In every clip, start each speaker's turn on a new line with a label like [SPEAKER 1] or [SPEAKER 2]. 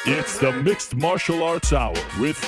[SPEAKER 1] It's the Mixed Martial Arts Hour with
[SPEAKER 2] The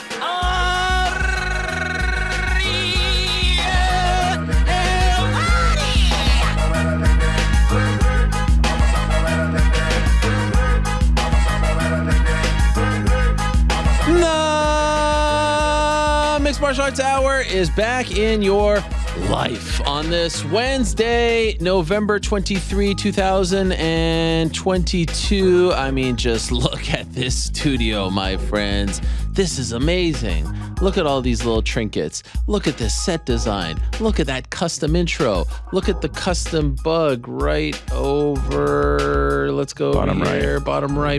[SPEAKER 2] Mixed Martial Arts Hour is back in your life on this Wednesday, November 23, 2022. I mean, just look at this studio, my friends. This is amazing. Look at all these little trinkets. Look at this set design. Look at that custom intro. Look at the custom bug right over. Let's go
[SPEAKER 3] Bottom
[SPEAKER 2] over here.
[SPEAKER 3] right.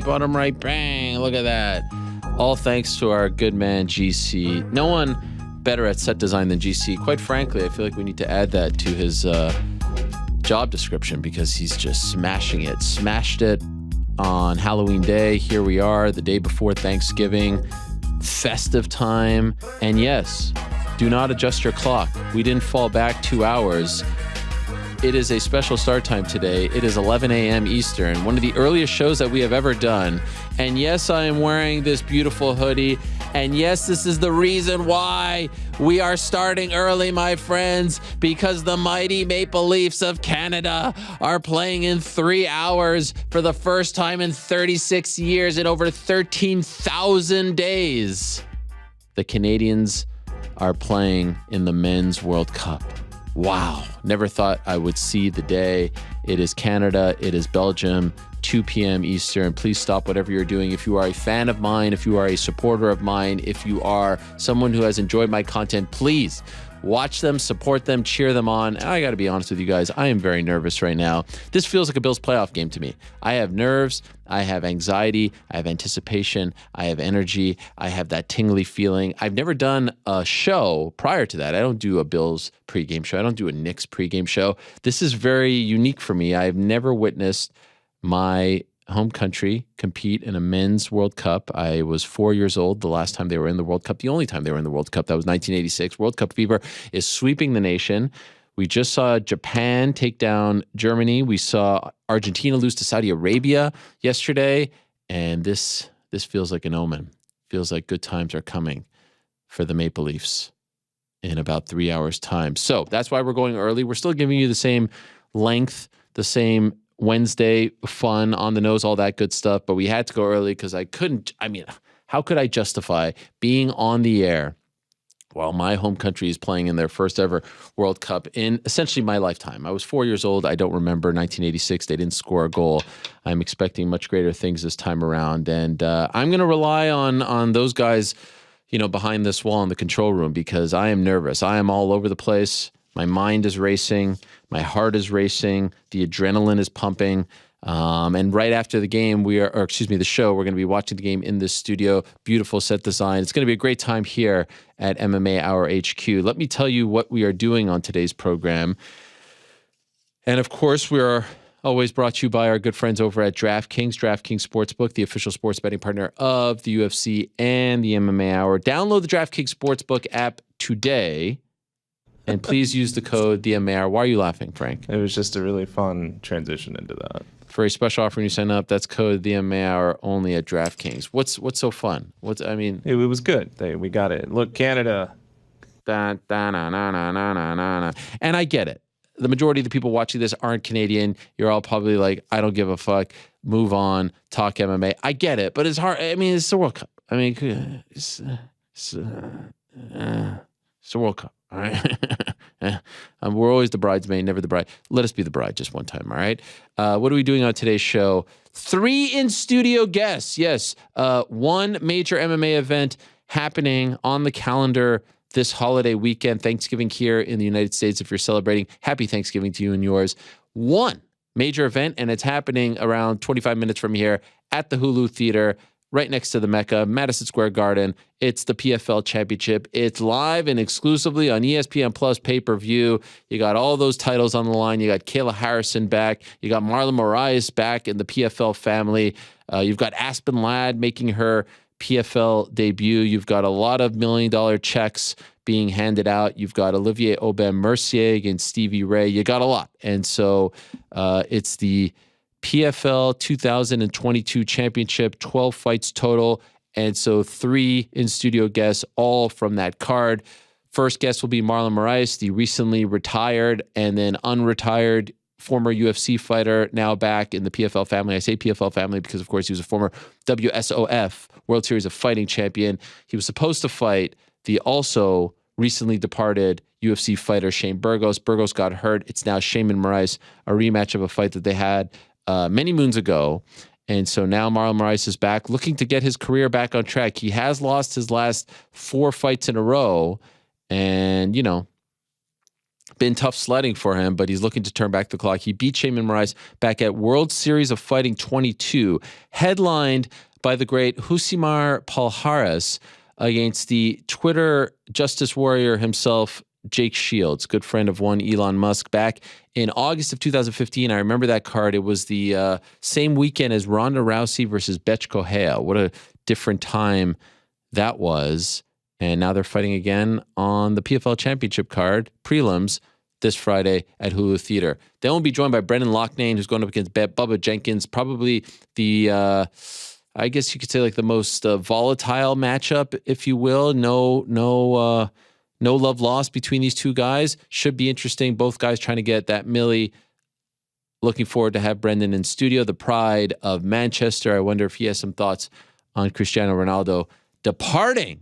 [SPEAKER 2] Bottom right. Bang. Look at that. All thanks to our good man, GC. No one better at set design than GC. Quite frankly, I feel like we need to add that to his job description because he's just smashing it. Smashed it on Halloween Day. Here we are, the day before Thanksgiving, festive time. And yes, do not adjust your clock. We didn't fall back 2 hours. It is a special start time today. It is 11 a.m. Eastern, one of the earliest shows that we have ever done. And yes, I am wearing this beautiful hoodie. And yes, this is the reason why we are starting early, my friends, because the mighty Maple Leafs of Canada are playing in 3 hours for the first time in 36 years in over 13,000 days. The Canadians are playing in the Men's World Cup. Wow. Never thought I would see the day. It is Canada. It is Belgium. 2 p.m. Eastern. Please stop whatever you're doing. If you are a fan of mine, if you are a supporter of mine, if you are someone who has enjoyed my content, please watch them, support them, cheer them on. And I got to be honest with you guys, I am very nervous right now. This feels like a Bills playoff game to me. I have nerves. I have anxiety. I have anticipation. I have energy. I have that tingly feeling. I've never done a show prior to that. I don't do a Bills pregame show. I don't do a Knicks pregame show. This is very unique for me. I've never witnessed my home country compete in a men's World Cup. I was 4 years old the last time they were in the World Cup, the only time they were in the World Cup. That was 1986. World Cup fever is sweeping the nation. We just saw Japan take down Germany. We saw Argentina lose to Saudi Arabia yesterday. And this feels like an omen. Feels like good times are coming for the Maple Leafs in about 3 hours' time. So that's why we're going early. We're still giving you the same length, the same Wednesday fun, on the nose, all that good stuff. But we had to go early because how could I justify being on the air while my home country is playing in their first ever World Cup in essentially my lifetime? I was 4 years old. I don't remember 1986. They didn't score a goal. I'm expecting much greater things this time around. And I'm going to rely on those guys, behind this wall in the control room because I am nervous. I am all over the place. My mind is racing. My heart is racing. The adrenaline is pumping. And right after the game, the show, we're going to be watching the game in this studio. Beautiful set design. It's going to be a great time here at MMA Hour HQ. Let me tell you what we are doing on today's program. And of course, we are always brought to you by our good friends over at DraftKings Sportsbook, the official sports betting partner of the UFC and the MMA Hour. Download the DraftKings Sportsbook app today. And please use the code DMAR. Why are you laughing, Frank?
[SPEAKER 3] It was just a really fun transition into that.
[SPEAKER 2] For a special offer when you sign up, that's code DMAR only at DraftKings. What's so fun?
[SPEAKER 3] It was good. We got it. Look, Canada.
[SPEAKER 2] And I get it. The majority of the people watching this aren't Canadian. You're all probably like, I don't give a fuck. Move on. Talk MMA. I get it, but it's hard. I mean, it's the World Cup. I mean, it's the World Cup. All right. We're always the bridesmaid, never the bride. Let us be the bride just one time. All right. What are we doing on today's show? 3 in-studio guests. Yes. One major MMA event happening on the calendar this holiday weekend, Thanksgiving here in the United States. If you're celebrating, happy Thanksgiving to you and yours. One major event, and it's happening around 25 minutes from here at the Hulu Theater, right next to the Mecca, Madison Square Garden. It's the PFL Championship. It's live and exclusively on ESPN Plus pay-per-view. You got all those titles on the line. You got Kayla Harrison back. You got Marlon Moraes back in the PFL family. You've got Aspen Ladd making her PFL debut. You've got a lot of $1 million checks being handed out. You've got Olivier Aubin-Mercier against Stevie Ray. You got a lot. And so it's the PFL 2022 Championship, 12 fights total. And so 3 in-studio guests, all from that card. First guest will be Marlon Moraes, the recently retired and then unretired former UFC fighter, now back in the PFL family. I say PFL family because, of course, he was a former WSOF, World Series of Fighting champion. He was supposed to fight the also recently departed UFC fighter Shane Burgos. Burgos got hurt. It's now Sheymon Moraes, a rematch of a fight that they had many moons ago. And so now Marlon Moraes is back, looking to get his career back on track. He has lost his last 4 fights in a row, and, you know, been tough sledding for him, but he's looking to turn back the clock. He beat Sheymon Moraes back at World Series of Fighting 22, headlined by the great Husimar Palhares against the Twitter justice warrior himself, Jake Shields, good friend of one Elon Musk, back in August of 2015. I remember that card. It was the same weekend as Ronda Rousey versus Betch Correia. What a different time that was. And now they're fighting again on the PFL Championship card, prelims, this Friday at Hulu Theater. Then we'll be joined by Brendan Loughnane, who's going up against Bubba Jenkins, probably the, I guess you could say, like the most volatile matchup, if you will. No love lost between these two guys. Should be interesting. Both guys trying to get that milli. Looking forward to have Brendan in studio. The pride of Manchester. I wonder if he has some thoughts on Cristiano Ronaldo departing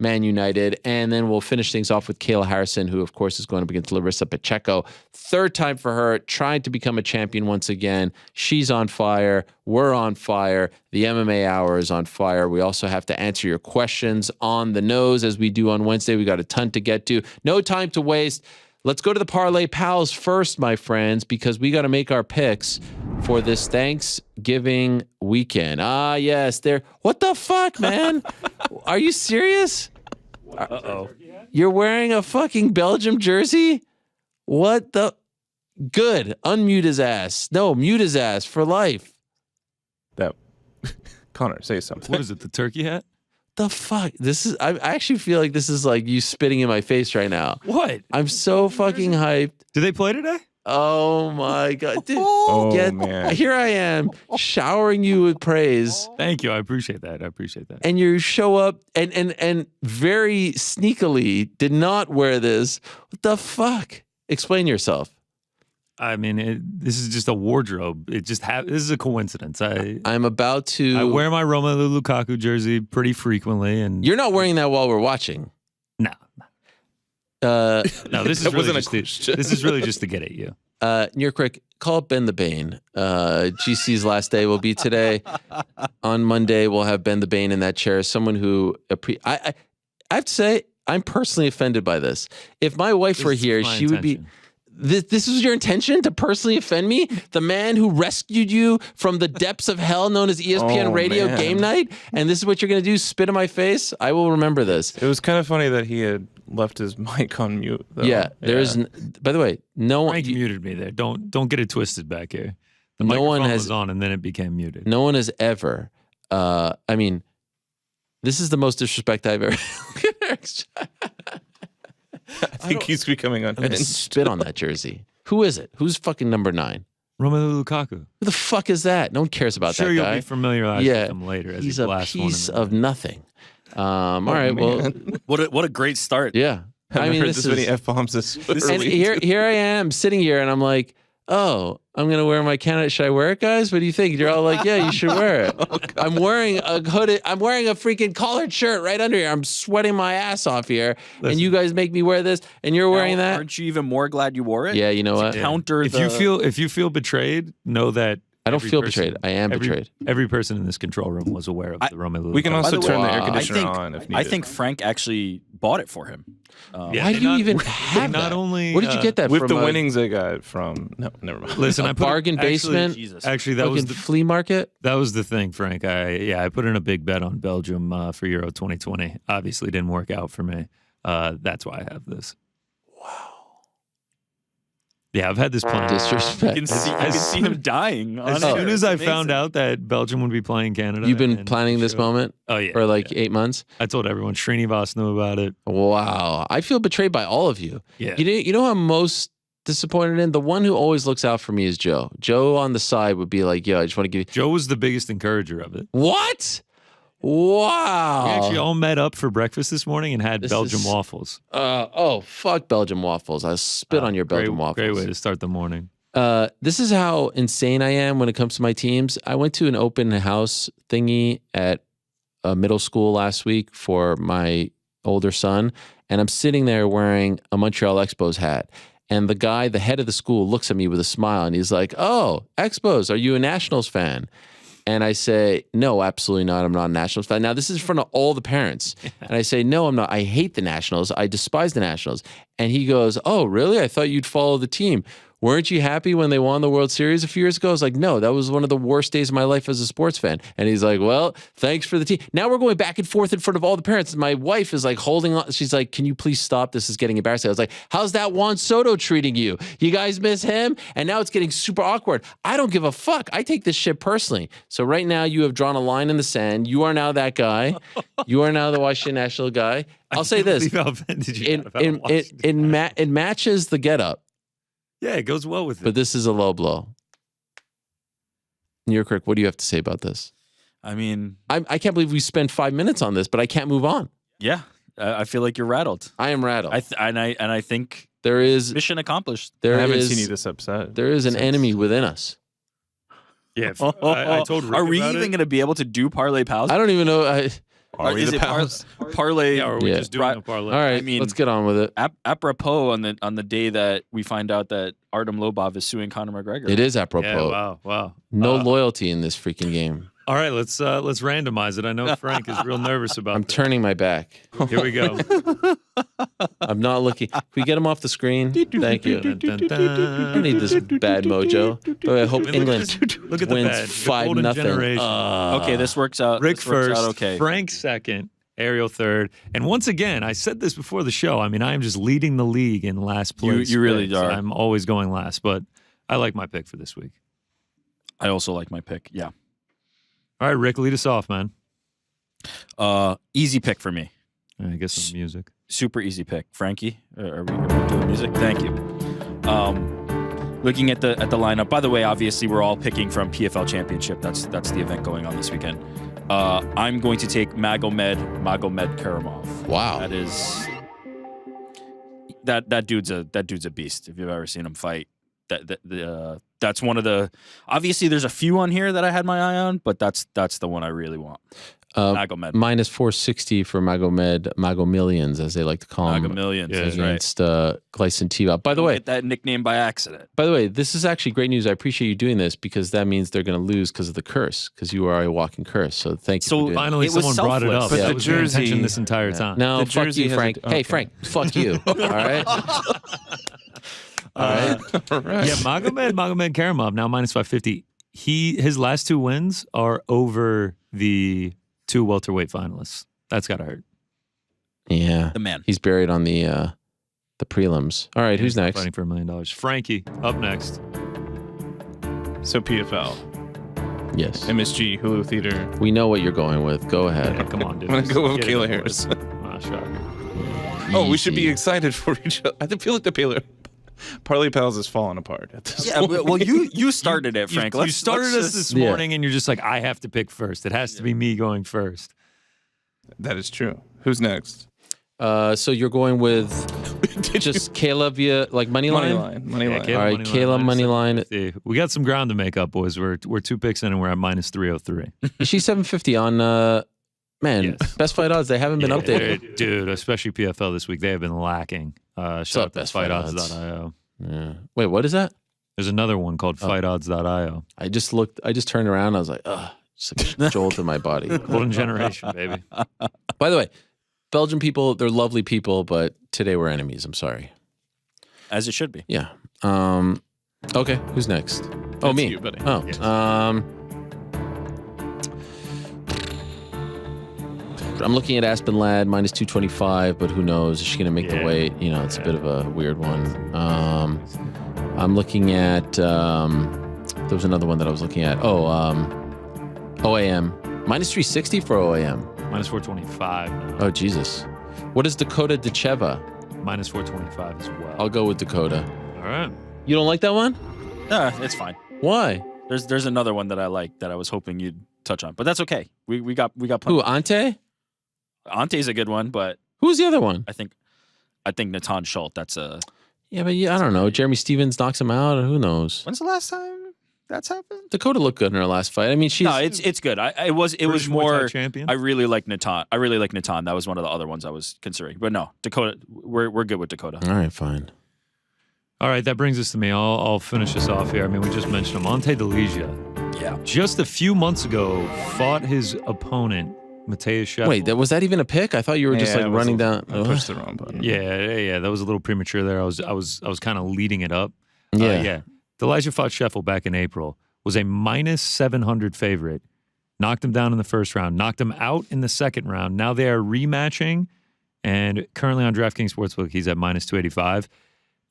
[SPEAKER 2] Man United. And then we'll finish things off with Kayla Harrison, who, of course, is going up against Larissa Pacheco. Third time for her, trying to become a champion once again. She's on fire. We're on fire. The MMA Hour is on fire. We also have to answer your questions on the nose, as we do on Wednesday. We got a ton to get to. No time to waste. Let's go to the Parlay Pals first, my friends, because we got to make our picks for this Thanksgiving weekend. Ah, yes. What the fuck, man? Are you serious?
[SPEAKER 4] Uh-oh.
[SPEAKER 2] You're wearing a fucking Belgium jersey? What the? Good. Unmute his ass. No, mute his ass for life.
[SPEAKER 3] That Connor, say something.
[SPEAKER 4] What is it, the turkey hat?
[SPEAKER 2] The fuck? I actually feel like this is like you spitting in my face right now.
[SPEAKER 4] What?
[SPEAKER 2] I'm so fucking hyped.
[SPEAKER 4] Do they play today?
[SPEAKER 2] Oh my God. Dude,
[SPEAKER 3] Man.
[SPEAKER 2] Here I am showering you with praise.
[SPEAKER 4] Thank you. I appreciate that.
[SPEAKER 2] And you show up and very sneakily did not wear this. What the fuck? Explain yourself.
[SPEAKER 4] I mean, this is just a wardrobe. It just this is a coincidence.
[SPEAKER 2] I'm about to.
[SPEAKER 4] I wear my Romelu Lukaku jersey pretty frequently, and
[SPEAKER 2] You're not wearing that while we're watching.
[SPEAKER 4] no. No, this is really this is really just to get at you.
[SPEAKER 2] New York Rick, call up Ben the Bane. GC's last day will be today. On Monday, we'll have Ben the Bane in that chair. Someone who I have to say, I'm personally offended by this. If my wife were here, she would be. This was your intention to personally offend me? The man who rescued you from the depths of hell known as ESPN Radio Game Night? And this is what you're going to do? Spit in my face? I will remember this.
[SPEAKER 3] It was kind of funny that he had left his mic on mute, though.
[SPEAKER 2] Yeah, there's. By the way, no one.
[SPEAKER 4] Frank muted me there. Don't get it twisted back here. The
[SPEAKER 2] no
[SPEAKER 4] microphone
[SPEAKER 2] one has
[SPEAKER 4] was on, and then it became muted.
[SPEAKER 2] No one has ever. I mean, this is the most disrespect I've ever.
[SPEAKER 3] I think he's becoming
[SPEAKER 2] I'm gonna
[SPEAKER 3] unhinged.
[SPEAKER 2] spit on that jersey. Who is it? Who's fucking number 9?
[SPEAKER 4] Romelu Lukaku.
[SPEAKER 2] Who the fuck is that? No one cares about
[SPEAKER 4] Sure,
[SPEAKER 2] that
[SPEAKER 4] you'll
[SPEAKER 2] guy.
[SPEAKER 4] be familiarized with him later. As
[SPEAKER 2] He's
[SPEAKER 4] he
[SPEAKER 2] a
[SPEAKER 4] blasts one
[SPEAKER 2] piece
[SPEAKER 4] in the
[SPEAKER 2] of nothing. All right, well,
[SPEAKER 5] What a great start.
[SPEAKER 2] yeah.
[SPEAKER 3] I mean, heard this many F-bombs this
[SPEAKER 2] And here I am sitting here, and I'm like, oh, I'm gonna wear my Canada. Should I wear it, guys? What do you think? You're all like, yeah, you should wear it. I'm wearing a hooded. I'm wearing a freaking collared shirt right under here. I'm sweating my ass off here, and you guys make me wear this, and you're wearing that.
[SPEAKER 5] Aren't you even more glad you wore it?
[SPEAKER 2] Yeah, you know what?
[SPEAKER 5] Counter
[SPEAKER 4] If you feel betrayed, know that
[SPEAKER 2] I don't
[SPEAKER 4] every
[SPEAKER 2] feel
[SPEAKER 4] person-
[SPEAKER 2] betrayed. I am betrayed.
[SPEAKER 4] Every person in this control room was aware of the Romelu.
[SPEAKER 3] We can
[SPEAKER 4] Lukaku.
[SPEAKER 3] also
[SPEAKER 5] By the
[SPEAKER 3] turn
[SPEAKER 5] way,
[SPEAKER 3] the air
[SPEAKER 2] I
[SPEAKER 3] conditioner on if needed.
[SPEAKER 5] I think Frank actually bought it for him.
[SPEAKER 4] Yeah,
[SPEAKER 2] Why
[SPEAKER 4] they
[SPEAKER 2] do you
[SPEAKER 4] not-
[SPEAKER 2] even
[SPEAKER 4] they
[SPEAKER 2] have
[SPEAKER 4] not
[SPEAKER 2] that?
[SPEAKER 4] only,
[SPEAKER 2] Where did you get that
[SPEAKER 3] with
[SPEAKER 2] from?
[SPEAKER 3] the winnings I got from... No, never mind.
[SPEAKER 4] Listen, I put
[SPEAKER 2] bargain basement?
[SPEAKER 5] Jesus.
[SPEAKER 4] Actually, that was
[SPEAKER 2] Fucking
[SPEAKER 4] the
[SPEAKER 2] flea market.
[SPEAKER 4] that was the thing, Frank. I put in a big bet on Belgium for Euro 2020. Obviously, didn't work out for me. That's why I have this. Yeah, I've had this plan.
[SPEAKER 2] Disrespect.
[SPEAKER 5] You can see him dying.
[SPEAKER 4] As
[SPEAKER 5] on
[SPEAKER 4] soon
[SPEAKER 5] air.
[SPEAKER 4] as
[SPEAKER 5] It's
[SPEAKER 4] I
[SPEAKER 5] amazing.
[SPEAKER 4] found out that Belgium would be playing Canada,
[SPEAKER 2] You've been
[SPEAKER 4] and
[SPEAKER 2] planning this
[SPEAKER 4] showed-
[SPEAKER 2] moment
[SPEAKER 4] Oh yeah,
[SPEAKER 2] for like
[SPEAKER 4] yeah.
[SPEAKER 2] 8 months.
[SPEAKER 4] I told everyone. Srinivas knew about it.
[SPEAKER 2] Wow, I feel betrayed by all of you.
[SPEAKER 4] Yeah.
[SPEAKER 2] You know how most disappointed in. The one who always looks out for me is Joe. Joe on the side would be like, yo, I just want to give you.
[SPEAKER 4] Joe was the biggest encourager of it.
[SPEAKER 2] What? Wow.
[SPEAKER 4] We actually all met up for breakfast this morning and had Belgian waffles.
[SPEAKER 2] Fuck Belgian waffles. I spit on your Belgian waffles.
[SPEAKER 4] Great way to start the morning.
[SPEAKER 2] This is how insane I am when it comes to my teams. I went to an open house thingy at a middle school last week for my older son, and I'm sitting there wearing a Montreal Expos hat. And the guy, the head of the school, looks at me with a smile, and he's like, "Oh, Expos, are you a Nationals fan?" And I say, "No, absolutely not. I'm not a Nationals fan." Now, this is in front of all the parents. And I say, "No, I'm not. I hate the Nationals. I despise the Nationals." And he goes, "Oh, really? I thought you'd follow the team. Weren't you happy when they won the World Series a few years ago?" I was like, "No, that was one of the worst days of my life as a sports fan." And he's like, "Well, thanks for the team." Now we're going back and forth in front of all the parents. My wife is like holding on. She's like, "Can you please stop? This is getting embarrassing." I was like, "How's that Juan Soto treating you? You guys miss him?" And now it's getting super awkward. I don't give a fuck. I take this shit personally. So right now you have drawn a line in the sand. You are now that guy. You are now the Washington National guy. I'll say this.
[SPEAKER 4] How offended you got about
[SPEAKER 2] It matches the getup.
[SPEAKER 4] Yeah, it goes well with it.
[SPEAKER 2] But this is a low blow. Nurkirk, what do you have to say about this?
[SPEAKER 5] I mean,
[SPEAKER 2] I can't believe we spent 5 minutes on this, but I can't move on.
[SPEAKER 5] yeah, I feel like you're rattled.
[SPEAKER 2] I am rattled.
[SPEAKER 5] I think
[SPEAKER 2] there is
[SPEAKER 5] mission accomplished.
[SPEAKER 3] I haven't seen you this upset.
[SPEAKER 2] There is an enemy within us.
[SPEAKER 4] Yeah, I told Rick
[SPEAKER 5] Are we
[SPEAKER 4] about
[SPEAKER 5] even
[SPEAKER 4] it.
[SPEAKER 5] going to be able to do Parlay Pals?
[SPEAKER 2] I don't even know.
[SPEAKER 5] Is it Parlay?
[SPEAKER 4] Yeah, or are we
[SPEAKER 2] Yeah.
[SPEAKER 4] just doing a parlay?
[SPEAKER 2] All right,
[SPEAKER 5] I mean-
[SPEAKER 2] let's get on with it.
[SPEAKER 5] Apropos on the day that we find out that Artem Lobov is suing Conor McGregor.
[SPEAKER 2] It is apropos.
[SPEAKER 4] Yeah, wow.
[SPEAKER 2] No loyalty in this freaking game.
[SPEAKER 4] All right, let's randomize it. I know Frank is real nervous about
[SPEAKER 2] I'm
[SPEAKER 4] this.
[SPEAKER 2] turning my back.
[SPEAKER 4] Here we go.
[SPEAKER 2] I'm not looking. Can we get him off the screen? Thank you.
[SPEAKER 4] Dun, dun, dun.
[SPEAKER 2] I need this bad mojo. But I hope
[SPEAKER 4] Look
[SPEAKER 2] England
[SPEAKER 4] Look at the
[SPEAKER 2] wins
[SPEAKER 4] bad. The golden
[SPEAKER 2] 5-0.
[SPEAKER 4] generation.
[SPEAKER 5] Okay, this works out.
[SPEAKER 4] Rick
[SPEAKER 5] this works
[SPEAKER 4] first,
[SPEAKER 5] out okay.
[SPEAKER 4] Frank second, Ariel third. And once again, I said this before the show. I mean, I am just leading the league in last place.
[SPEAKER 5] You really
[SPEAKER 4] picks.
[SPEAKER 5] are.
[SPEAKER 4] I'm always going last, but I like my pick for this week.
[SPEAKER 5] I also like my pick. Yeah.
[SPEAKER 4] All right, Rick, lead us off, man.
[SPEAKER 5] Easy pick for me.
[SPEAKER 4] All right, get some music.
[SPEAKER 5] Super easy pick. Frankie, are we doing music? Thank you. Looking at the lineup. By the way, obviously we're all picking from PFL Championship. That's the event going on this weekend. I'm going to take Magomed Karamov.
[SPEAKER 2] Wow.
[SPEAKER 5] That is that dude's a beast. If you've ever seen him fight, that's one of the. Obviously, there's a few on here that I had my eye on, but that's the one I really want. Magomed.
[SPEAKER 2] Minus 460 for Magomillions, as they like to call him.
[SPEAKER 5] Magomillions,
[SPEAKER 4] Yeah.
[SPEAKER 5] that's right.
[SPEAKER 2] Against Gleison Tebow. By the
[SPEAKER 5] Don't
[SPEAKER 2] way,
[SPEAKER 5] get that nickname by accident.
[SPEAKER 2] this is actually great news. I appreciate you doing this because that means they're going to lose because of the curse. Because you are a walking curse. So thank you.
[SPEAKER 5] So
[SPEAKER 2] for doing that.
[SPEAKER 4] Finally,
[SPEAKER 5] It was
[SPEAKER 4] someone brought it up.
[SPEAKER 5] selfless.
[SPEAKER 3] But
[SPEAKER 4] That
[SPEAKER 3] the
[SPEAKER 4] was my
[SPEAKER 3] jersey-
[SPEAKER 4] intention this entire time.
[SPEAKER 2] No,
[SPEAKER 3] The
[SPEAKER 2] fuck
[SPEAKER 3] jersey
[SPEAKER 2] you,
[SPEAKER 3] has
[SPEAKER 2] Frank.
[SPEAKER 3] a-
[SPEAKER 2] Hey,
[SPEAKER 3] okay.
[SPEAKER 2] Frank, fuck you. All right. All right.
[SPEAKER 4] Yeah, Magomed Karamov now minus 550. His last two wins are over the two welterweight finalists. That's gotta hurt.
[SPEAKER 2] Yeah.
[SPEAKER 5] The man.
[SPEAKER 2] He's buried on the prelims. All right. Who's
[SPEAKER 4] He's not
[SPEAKER 2] next?
[SPEAKER 4] Fighting for $1 million. Frankie up next.
[SPEAKER 3] So PFL,
[SPEAKER 2] Yes.
[SPEAKER 3] MSG, Hulu Theater.
[SPEAKER 2] We know what you're going with. Go ahead.
[SPEAKER 4] Yeah, come on, dude.
[SPEAKER 3] I'm gonna go with
[SPEAKER 4] Get it,
[SPEAKER 3] Kayla
[SPEAKER 4] boys.
[SPEAKER 3] Harrison.
[SPEAKER 4] Ah, shocker.
[SPEAKER 3] Oh, we should be
[SPEAKER 2] Easy.
[SPEAKER 3] excited for each other. I feel like the Parlay Pals is falling apart at this
[SPEAKER 5] Yeah,
[SPEAKER 3] point.
[SPEAKER 5] well, you started it, Frank.
[SPEAKER 4] You started us this
[SPEAKER 2] Yeah.
[SPEAKER 4] morning, and you're just like, I have to pick first. It has to be me going first.
[SPEAKER 3] That is true. Who's next?
[SPEAKER 2] So you're going with just Kayla via like money line?
[SPEAKER 3] Money line.
[SPEAKER 4] Kayla
[SPEAKER 2] All right,
[SPEAKER 4] money
[SPEAKER 2] Kayla
[SPEAKER 4] minus
[SPEAKER 2] money line.
[SPEAKER 4] 750. We got some ground to make up, boys. We're 2 picks in, and we're at minus 303.
[SPEAKER 2] She's 750 on man,
[SPEAKER 4] Yes.
[SPEAKER 2] best fight odds. They haven't been updated.
[SPEAKER 4] Dude, especially PFL this week. They have been lacking. Shout out to
[SPEAKER 2] Best Fight Odds?
[SPEAKER 4] FightOdds.io.
[SPEAKER 2] Yeah. Wait, what is that?
[SPEAKER 4] There's another one called FightOdds.io.
[SPEAKER 2] I just turned around. I was like, ugh, just like a jolt in my body.
[SPEAKER 4] Golden generation, baby.
[SPEAKER 2] By the way, Belgian people, they're lovely people, but today we're enemies. I'm sorry.
[SPEAKER 5] As it should be.
[SPEAKER 2] Yeah. Okay, who's next? Oh,
[SPEAKER 3] That's
[SPEAKER 2] me.
[SPEAKER 3] you, buddy.
[SPEAKER 2] Oh.
[SPEAKER 4] Yes.
[SPEAKER 2] I'm looking at Aspen Ladd minus 225, but who knows? Is she going to make the
[SPEAKER 4] Yeah.
[SPEAKER 2] weight? You know, it's a bit of a weird one. I'm looking at, there was another one that I was looking at. OAM. Minus 360 for OAM.
[SPEAKER 4] Minus 425 now.
[SPEAKER 2] Oh, Jesus. What is Dakota Decheva?
[SPEAKER 4] Minus 425 as well.
[SPEAKER 2] I'll go with Dakota.
[SPEAKER 4] All right.
[SPEAKER 2] You don't like that one?
[SPEAKER 5] It's fine.
[SPEAKER 2] Why?
[SPEAKER 5] There's another one that I like that I was hoping you'd touch on, but that's okay. We got
[SPEAKER 2] Who?
[SPEAKER 5] plenty.
[SPEAKER 2] Ante?
[SPEAKER 5] Ante's a good one, but
[SPEAKER 2] Who's the other one?
[SPEAKER 5] I think Natan Schultz. That's a.
[SPEAKER 2] Yeah, but I don't know. Jeremy Stevens knocks him out. Who knows?
[SPEAKER 5] When's the last time that's happened?
[SPEAKER 2] Dakota looked good in her last fight. I mean, she's
[SPEAKER 5] No, it's good. It was
[SPEAKER 4] British Muay Thai
[SPEAKER 5] more.
[SPEAKER 4] champion.
[SPEAKER 5] I really like Natan. That was one of the other ones I was considering. But no, Dakota. We're good with Dakota.
[SPEAKER 2] all right. Fine.
[SPEAKER 4] All right, that brings us to me. I'll finish this off here. I mean, we just mentioned him. Ante Delija.
[SPEAKER 5] Yeah.
[SPEAKER 4] Just a few months ago, fought his opponent, Mateus Scheffel.
[SPEAKER 2] Wait, was that even a pick? I thought you were just like
[SPEAKER 3] it was
[SPEAKER 2] running down.
[SPEAKER 3] I pushed the wrong button.
[SPEAKER 4] Yeah, that was a little premature there. I was kind of leading it up.
[SPEAKER 2] Yeah.
[SPEAKER 4] Delija fought Scheffel back in April. Was a minus 700 favorite. Knocked him down in the first round. Knocked him out in the second round. Now they are rematching, and currently on DraftKings Sportsbook, he's at minus 285.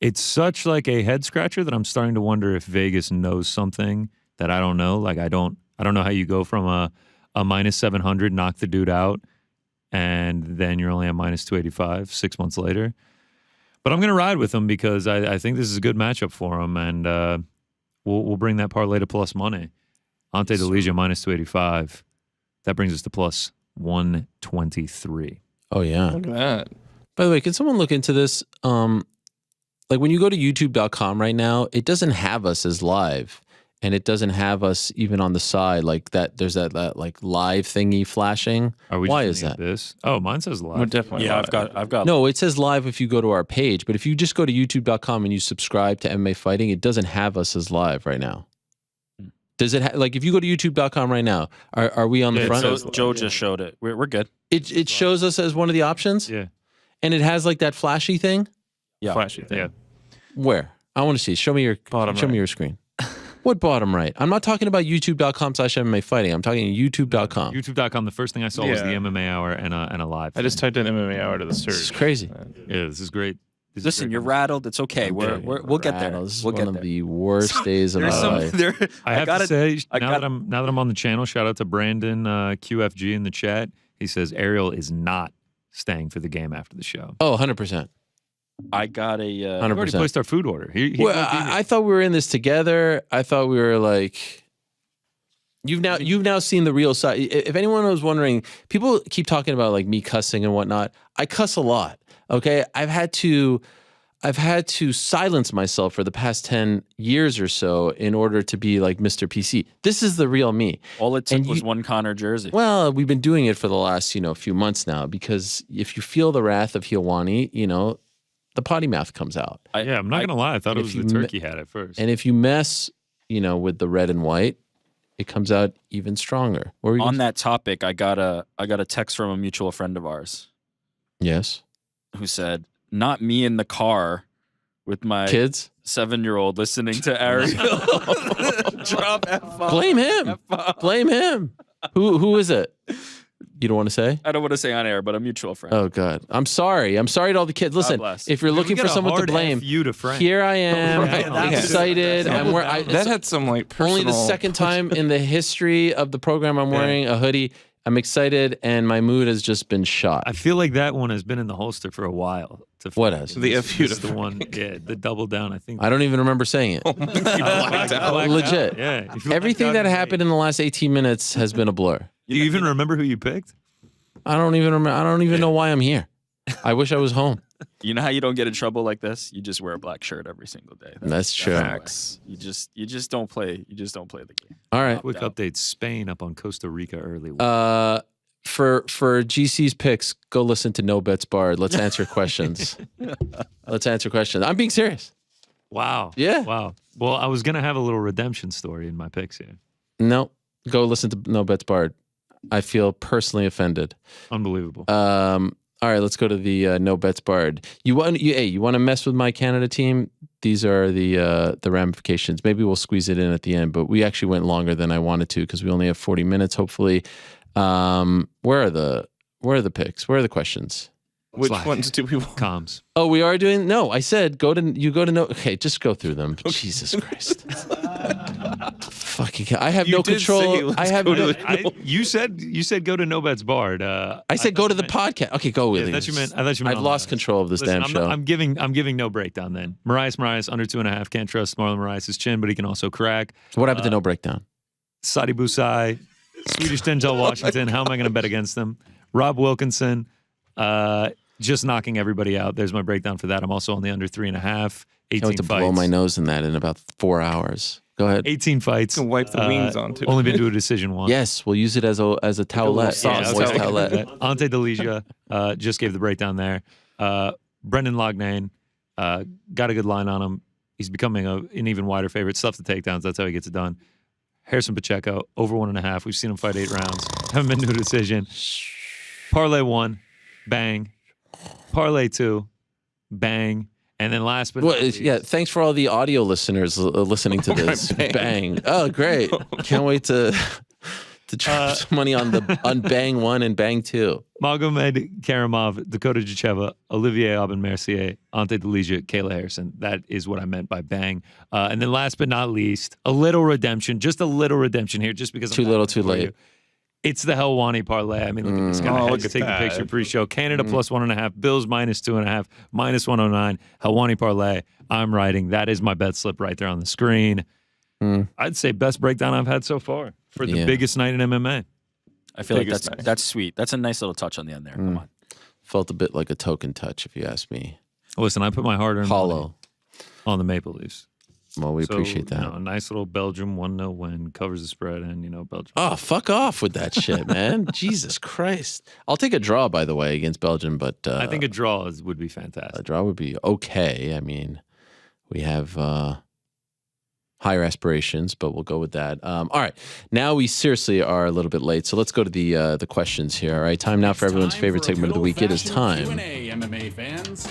[SPEAKER 4] It's such like a head scratcher that I'm starting to wonder if Vegas knows something that I don't know. Like I don't know how you go from a minus 700, knock the dude out, and then you're only at minus 285 6 months later. But I'm going to ride with him because I think this is a good matchup for him, and we'll bring that parlay to plus money. Ante Delija minus 285. That brings us to plus 123.
[SPEAKER 2] Oh yeah.
[SPEAKER 3] Look at that.
[SPEAKER 2] By the way, can someone look into this? Like when you go to YouTube.com right now, it doesn't have us as live, and it doesn't have us even on the side like that. There's that like live thingy flashing.
[SPEAKER 4] Are we
[SPEAKER 2] Why
[SPEAKER 4] just
[SPEAKER 2] is
[SPEAKER 4] looking
[SPEAKER 2] that?
[SPEAKER 4] at this? Oh, mine says live.
[SPEAKER 3] We're definitely
[SPEAKER 5] Yeah,
[SPEAKER 3] live.
[SPEAKER 5] I've got.
[SPEAKER 2] No, it says live if you go to our page, but if you just go to YouTube.com and you subscribe to MMA Fighting, it doesn't have us as live right now. Does it like if you go to YouTube.com right now? Are we on the
[SPEAKER 4] Yeah, it
[SPEAKER 2] front?
[SPEAKER 4] says
[SPEAKER 5] Joe just showed it. We're good.
[SPEAKER 2] It shows us as one of the options,
[SPEAKER 4] Yeah.
[SPEAKER 2] and it has like that flashy thing.
[SPEAKER 5] Yeah.
[SPEAKER 3] Flashy thing.
[SPEAKER 4] Yeah.
[SPEAKER 2] Where? I want to see. Show me your
[SPEAKER 3] Bottom
[SPEAKER 2] Show me
[SPEAKER 3] right.
[SPEAKER 2] your screen. What bottom right? I'm not talking about YouTube.com/MMA Fighting. I'm talking YouTube.com.
[SPEAKER 4] YouTube.com, the first thing I saw was the
[SPEAKER 3] Yeah.
[SPEAKER 4] MMA Hour and a live.
[SPEAKER 3] I just
[SPEAKER 4] thing.
[SPEAKER 3] typed in MMA Hour to the search.
[SPEAKER 2] This is crazy.
[SPEAKER 4] Yeah, this is great. This is
[SPEAKER 5] Listen,
[SPEAKER 4] great.
[SPEAKER 5] you're rattled. It's okay. We'll get there.
[SPEAKER 2] This is
[SPEAKER 5] We'll
[SPEAKER 2] one
[SPEAKER 5] get
[SPEAKER 2] of
[SPEAKER 5] there.
[SPEAKER 2] the worst days of my
[SPEAKER 5] There's
[SPEAKER 2] life.
[SPEAKER 5] some. There.
[SPEAKER 4] I have
[SPEAKER 5] gotta-
[SPEAKER 4] to say,
[SPEAKER 5] I
[SPEAKER 4] now
[SPEAKER 5] got-
[SPEAKER 4] that I'm on the channel, shout out to Brandon QFG in the chat. He says Ariel is not staying for the game after the show.
[SPEAKER 2] Oh, 100%.
[SPEAKER 5] I got a.
[SPEAKER 4] We already
[SPEAKER 2] 100%.
[SPEAKER 4] placed our food order. He
[SPEAKER 2] Well,
[SPEAKER 4] won't be here.
[SPEAKER 2] I thought we were in this together. I thought we were like. You've now seen the real side. If anyone was wondering, people keep talking about like me cussing and whatnot. I cuss a lot. Okay, I've had to silence myself for the past 10 years or so in order to be like Mr. PC. This is the real me.
[SPEAKER 5] All it took
[SPEAKER 2] and
[SPEAKER 5] was
[SPEAKER 2] you-
[SPEAKER 5] one Connor jersey.
[SPEAKER 2] Well, we've been doing it for the last few months now because if you feel the wrath of Hiawani, the potty mouth comes out.
[SPEAKER 4] Yeah, I'm not gonna lie. I thought it
[SPEAKER 2] if
[SPEAKER 4] was the
[SPEAKER 2] you
[SPEAKER 4] turkey hat at first.
[SPEAKER 2] And if you mess, with the red and white, it comes out even stronger. What were you
[SPEAKER 5] On
[SPEAKER 2] gonna
[SPEAKER 5] that topic, I got a text from a mutual friend of ours
[SPEAKER 2] Yes.
[SPEAKER 5] who said, "Not me in the car with my
[SPEAKER 2] Kids?
[SPEAKER 5] 7-year-old listening to Ariel drop F-bomb."
[SPEAKER 2] Blame him.
[SPEAKER 5] F-bomb.
[SPEAKER 2] Blame him. Who is it? You don't want to say?
[SPEAKER 5] I don't want to say on air, but a mutual friend.
[SPEAKER 2] Oh God. I'm sorry. I'm sorry to all the kids. Listen,
[SPEAKER 5] bless.
[SPEAKER 2] if you're looking for someone to blame,
[SPEAKER 4] you to Frank.
[SPEAKER 2] here I am.
[SPEAKER 4] Right.
[SPEAKER 2] I'm excited.
[SPEAKER 3] That had some like personal.
[SPEAKER 2] Only the second time in the history of the program I'm wearing a hoodie. I'm excited, and my mood has just been shot.
[SPEAKER 4] I feel like that one has been in the holster for a while.
[SPEAKER 2] What
[SPEAKER 4] Frank.
[SPEAKER 2] has?
[SPEAKER 3] The
[SPEAKER 4] This
[SPEAKER 3] FU
[SPEAKER 4] is
[SPEAKER 3] to
[SPEAKER 4] the one. Yeah, the double down. I think.
[SPEAKER 2] I don't even remember saying it.
[SPEAKER 3] Blacked out.
[SPEAKER 2] Legit.
[SPEAKER 4] Yeah.
[SPEAKER 2] Everything that happened in the last 18 minutes has been a blur.
[SPEAKER 4] Do you even remember who you picked?
[SPEAKER 2] I don't even remember. I don't even know why I'm here. I wish I was home.
[SPEAKER 5] You know how you don't get in trouble like this? You just wear a black shirt every single day.
[SPEAKER 2] That's true.
[SPEAKER 5] Facts. You just don't play. You just don't play the game.
[SPEAKER 2] All right.
[SPEAKER 4] Quick update: Spain up on Costa Rica early.
[SPEAKER 2] For GC's picks, go listen to No Bets Barred. Let's answer questions. I'm being serious.
[SPEAKER 4] Wow.
[SPEAKER 2] Yeah.
[SPEAKER 4] Wow. Well, I was gonna have a little redemption story in my picks here.
[SPEAKER 2] No, go listen to No Bets Barred. I feel personally offended.
[SPEAKER 4] Unbelievable.
[SPEAKER 2] All right, let's go to the No Bets Barred. You want to mess with my Canada team? These are the ramifications. Maybe we'll squeeze it in at the end, but we actually went longer than I wanted to because we only have 40 minutes. Hopefully, where are the picks? Where are the questions?
[SPEAKER 3] Which
[SPEAKER 4] Slack.
[SPEAKER 3] ones do we want?
[SPEAKER 4] Comms.
[SPEAKER 2] Oh, we are doing. No, I said go to no. Okay, just go through them. Jesus Christ. fucking. I have
[SPEAKER 3] You
[SPEAKER 2] no
[SPEAKER 3] did say
[SPEAKER 2] control.
[SPEAKER 3] let's
[SPEAKER 2] I have.
[SPEAKER 3] go to
[SPEAKER 2] No,
[SPEAKER 3] the-
[SPEAKER 4] You said go to No Bets Barred.
[SPEAKER 2] I said go to the podcast. Okay, go with
[SPEAKER 4] I
[SPEAKER 2] it.
[SPEAKER 4] thought you meant. I've
[SPEAKER 2] I've lost control of this damn show.
[SPEAKER 4] I'm giving no breakdown then. Moraes under 2.5. Can't trust Marlon Moraes' chin, but he can also crack.
[SPEAKER 2] So what happened to no breakdown?
[SPEAKER 4] Sadi Busai, Swedish Denzel Washington. How am I going to bet against them? Rob Wilkinson, just knocking everybody out. There's my breakdown for that. I'm also on the under 3.5. 18
[SPEAKER 2] I went to
[SPEAKER 4] fights.
[SPEAKER 2] blow my nose in that in about 4 hours. Go ahead.
[SPEAKER 4] 18 fights.
[SPEAKER 3] You can wipe the wings on, too.
[SPEAKER 4] Only been to a decision once.
[SPEAKER 2] Yes, we'll use it as a towelette.
[SPEAKER 3] sauce
[SPEAKER 2] Moist
[SPEAKER 3] towel.
[SPEAKER 2] towelette.
[SPEAKER 4] Ante Delija just gave the breakdown there. Brendan Loughnane got a good line on him. He's becoming an even wider favorite. Stuff the takedowns. That's how he gets it done. Harrison Pacheco, over 1.5. We've seen him fight 8 rounds. Haven't been to a decision. Parlay 1, bang. Parlay 2, bang. And then last but not least,
[SPEAKER 2] Yeah, thanks for all the audio listeners listening to this. Bang. Oh, great. Can't wait to drop some money on Bang 1 and Bang 2.
[SPEAKER 4] Magomed Karamov, Dakota Jacheva, Olivier Aubin-Mercier, Ante Delija, Kayla Harrison. That is what I meant by bang. And then last but not least, a little redemption, just a little redemption here, just because
[SPEAKER 2] Too
[SPEAKER 4] I'm
[SPEAKER 2] little,
[SPEAKER 4] not
[SPEAKER 2] too
[SPEAKER 4] for
[SPEAKER 2] late.
[SPEAKER 4] you. It's the Helwani parlay. I mean, look at this guy. I had
[SPEAKER 3] look
[SPEAKER 4] to
[SPEAKER 3] at
[SPEAKER 4] take the
[SPEAKER 3] that.
[SPEAKER 4] picture pre-show. Canada plus 1.5, Bills minus 2.5, minus 109. Helwani parlay. I'm writing. That is my bet slip right there on the screen. I'd say best breakdown I've had so far for the biggest night in MMA.
[SPEAKER 5] I feel like
[SPEAKER 3] Biggest
[SPEAKER 5] that's sweet. That's a nice little touch on the end there. Come on.
[SPEAKER 2] Felt a bit like a token touch, if you ask me.
[SPEAKER 4] Listen, I put my hard-earned money
[SPEAKER 2] Hollow.
[SPEAKER 4] on the Maple Leafs.
[SPEAKER 2] Well, we
[SPEAKER 4] So,
[SPEAKER 2] appreciate that.
[SPEAKER 4] A nice little Belgium 1-0 win covers the spread, and Belgium.
[SPEAKER 2] Oh, fuck off with that shit, man. Jesus Christ. I'll take a draw, by the way, against Belgium, but
[SPEAKER 4] I think a draw would be
[SPEAKER 2] a
[SPEAKER 4] fantastic.
[SPEAKER 2] draw would be okay. I mean, we have higher aspirations, but we'll go with that. All right. Now we seriously are a little bit late, so let's go to the questions here. All right. Time now for everyone's favorite segment of the week. It is time.
[SPEAKER 6] Q&A, MMA fans.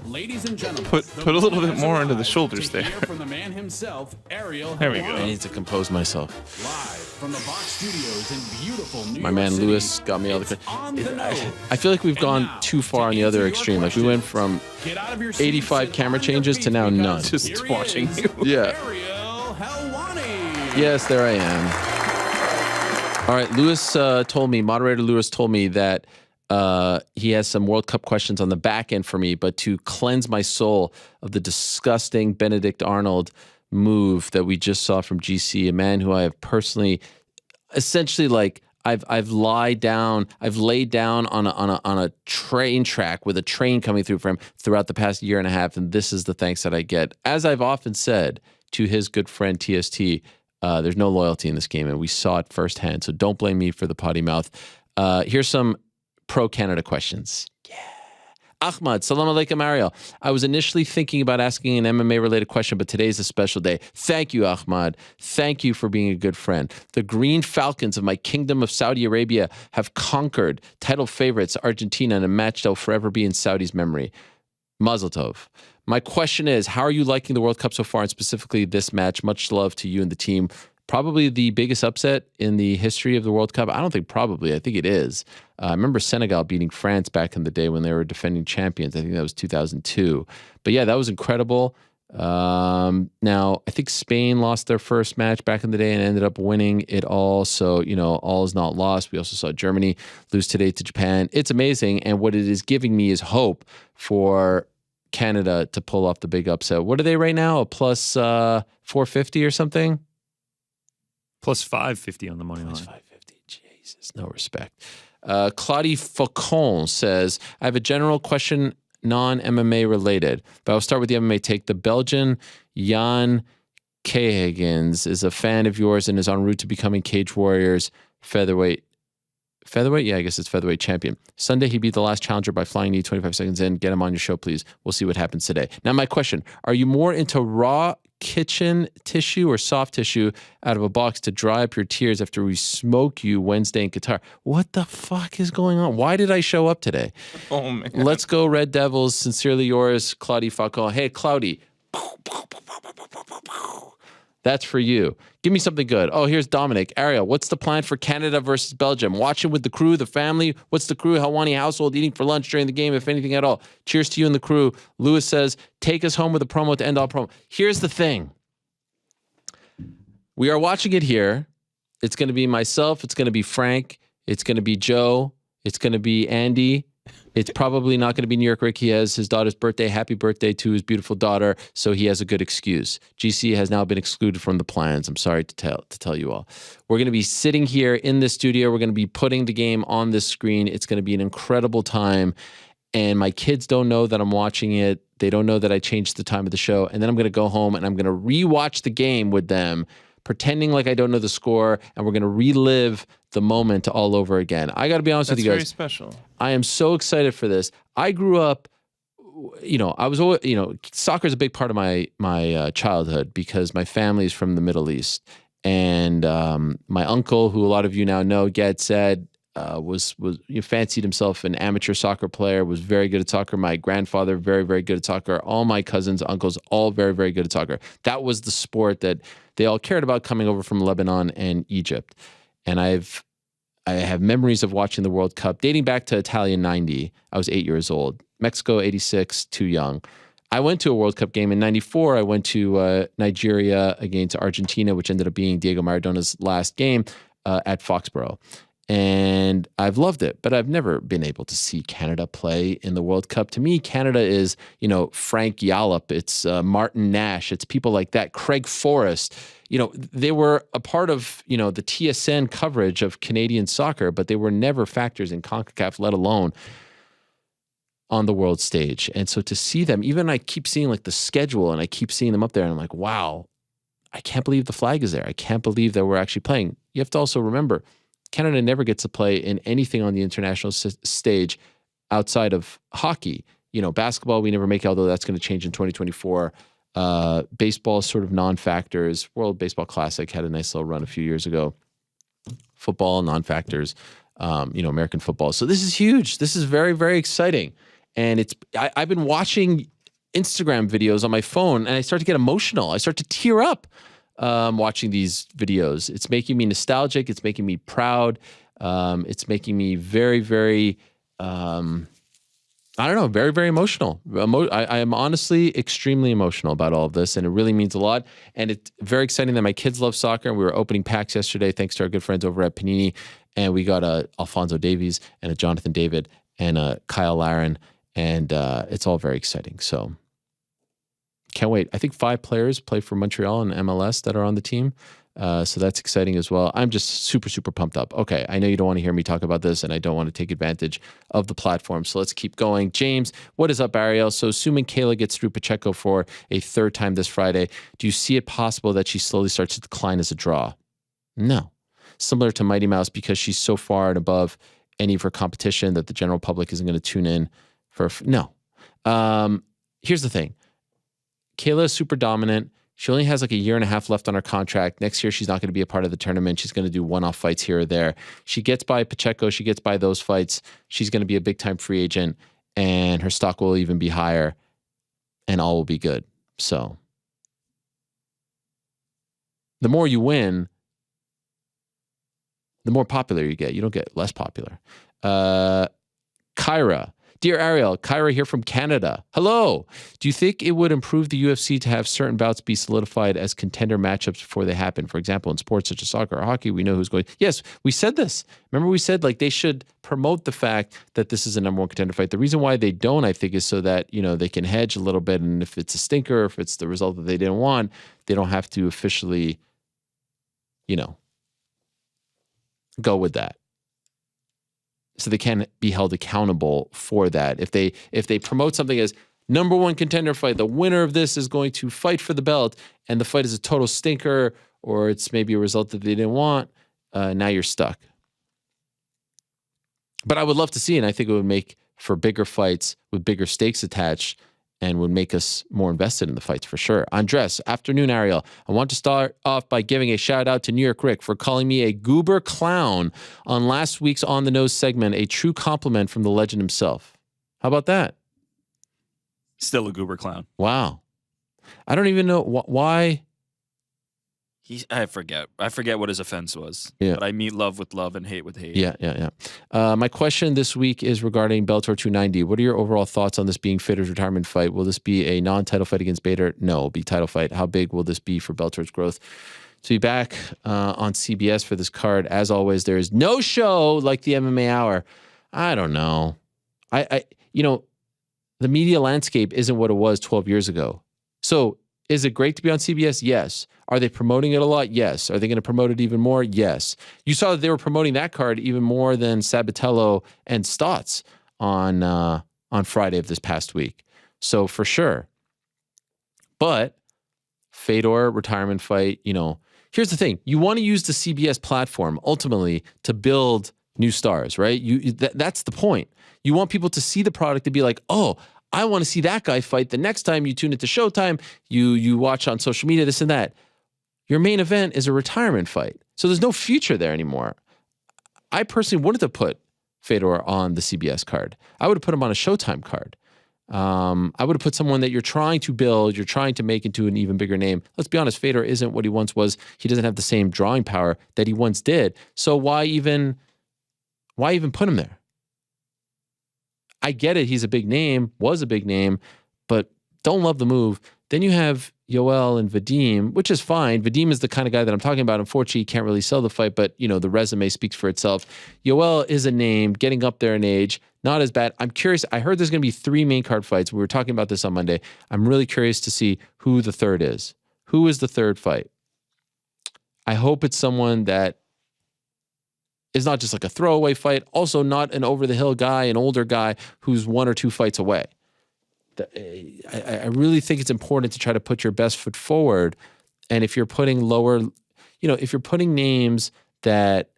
[SPEAKER 6] Ladies and gentlemen,
[SPEAKER 3] Put a little bit more into the shoulders there.
[SPEAKER 6] From the man himself, Ariel.
[SPEAKER 3] There we go.
[SPEAKER 2] I need to compose myself.
[SPEAKER 6] Live from the Box Studios in beautiful New
[SPEAKER 2] My
[SPEAKER 6] York
[SPEAKER 2] man
[SPEAKER 6] City.
[SPEAKER 2] Lewis got me all the
[SPEAKER 6] It's on the nose.
[SPEAKER 2] I feel like we've
[SPEAKER 6] And
[SPEAKER 2] gone
[SPEAKER 6] now,
[SPEAKER 2] too far on
[SPEAKER 6] to
[SPEAKER 2] the other
[SPEAKER 6] answer your
[SPEAKER 2] extreme. Like we went from
[SPEAKER 6] Get out of your seats
[SPEAKER 2] 85
[SPEAKER 6] and
[SPEAKER 2] camera
[SPEAKER 6] on your
[SPEAKER 2] changes
[SPEAKER 6] feet
[SPEAKER 2] to now
[SPEAKER 6] because
[SPEAKER 2] none.
[SPEAKER 3] Just
[SPEAKER 6] here he
[SPEAKER 3] watching
[SPEAKER 6] is,
[SPEAKER 3] you.
[SPEAKER 2] Yeah.
[SPEAKER 6] Ariel Helwani.
[SPEAKER 2] Yes, there I am. All right, Lewis told me, moderator Lewis told me that he has some World Cup questions on the back end for me, but to cleanse my soul of the disgusting Benedict Arnold move that we just saw from GC, a man who I have personally, essentially like I've laid down on a train track with a train coming through for him throughout the past year and a half, and this is the thanks that I get. As I've often said to his good friend TST, there's no loyalty in this game, and we saw it firsthand. So don't blame me for the potty mouth. Here's some pro-Canada questions. Yeah. Ahmad, salam alaikum, Ariel. I was initially thinking about asking an MMA-related question, but today's a special day. Thank you, Ahmad. Thank you for being a good friend. The Green Falcons of my Kingdom of Saudi Arabia have conquered title favorites Argentina in a match that will forever be in Saudi's memory. Mazel tov. My question is, how are you liking the World Cup so far, and specifically this match? Much love to you and the team. Probably the biggest upset in the history of the World Cup. I don't think probably. I think it is. I remember Senegal beating France back in the day when they were defending champions. I think that was 2002. But yeah, that was incredible. Now, I think Spain lost their first match back in the day and ended up winning it all. So, all is not lost. We also saw Germany lose today to Japan. It's amazing. And what it is giving me is hope for Canada to pull off the big upset. What are they right now? A plus 450 or something?
[SPEAKER 4] Plus 550 on the money line.
[SPEAKER 2] Plus 550. Jesus, no respect. Claudie Faucon says, I have a general question, non-MMA related, but I'll start with the MMA take. The Belgian Jan Kehagans is a fan of yours and is en route to becoming Cage Warriors featherweight? Yeah, I guess it's featherweight champion. Sunday, he beat the last challenger by flying knee 25 seconds in. Get him on your show, please. We'll see what happens today. Now, my question, are you more into raw kitchen tissue or soft tissue out of a box to dry up your tears after we smoke you Wednesday in Qatar? What the fuck is going on? Why did I show up today?
[SPEAKER 3] Oh, man.
[SPEAKER 2] Let's go, Red Devils. Sincerely yours, Claudie Faucon. Hey, Claudie. That's for you. Give me something good. Oh, here's Dominic. Ariel, what's the plan for Canada versus Belgium? Watching with the crew, the family. What's the crew, Helwani household eating for lunch during the game, if anything at all? Cheers to you and the crew. Lewis says, take us home with a promo to end all promo. Here's the thing. We are watching it here. It's going to be myself. It's going to be Frank. It's going to be Joe. It's going to be Andy. It's probably not going to be New York Rick. He has his daughter's birthday. Happy birthday to his beautiful daughter. So he has a good excuse. GC has now been excluded from the plans. I'm sorry to tell you all. We're going to be sitting here in the studio. We're going to be putting the game on this screen. It's going to be an incredible time. And my kids don't know that I'm watching it. They don't know that I changed the time of the show. And then I'm going to go home and I'm going to rewatch the game with them, pretending like I don't know the score, and we're going to relive the moment all over again. I got to be honest with you guys.
[SPEAKER 3] That's very special.
[SPEAKER 2] I am so excited for this. I grew up, I was always, soccer is a big part of my childhood because my family is from the Middle East. And my uncle, who a lot of you now know, Gad said, fancied himself an amateur soccer player, was very good at soccer. My grandfather, very, very good at soccer. All my cousins, uncles, all very, very good at soccer. That was the sport that they all cared about coming over from Lebanon and Egypt. And I have memories of watching the World Cup dating back to Italian 90. I was 8 years old. Mexico 86, too young. I went to a World Cup game in 94. I went to Nigeria against Argentina, which ended up being Diego Maradona's last game at Foxborough. And I've loved it, but I've never been able to see Canada play in the World Cup. To me, Canada is, Frank Yallop. It's Martin Nash. It's people like that. Craig Forrest. They were a part of, the TSN coverage of Canadian soccer, but they were never factors in CONCACAF, let alone on the world stage. And so to see them, even I keep seeing like the schedule and I keep seeing them up there and I'm like, wow, I can't believe the flag is there. I can't believe that we're actually playing. You have to also remember, Canada never gets to play in anything on the international stage outside of hockey. Basketball, we never make it, although that's going to change in 2024. Baseball is sort of non-factors. World Baseball Classic had a nice little run a few years ago. Football, non-factors, American football. So this is huge. This is very, very exciting. And I've been watching Instagram videos on my phone and I start to get emotional. I start to tear up. Watching these videos. It's making me nostalgic. It's making me proud. It's making me very, very, very, very emotional. I am honestly extremely emotional about all of this, and it really means a lot. And it's very exciting that my kids love soccer. We were opening packs yesterday, thanks to our good friends over at Panini, and we got a Alphonso Davies and a Jonathan David and a Kyle Larin, and it's all very exciting. So can't wait. I think 5 players play for Montreal and MLS that are on the team. So that's exciting as well. I'm just super, super pumped up. Okay, I know you don't want to hear me talk about this and I don't want to take advantage of the platform. So let's keep going. James, what is up, Ariel? So assuming Kayla gets through Pacheco for a 3rd time this Friday, do you see it possible that she slowly starts to decline as a draw? No. Similar to Mighty Mouse because she's so far and above any of her competition that the general public isn't going to tune in for... No. Here's the thing. Kayla is super dominant. She only has like a year and a half left on her contract. Next year, she's not going to be a part of the tournament. She's going to do one-off fights here or there. She gets by Pacheco. She gets by those fights. She's going to be a big-time free agent, and her stock will even be higher, and all will be good. So the more you win, the more popular you get. You don't get less popular. Kyra. Dear Ariel, Kyra here from Canada. Hello. Do you think it would improve the UFC to have certain bouts be solidified as contender matchups before they happen? For example, in sports such as soccer or hockey, we know who's going. Yes, we said this. Remember we said like they should promote the fact that this is a number 1 contender fight. The reason why they don't, I think, is so that, they can hedge a little bit. And if it's a stinker, if it's the result that they didn't want, they don't have to officially, go with that. So they can be held accountable for that. If they promote something as number 1 contender fight, the winner of this is going to fight for the belt, and the fight is a total stinker, or it's maybe a result that they didn't want, now you're stuck. But I would love to see, and I think it would make for bigger fights with bigger stakes attached, and would make us more invested in the fights for sure. Andres, afternoon, Ariel. I want to start off by giving a shout out to New York Rick for calling me a goober clown on last week's On the Nose segment, a true compliment from the legend himself. How about that?
[SPEAKER 5] Still a goober clown.
[SPEAKER 2] Wow. I don't even know why.
[SPEAKER 5] I forget what his offense was.
[SPEAKER 2] Yeah.
[SPEAKER 5] But I meet love with love and hate with hate.
[SPEAKER 2] Yeah. My question this week is regarding Bellator 290. What are your overall thoughts on this being Fitter's retirement fight? Will this be a non-title fight against Bader? No, it'll be title fight. How big will this be for Bellator's growth to be back on CBS for this card. As always, there is no show like the MMA Hour. I don't know. The media landscape isn't what it was 12 years ago. So is it great to be on CBS? Yes. Are they promoting it a lot? Yes. Are they going to promote it even more? Yes. You saw that they were promoting that card even more than Sabatello and Stotts on Friday of this past week. So for sure. But Fedor retirement fight, here's the thing. You want to use the CBS platform ultimately to build new stars, right? That's the point. You want people to see the product to be like, oh, I want to see that guy fight. The next time you tune into Showtime, you watch on social media, this and that. Your main event is a retirement fight. So there's no future there anymore. I personally wouldn't have put Fedor on the CBS card. I would have put him on a Showtime card. I would have put someone that you're trying to build, you're trying to make into an even bigger name. Let's be honest, Fedor isn't what he once was. He doesn't have the same drawing power that he once did. So why even put him there? I get it. He's a big name, was a big name, but don't love the move. Then you have Yoel and Vadim, which is fine. Vadim is the kind of guy that I'm talking about. Unfortunately, he can't really sell the fight, but the resume speaks for itself. Yoel is a name, getting up there in age, not as bad. I'm curious. I heard there's going to be 3 main card fights. We were talking about this on Monday. I'm really curious to see who the third is. Who is the third fight? I hope it's someone that is not just like a throwaway fight, also not an over-the-hill guy, an older guy who's 1 or 2 fights away. I really think it's important to try to put your best foot forward. And if you're putting if you're putting names that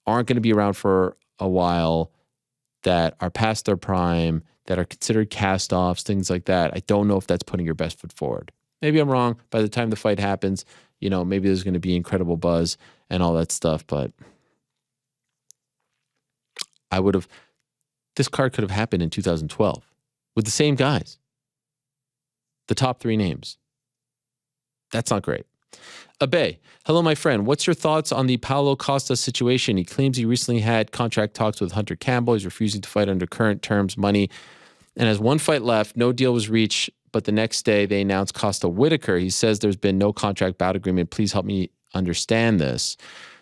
[SPEAKER 2] aren't going to be around for a while, that are past their prime, that are considered cast-offs, things like that, I don't know if that's putting your best foot forward. Maybe I'm wrong. By the time the fight happens, maybe there's going to be incredible buzz and all that stuff, but this card could have happened in 2012 with the same guys. The top 3 names. That's not great. Abe, hello, my friend. What's your thoughts on the Paulo Costa situation? He claims he recently had contract talks with Hunter Campbell. He's refusing to fight under current terms, money, and has 1 fight left. No deal was reached, but the next day they announced Costa Whitaker. He says there's been no contract bout agreement. Please help me understand this.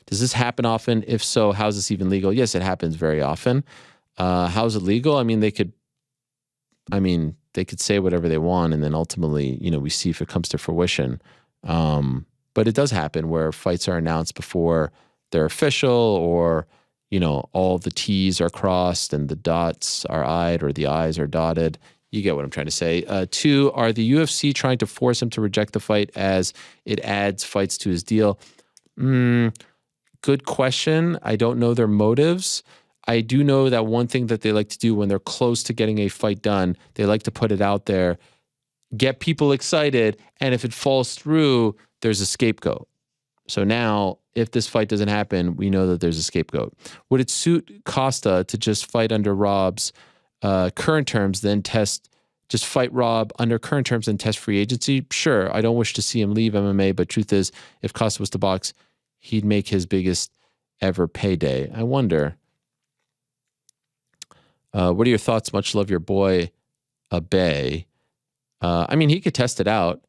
[SPEAKER 2] Does this happen often? If so, how is this even legal? Yes, it happens very often. How is it legal? They could say whatever they want, and then ultimately, we see if it comes to fruition. But it does happen where fights are announced before they're official, or, all the T's are crossed and the dots are I'd or the I's are dotted. You get what I'm trying to say. 2, are the UFC trying to force him to reject the fight as it adds fights to his deal? Good question. I don't know their motives. I do know that one thing that they like to do when they're close to getting a fight done, they like to put it out there, get people excited, and if it falls through, there's a scapegoat. So now, if this fight doesn't happen, we know that there's a scapegoat. Would it suit Costa to just fight under Rob's current terms, then just fight Rob under current terms and test free agency? Sure, I don't wish to see him leave MMA, but truth is, if Costa was to box, he'd make his biggest ever payday. I wonder. What are your thoughts? Much love, your boy, Abe. He could test it out.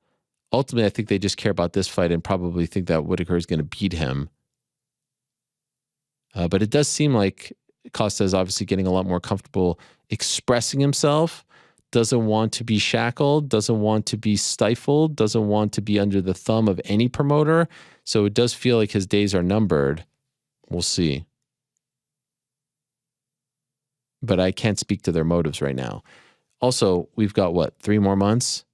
[SPEAKER 2] Ultimately, I think they just care about this fight and probably think that Whitaker is going to beat him. But it does seem like Costa is obviously getting a lot more comfortable expressing himself, doesn't want to be shackled, doesn't want to be stifled, doesn't want to be under the thumb of any promoter. So it does feel like his days are numbered. We'll see. But I can't speak to their motives right now. Also, we've got 3 more months?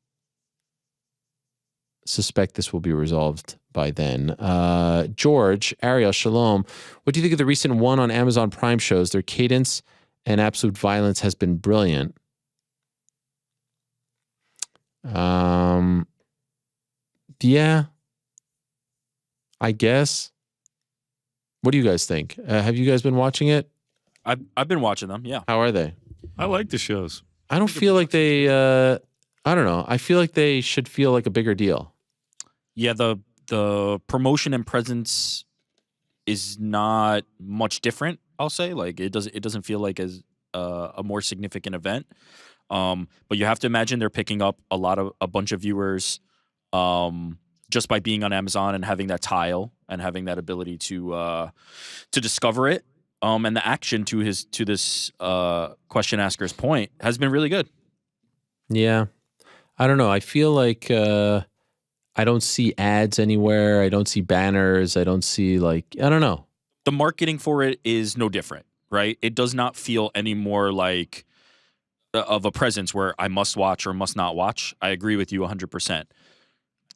[SPEAKER 2] Suspect this will be resolved by then. George, Ariel, shalom. What do you think of the recent one on Amazon Prime shows? Their cadence and absolute violence has been brilliant. Yeah, I guess. What do you guys think? Have you guys been watching it?
[SPEAKER 5] I've been watching them. Yeah.
[SPEAKER 2] How are they?
[SPEAKER 4] I like the shows.
[SPEAKER 2] I don't feel like they. I don't know. I feel like they should feel like a bigger deal.
[SPEAKER 5] Yeah, the promotion and presence is not much different. I'll say, like, it doesn't feel like as a more significant event. But you have to imagine they're picking up a bunch of viewers just by being on Amazon and having that tile and having that ability to discover it. And the action to this question asker's point has been really good.
[SPEAKER 2] Yeah. I don't know. I feel like I don't see ads anywhere. I don't see banners. I don't see I don't know.
[SPEAKER 5] The marketing for it is no different, right? It does not feel any more like of a presence where I must watch or must not watch. I agree with you 100%.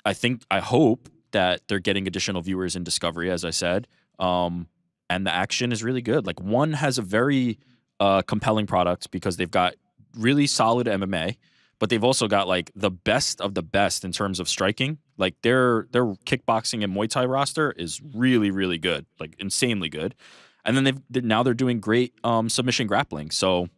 [SPEAKER 5] I hope that they're getting additional viewers in Discovery, as I said. And the action is really good. Like, one has a very compelling product because they've got really solid MMA, but they've also got like the best of the best in terms of striking. Like their kickboxing and Muay Thai roster is really, really good, like insanely good. And then now they're doing great submission grappling. So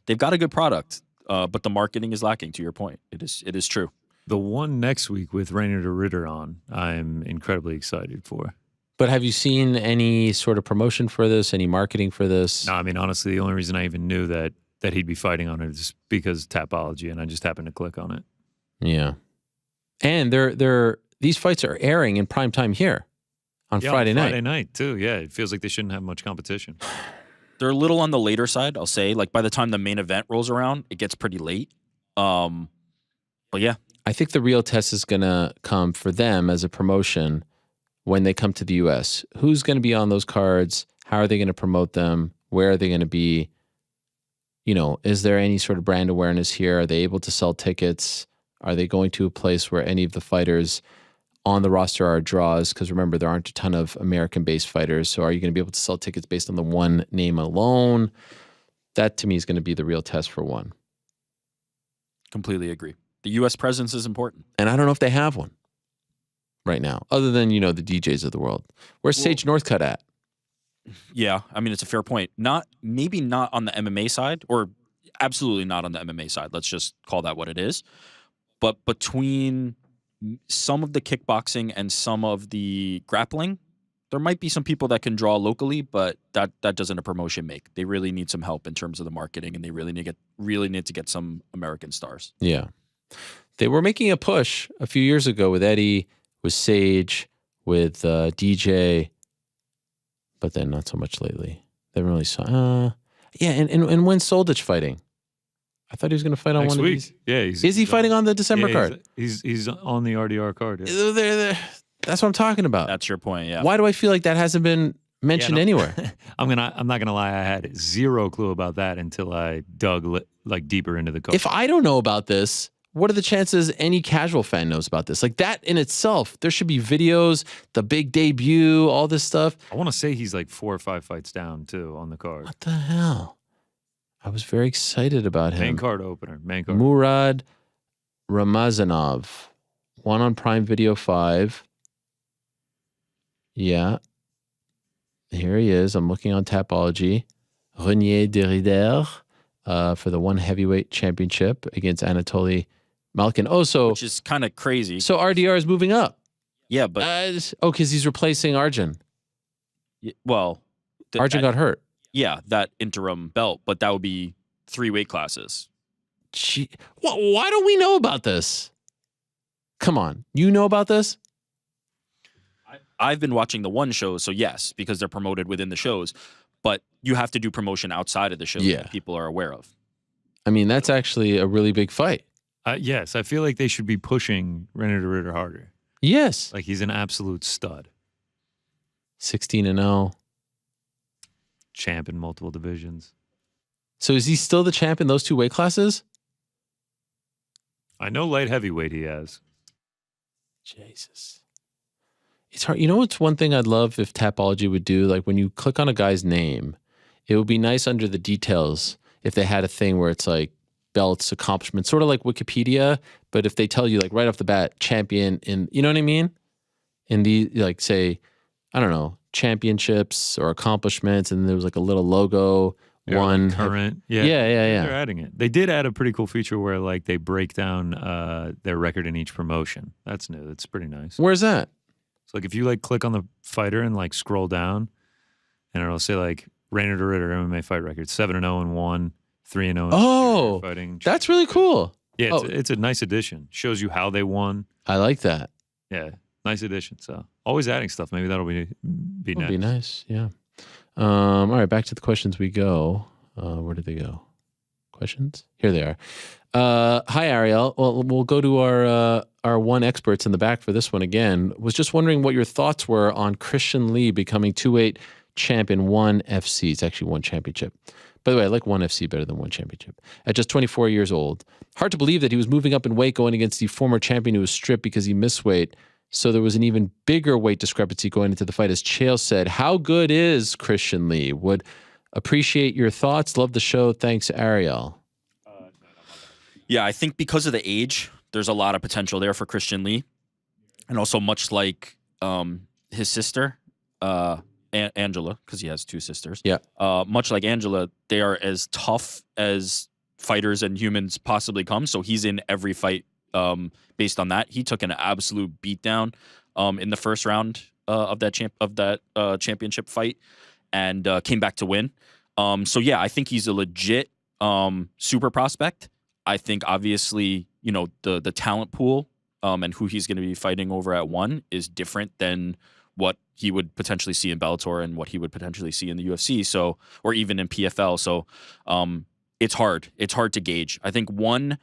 [SPEAKER 5] they've got a good product, but the marketing is lacking. To your point, it is true.
[SPEAKER 4] The one next week with Rainer de Ritter on, I'm incredibly excited for.
[SPEAKER 2] But have you seen any sort of promotion for this? Any marketing for this?
[SPEAKER 4] No, I mean, honestly, the only reason I even knew that he'd be fighting on it is because Tapology, and I just happened to click on it.
[SPEAKER 2] Yeah. And these fights are airing in prime time here on Friday night.
[SPEAKER 4] Friday night, too. Yeah, it feels like they shouldn't have much competition.
[SPEAKER 5] They're a little on the later side, I'll say. Like, by the time the main event rolls around, it gets pretty late. But yeah.
[SPEAKER 2] I think the real test is going to come for them as a promotion when they come to the U.S. Who's going to be on those cards? How are they going to promote them? Where are they going to be? You know, is there any sort of brand awareness here? Are they able to sell tickets? Are they going to a place where any of the fighters on the roster are draws? Because remember, there aren't a ton of American-based fighters. So are you going to be able to sell tickets based on the one name alone? That, to me, is going to be the real test for one.
[SPEAKER 5] Completely agree. The U.S. presence is important.
[SPEAKER 2] And I don't know if they have one right now, other than, the DJs of the world. Where's Sage Northcutt at?
[SPEAKER 5] Yeah, I mean, it's a fair point. Maybe not on the MMA side, or absolutely not on the MMA side. Let's just call that what it is. But between some of the kickboxing and some of the grappling, there might be some people that can draw locally, but that doesn't a promotion make. They really need some help in terms of the marketing, and they really need to get some American stars.
[SPEAKER 2] Yeah. They were making a push a few years ago with Eddie, with Sage, with DJ, but then not so much lately. They haven't really saw. Yeah, and when's Soldich fighting? I thought he was going to fight on
[SPEAKER 4] Next
[SPEAKER 2] one
[SPEAKER 4] week.
[SPEAKER 2] of these.
[SPEAKER 4] Yeah,
[SPEAKER 2] is he fighting on the December card?
[SPEAKER 4] He's on the RDR card. Yeah.
[SPEAKER 2] That's what I'm talking about.
[SPEAKER 5] That's your point. Yeah.
[SPEAKER 2] Why do I feel like that hasn't been mentioned anywhere?
[SPEAKER 4] I'm not gonna lie. I had zero clue about that until I dug deeper into the card.
[SPEAKER 2] If I don't know about this, what are the chances any casual fan knows about this? Like, that in itself, there should be videos, the big debut, all this stuff.
[SPEAKER 4] I want to say he's like 4 or 5 fights down too on the card.
[SPEAKER 2] What the hell? I was very excited about him.
[SPEAKER 4] Main card opener.
[SPEAKER 2] Murad Ramazanov. One on Prime Video 5. Yeah. Here he is. I'm looking on Tapology. Renier Derrider for the one heavyweight championship against Anatoly Malkin. Oh, so
[SPEAKER 5] which is kind of crazy.
[SPEAKER 2] So RDR is moving up.
[SPEAKER 5] Yeah, but
[SPEAKER 2] because he's replacing Arjun.
[SPEAKER 5] Well,
[SPEAKER 2] Arjun got hurt.
[SPEAKER 5] Yeah, that interim belt, but that would be 3 weight classes.
[SPEAKER 2] Gee, why don't we know about this? Come on, you know about this?
[SPEAKER 5] I've been watching the one shows, so yes, because they're promoted within the shows. But you have to do promotion outside of the shows that people are aware of. I
[SPEAKER 2] mean, that's actually a really big fight.
[SPEAKER 4] Yes, I feel like they should be pushing René de Ritter harder.
[SPEAKER 2] Yes.
[SPEAKER 4] Like, he's an absolute stud.
[SPEAKER 2] 16-0.
[SPEAKER 4] Champ in multiple divisions.
[SPEAKER 2] So is he still the champ in those 2 weight classes?
[SPEAKER 4] I know light heavyweight he has.
[SPEAKER 2] Jesus. It's hard. You know what's one thing I'd love if Tapology would do? Like, when you click on a guy's name, it would be nice under the details if they had a thing where it's like belts, accomplishments, sort of like Wikipedia, but if they tell you, like, right off the bat, champion in, you know what I mean? In the, like, say, I don't know, championships or accomplishments, and there was like a little logo, one.
[SPEAKER 4] Current.
[SPEAKER 2] Yeah.
[SPEAKER 4] They're adding it. They did add a pretty cool feature where, like, they break down their record in each promotion. That's new. That's pretty nice.
[SPEAKER 2] Where's that?
[SPEAKER 4] So, like, if you, like, click on the fighter and, like, scroll down, and it'll say, like, Reiner de Ritter MMA fight record, 7-0-1, 3-0.
[SPEAKER 2] Oh,
[SPEAKER 4] fighting.
[SPEAKER 2] That's really cool.
[SPEAKER 4] Yeah, it's a nice addition. Shows you how they won.
[SPEAKER 2] I like that.
[SPEAKER 4] Yeah, nice addition. So always adding stuff. Maybe that'll be
[SPEAKER 2] That'd
[SPEAKER 4] nice.
[SPEAKER 2] be nice. Yeah. All right, back to the questions we go. Where did they go? Questions? Here they are. Hi, Ariel. Well, we'll go to our one experts in the back for this one again. Was just wondering what your thoughts were on Christian Lee becoming 2-weight champ in ONE FC. It's actually ONE championship. By the way, I like ONE FC better than ONE championship. At just 24 years old. Hard to believe that he was moving up in weight going against the former champion who was stripped because he missed weight. So there was an even bigger weight discrepancy going into the fight. As Chael said, how good is Christian Lee? Would appreciate your thoughts. Love the show. Thanks, Ariel.
[SPEAKER 5] Yeah, I think because of the age, there's a lot of potential there for Christian Lee. And also much like his sister, Angela, because he has two sisters.
[SPEAKER 2] Yeah.
[SPEAKER 5] Much like Angela, they are as tough as fighters and humans possibly come. So he's in every fight based on that. He took an absolute beatdown in the first round of that championship fight and came back to win. So yeah, I think he's a legit super prospect. I think obviously, you know, the talent pool and who he's going to be fighting over at ONE is different than what he would potentially see in Bellator and what he would potentially see in the UFC. So, or even in PFL. So, it's hard. It's hard to gauge. I think ONE,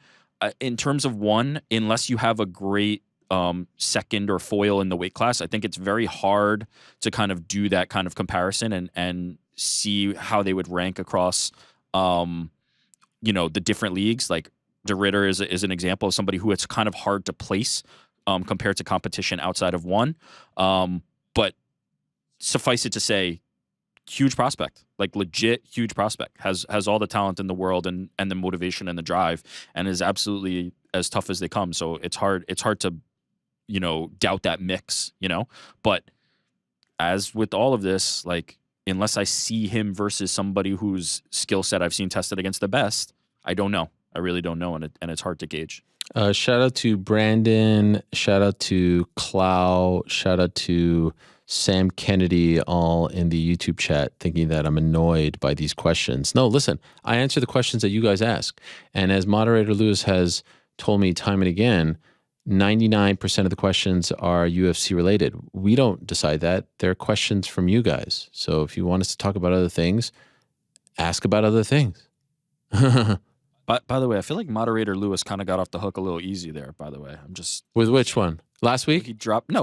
[SPEAKER 5] in terms of ONE, unless you have a great second or foil in the weight class, I think it's very hard to kind of do that kind of comparison and see how they would rank across, you know, the different leagues. Like De Ridder is an example of somebody who it's kind of hard to place compared to competition outside of ONE. But suffice it to say, huge prospect, like legit huge prospect, has all the talent in the world and the motivation and the drive, and is absolutely as tough as they come. So it's hard to, you know, doubt that mix, you know. But as with all of this, like, unless I see him versus somebody whose skill set I've seen tested against the best, I don't know. I really don't know, and it's hard to gauge.
[SPEAKER 2] Shout out to Brandon. Shout out to Clow. Shout out to Sam Kennedy, all in the YouTube chat, thinking that I'm annoyed by these questions. No, listen, I answer the questions that you guys ask. And as moderator Lewis has told me time and again, 99% of the questions are UFC related. We don't decide that. They're questions from you guys. So if you want us to talk about other things, ask about other things.
[SPEAKER 5] By the way, I feel like moderator Lewis kind of got off the hook a little easy there. By the way, I'm just
[SPEAKER 2] With which one? Last week?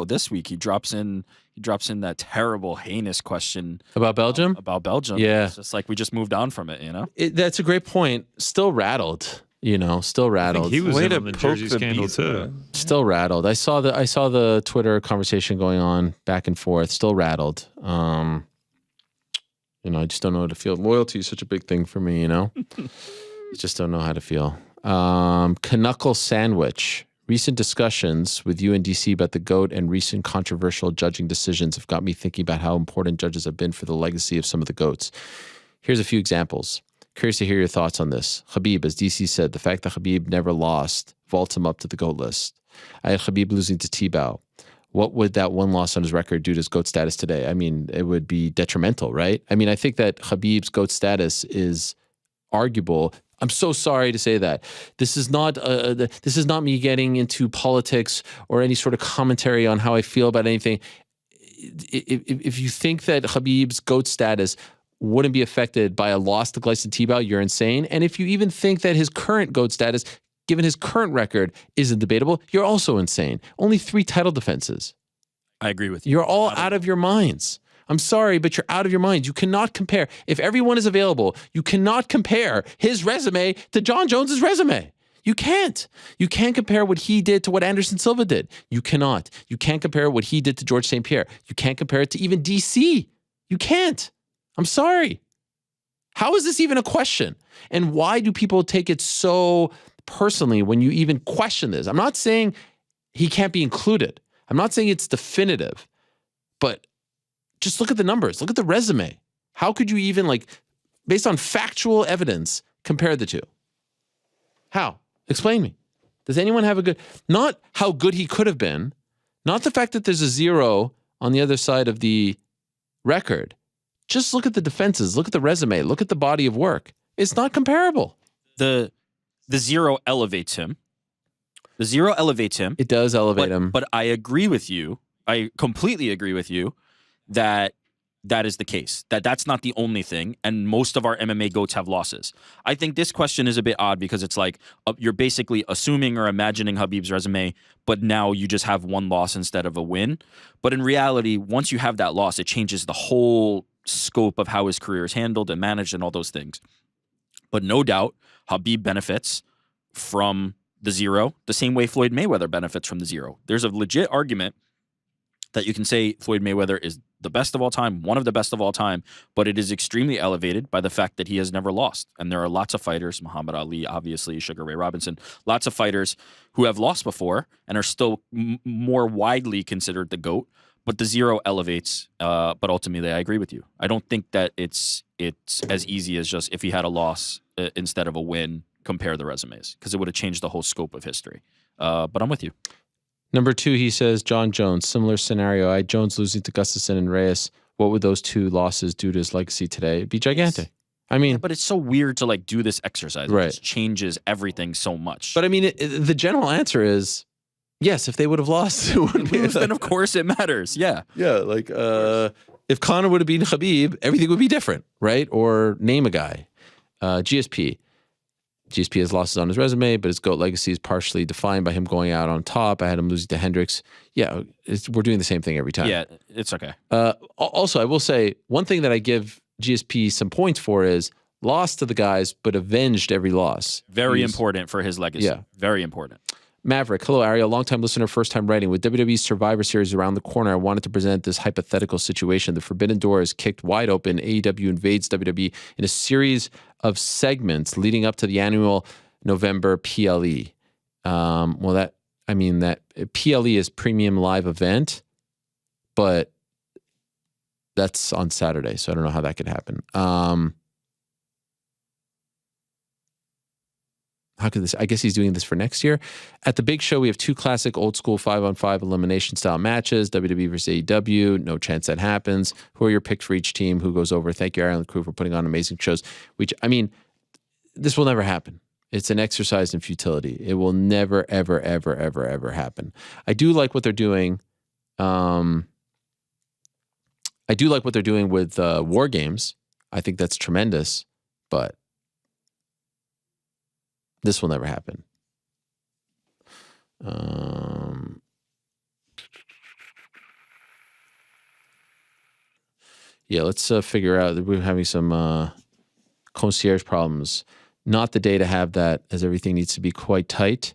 [SPEAKER 5] This week he drops in that terrible, heinous question
[SPEAKER 2] About Belgium?
[SPEAKER 5] about Belgium.
[SPEAKER 2] Yeah.
[SPEAKER 5] It's just like we just moved on from it, you know.
[SPEAKER 2] That's a great point. Still rattled, you know, still
[SPEAKER 4] I think
[SPEAKER 2] rattled.
[SPEAKER 4] he was
[SPEAKER 3] Way
[SPEAKER 4] in
[SPEAKER 3] to
[SPEAKER 4] on the
[SPEAKER 3] poke
[SPEAKER 4] Jersey
[SPEAKER 3] the
[SPEAKER 4] scandal
[SPEAKER 3] beast,
[SPEAKER 4] too.
[SPEAKER 3] man.
[SPEAKER 2] Still rattled. I saw the Twitter conversation going on back and forth. Still rattled. You know, I just don't know how to feel. Loyalty is such a big thing for me, you know. I just don't know how to feel. Knuckle Sandwich. Recent discussions with you and DC about the GOAT and recent controversial judging decisions have got me thinking about how important judges have been for the legacy of some of the GOATs. Here's a few examples. Curious to hear your thoughts on this. Khabib, as DC said, the fact that Khabib never lost vaults him up to the GOAT list. I had Khabib losing to Tebow. What would that one loss on his record do to his GOAT status today? I mean, it would be detrimental, right? I mean, I think that Khabib's GOAT status is arguable. I'm so sorry to say that. This is not me getting into politics or any sort of commentary on how I feel about anything. If you think that Khabib's GOAT status wouldn't be affected by a loss to Gleison Tebow, you're insane. And if you even think that his current GOAT status, given his current record, isn't debatable, you're also insane. Only 3 title defenses.
[SPEAKER 5] I agree with you.
[SPEAKER 2] You're all out of your minds. I'm sorry, but you're out of your minds. You cannot compare. If everyone is available, you cannot compare his resume to John Jones's resume. You can't. You can't compare what he did to what Anderson Silva did. You cannot. You can't compare what he did to George St. Pierre. You can't compare it to even DC. You can't. I'm sorry. How is this even a question? And why do people take it so personally when you even question this? I'm not saying he can't be included. I'm not saying it's definitive, but just look at the numbers. Look at the resume. How could you even, like, based on factual evidence, compare the two? How? Explain me. Does anyone have a good, not how good he could have been, not the fact that there's a 0 on the other side of the record. Just look at the defenses. Look at the resume. Look at the body of work. It's not comparable.
[SPEAKER 5] The 0 elevates him. The 0 elevates him.
[SPEAKER 2] It does elevate him.
[SPEAKER 5] But I agree with you. I completely agree with you that that is the case. That's not the only thing. And most of our MMA GOATs have losses. I think this question is a bit odd because it's like you're basically assuming or imagining Khabib's resume, but now you just have one loss instead of a win. But in reality, once you have that loss, it changes the whole scope of how his career is handled and managed and all those things. But no doubt, Khabib benefits from the 0 the same way Floyd Mayweather benefits from the 0. There's a legit argument that you can say Floyd Mayweather is the best of all time, one of the best of all time, but it is extremely elevated by the fact that he has never lost. And there are lots of fighters, Muhammad Ali, obviously, Sugar Ray Robinson, lots of fighters who have lost before and are still more widely considered the GOAT. But the 0 elevates, but ultimately I agree with you. I don't think that it's as easy as just if he had a loss instead of a win, compare the resumes, because it would have changed the whole scope of history. But I'm with you.
[SPEAKER 2] Number 2, he says, John Jones, similar scenario. I had Jones losing to Gustafsson and Reyes. What would those 2 losses do to his legacy today? It'd be gigantic. I mean,
[SPEAKER 5] yeah, but it's so weird to like do this exercise.
[SPEAKER 2] Right.
[SPEAKER 5] It just changes everything so much.
[SPEAKER 2] but I mean, the general answer is yes. If they would have lost, it wouldn't be.
[SPEAKER 5] then of course it matters. Yeah.
[SPEAKER 2] Yeah, like if Conor would have beaten Khabib, everything would be different, right? Or name a guy. GSP. GSP has losses on his resume, but his GOAT legacy is partially defined by him going out on top. I had him losing to Hendricks. Yeah, we're doing the same thing every time.
[SPEAKER 5] Yeah, it's okay.
[SPEAKER 2] Also, I will say, one thing that I give GSP some points for is lost to the guys, but avenged every loss.
[SPEAKER 5] Very important for his legacy.
[SPEAKER 2] Yeah.
[SPEAKER 5] Very important.
[SPEAKER 2] Maverick, hello, Ariel, longtime listener, first time writing. With WWE's Survivor Series around the corner, I wanted to present this hypothetical situation. The forbidden door is kicked wide open. AEW invades WWE in a series of segments leading up to the annual November PLE. That PLE is Premium Live Event, but that's on Saturday, so I don't know how that could happen. How could this? I guess he's doing this for next year. At the big show, we have 2 classic old school 5-on-5 elimination style matches, WWE versus AEW. No chance that happens. Who are your picks for each team? Who goes over? Thank you, Ireland crew, for putting on amazing shows. This will never happen. It's an exercise in futility. It will never, ever, ever, ever, ever happen. I do like what they're doing. I do like what they're doing with War Games. I think that's tremendous, but this will never happen. Let's figure out that we're having some concierge problems. Not the day to have that, as everything needs to be quite tight.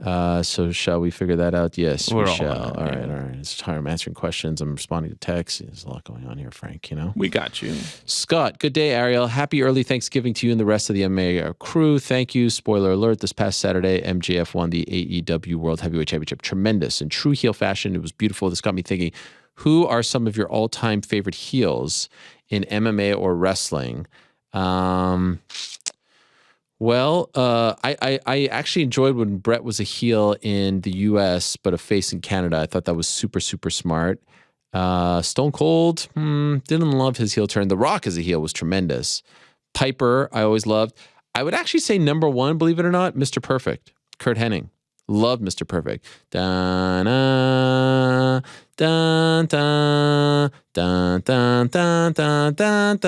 [SPEAKER 2] So shall we figure that out? Yes, we shall. All right. It's time I'm answering questions. I'm responding to texts. There's a lot going on here, Frank,
[SPEAKER 3] We got you.
[SPEAKER 2] Scott, good day, Ariel. Happy early Thanksgiving to you and the rest of the MMA crew. Thank you. Spoiler alert, this past Saturday, MJF won the AEW World Heavyweight Championship. Tremendous. In true heel fashion, it was beautiful. This got me thinking, who are some of your all-time favorite heels in MMA or wrestling? I actually enjoyed when Brett was a heel in the U.S., but a face in Canada. I thought that was super, super smart. Stone Cold, didn't love his heel turn. The Rock as a heel was tremendous. Piper, I always loved. I would actually say number 1, believe it or not, Mr. Perfect, Kurt Hennig. Loved Mr. Perfect. Dun, dun, dun, dun, dun, dun, dun, dun, dun,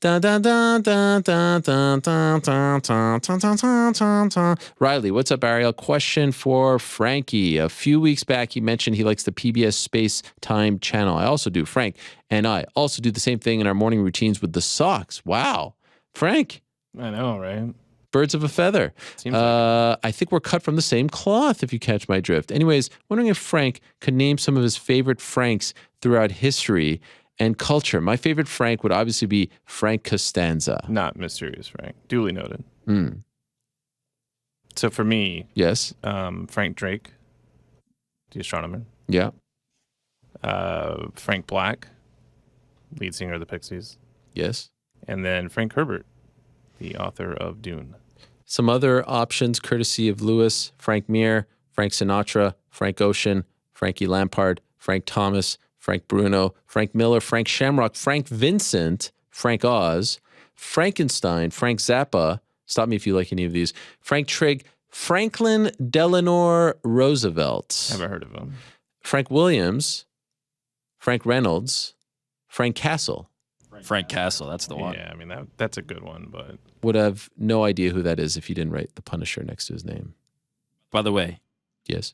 [SPEAKER 2] dun, dun, dun, dun, dun, dun, dun, dun. Riley, what's up, Ariel? Question for Frankie. A few weeks back, he mentioned he likes the PBS Space Time channel. I also do. Frank and I also do the same thing in our morning routines with the socks. Wow. Frank.
[SPEAKER 3] I know, right?
[SPEAKER 2] Birds of a feather. I think we're cut from the same cloth, if you catch my drift. Anyways, wondering if Frank could name some of his favorite Franks throughout history and culture. My favorite Frank would obviously be Frank Costanza.
[SPEAKER 3] Not Mysterious Frank. Duly noted. So for me,
[SPEAKER 2] yes,
[SPEAKER 3] Frank Drake, the astronomer.
[SPEAKER 2] Yeah.
[SPEAKER 3] Frank Black, lead singer of the Pixies.
[SPEAKER 2] Yes.
[SPEAKER 3] And then Frank Herbert, the author of Dune.
[SPEAKER 2] Some other options, courtesy of Lewis: Frank Mir, Frank Sinatra, Frank Ocean, Frankie Lampard, Frank Thomas, Frank Bruno, Frank Miller, Frank Shamrock, Frank Vincent, Frank Oz, Frankenstein, Frank Zappa. Stop me if you like any of these. Frank Trigg, Franklin Delano Roosevelt,
[SPEAKER 3] Never heard of him.
[SPEAKER 2] Frank Williams, Frank Reynolds, Frank Castle.
[SPEAKER 5] Frank Castle, that's the one.
[SPEAKER 3] Yeah, I mean that's a good one, but
[SPEAKER 2] Would have no idea who that is if you didn't write the Punisher next to his name.
[SPEAKER 5] By the way,
[SPEAKER 2] Yes.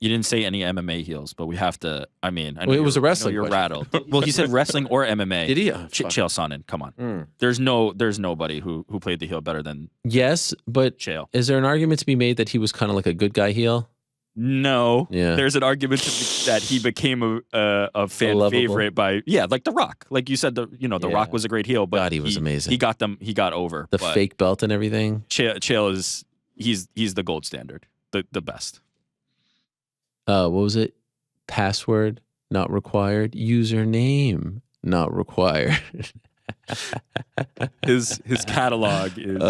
[SPEAKER 5] you didn't say any MMA heels, but we have to. I mean, I know
[SPEAKER 2] Well, it was
[SPEAKER 5] you're-
[SPEAKER 2] a wrestling
[SPEAKER 5] I know You're
[SPEAKER 2] question.
[SPEAKER 5] rattled. Well, he said wrestling or MMA.
[SPEAKER 2] Did he? Oh, fuck.
[SPEAKER 5] Chael Sonnen, come on.
[SPEAKER 2] Mm.
[SPEAKER 5] There's nobody who played the heel better than
[SPEAKER 2] Yes, but
[SPEAKER 5] Chael.
[SPEAKER 2] is there an argument to be made that he was kind of like a good guy heel?
[SPEAKER 5] No.
[SPEAKER 2] Yeah.
[SPEAKER 5] There's an argument that he became a fan
[SPEAKER 2] lovable.
[SPEAKER 5] favorite by like The Rock. Like you said, the
[SPEAKER 2] Yeah.
[SPEAKER 5] Rock was a great heel, but
[SPEAKER 2] God, he was amazing.
[SPEAKER 5] He got over.
[SPEAKER 2] The
[SPEAKER 5] but
[SPEAKER 2] fake belt and everything.
[SPEAKER 5] Chael is he's the gold standard, the best.
[SPEAKER 2] What was it? Password not required. Username not required.
[SPEAKER 5] His catalog is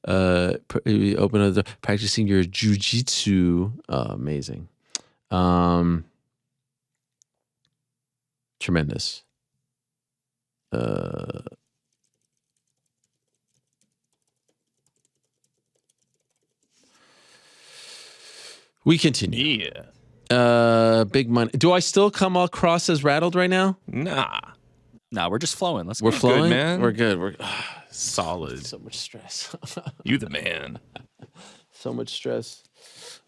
[SPEAKER 2] Open the practicing your jujitsu. Amazing. Tremendous. We continue.
[SPEAKER 3] yeah.
[SPEAKER 2] Big money. Do I still come across as rattled right now?
[SPEAKER 3] Nah.
[SPEAKER 5] Nah, we're just flowing. Let's
[SPEAKER 2] We're
[SPEAKER 5] go.
[SPEAKER 2] flowing,
[SPEAKER 3] man.
[SPEAKER 2] We're good. We're
[SPEAKER 3] Solid.
[SPEAKER 2] so much stress.
[SPEAKER 3] You the man.
[SPEAKER 2] So much stress.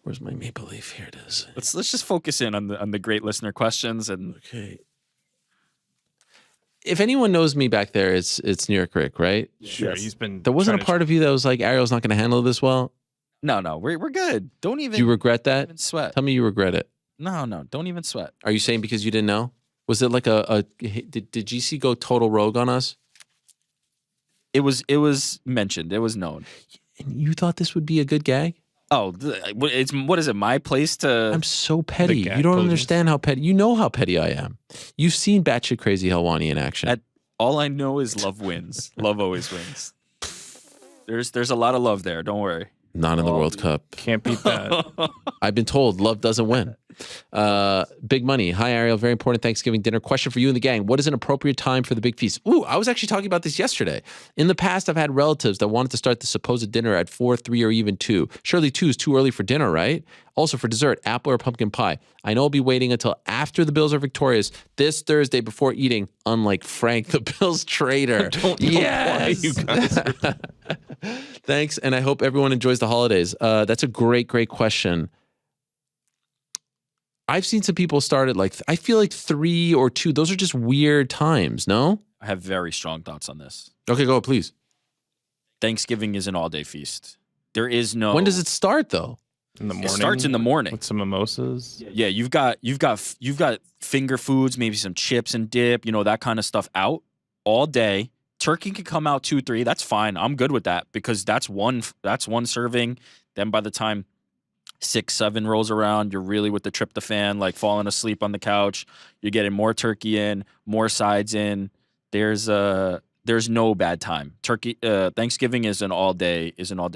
[SPEAKER 2] Where's my maple leaf? Here it is.
[SPEAKER 5] Let's just focus in on the great listener questions and
[SPEAKER 2] Okay. If anyone knows me back there, it's New York Rick, right?
[SPEAKER 3] Sure. He's been.
[SPEAKER 2] There wasn't a part of you that was like, Ariel's not going to handle this well.
[SPEAKER 5] no, we're good. Don't even
[SPEAKER 2] Do you regret that?
[SPEAKER 5] even sweat.
[SPEAKER 2] Tell me you regret it.
[SPEAKER 5] No, don't even sweat.
[SPEAKER 2] Are you saying because you didn't know? Was it like did GC go total rogue on us?
[SPEAKER 5] It was mentioned. It was known.
[SPEAKER 2] And you thought this would be a good gag?
[SPEAKER 5] Oh, it's what is it? My place to.
[SPEAKER 2] I'm so petty.
[SPEAKER 3] gag
[SPEAKER 2] You don't
[SPEAKER 3] poses.
[SPEAKER 2] understand how petty. You know how petty I am. You've seen batshit crazy Helwani in action.
[SPEAKER 5] All I know is love wins. Love always wins. There's a lot of love there. Don't worry.
[SPEAKER 2] Not in the World Cup.
[SPEAKER 3] Can't beat that.
[SPEAKER 2] I've been told love doesn't win. Big money. Hi, Ariel. Very important Thanksgiving dinner. Question for you and the gang. What is an appropriate time for the big feast? Ooh, I was actually talking about this yesterday. In the past, I've had relatives that wanted to start the supposed dinner at 4, 3, or even 2. Surely 2 is too early for dinner, right? Also for dessert, apple or pumpkin pie. I know I'll be waiting until after the Bills are victorious this Thursday before eating, unlike Frank, the Bills traitor.
[SPEAKER 3] Don't know why you guys are
[SPEAKER 2] Thanks, and I hope everyone enjoys the holidays. That's a great question. I've seen some people start at I feel like 3 or 2. Those are just weird times, no?
[SPEAKER 5] I have very strong thoughts on this.
[SPEAKER 2] Okay, go, please.
[SPEAKER 5] Thanksgiving is an all-day feast. There is no.
[SPEAKER 2] When does it start, though?
[SPEAKER 3] in the morning.
[SPEAKER 5] It starts in the morning.
[SPEAKER 3] with some mimosas.
[SPEAKER 5] Yeah, you've got finger foods, maybe some chips and dip, that kind of stuff out all day. Turkey can come out 2, 3. That's fine. I'm good with that because that's one serving. Then by the time 6, 7 rolls around, you're really with the tryptophan, like falling asleep on the couch. You're getting more turkey in, more sides in. There's no bad time. Thanksgiving is an all day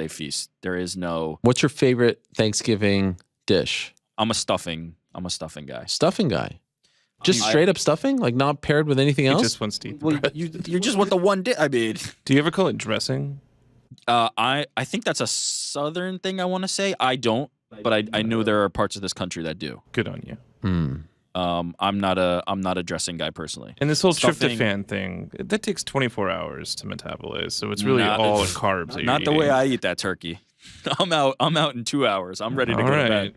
[SPEAKER 5] feast. There is no.
[SPEAKER 2] What's your favorite Thanksgiving dish?
[SPEAKER 5] I'm a stuffing guy.
[SPEAKER 2] Stuffing guy. Just straight up stuffing? Like not paired with anything
[SPEAKER 3] He
[SPEAKER 2] else?
[SPEAKER 3] just wants to eat the
[SPEAKER 5] Well,
[SPEAKER 3] bread.
[SPEAKER 5] you just want the one dish. I mean,
[SPEAKER 3] Do you ever call it dressing?
[SPEAKER 5] I think that's a southern thing. I want to say I don't, but I know there are parts of this country that do.
[SPEAKER 3] Good on you.
[SPEAKER 5] I'm not a dressing guy personally.
[SPEAKER 3] And this whole
[SPEAKER 5] Stuffing-
[SPEAKER 3] tryptophan thing, that takes 24 hours to metabolize. So it's really all the carbs that you're
[SPEAKER 5] Not the way
[SPEAKER 3] eating.
[SPEAKER 5] I eat that turkey. I'm out in 2 hours. I'm ready to
[SPEAKER 3] All
[SPEAKER 5] go to
[SPEAKER 3] right.
[SPEAKER 5] bed.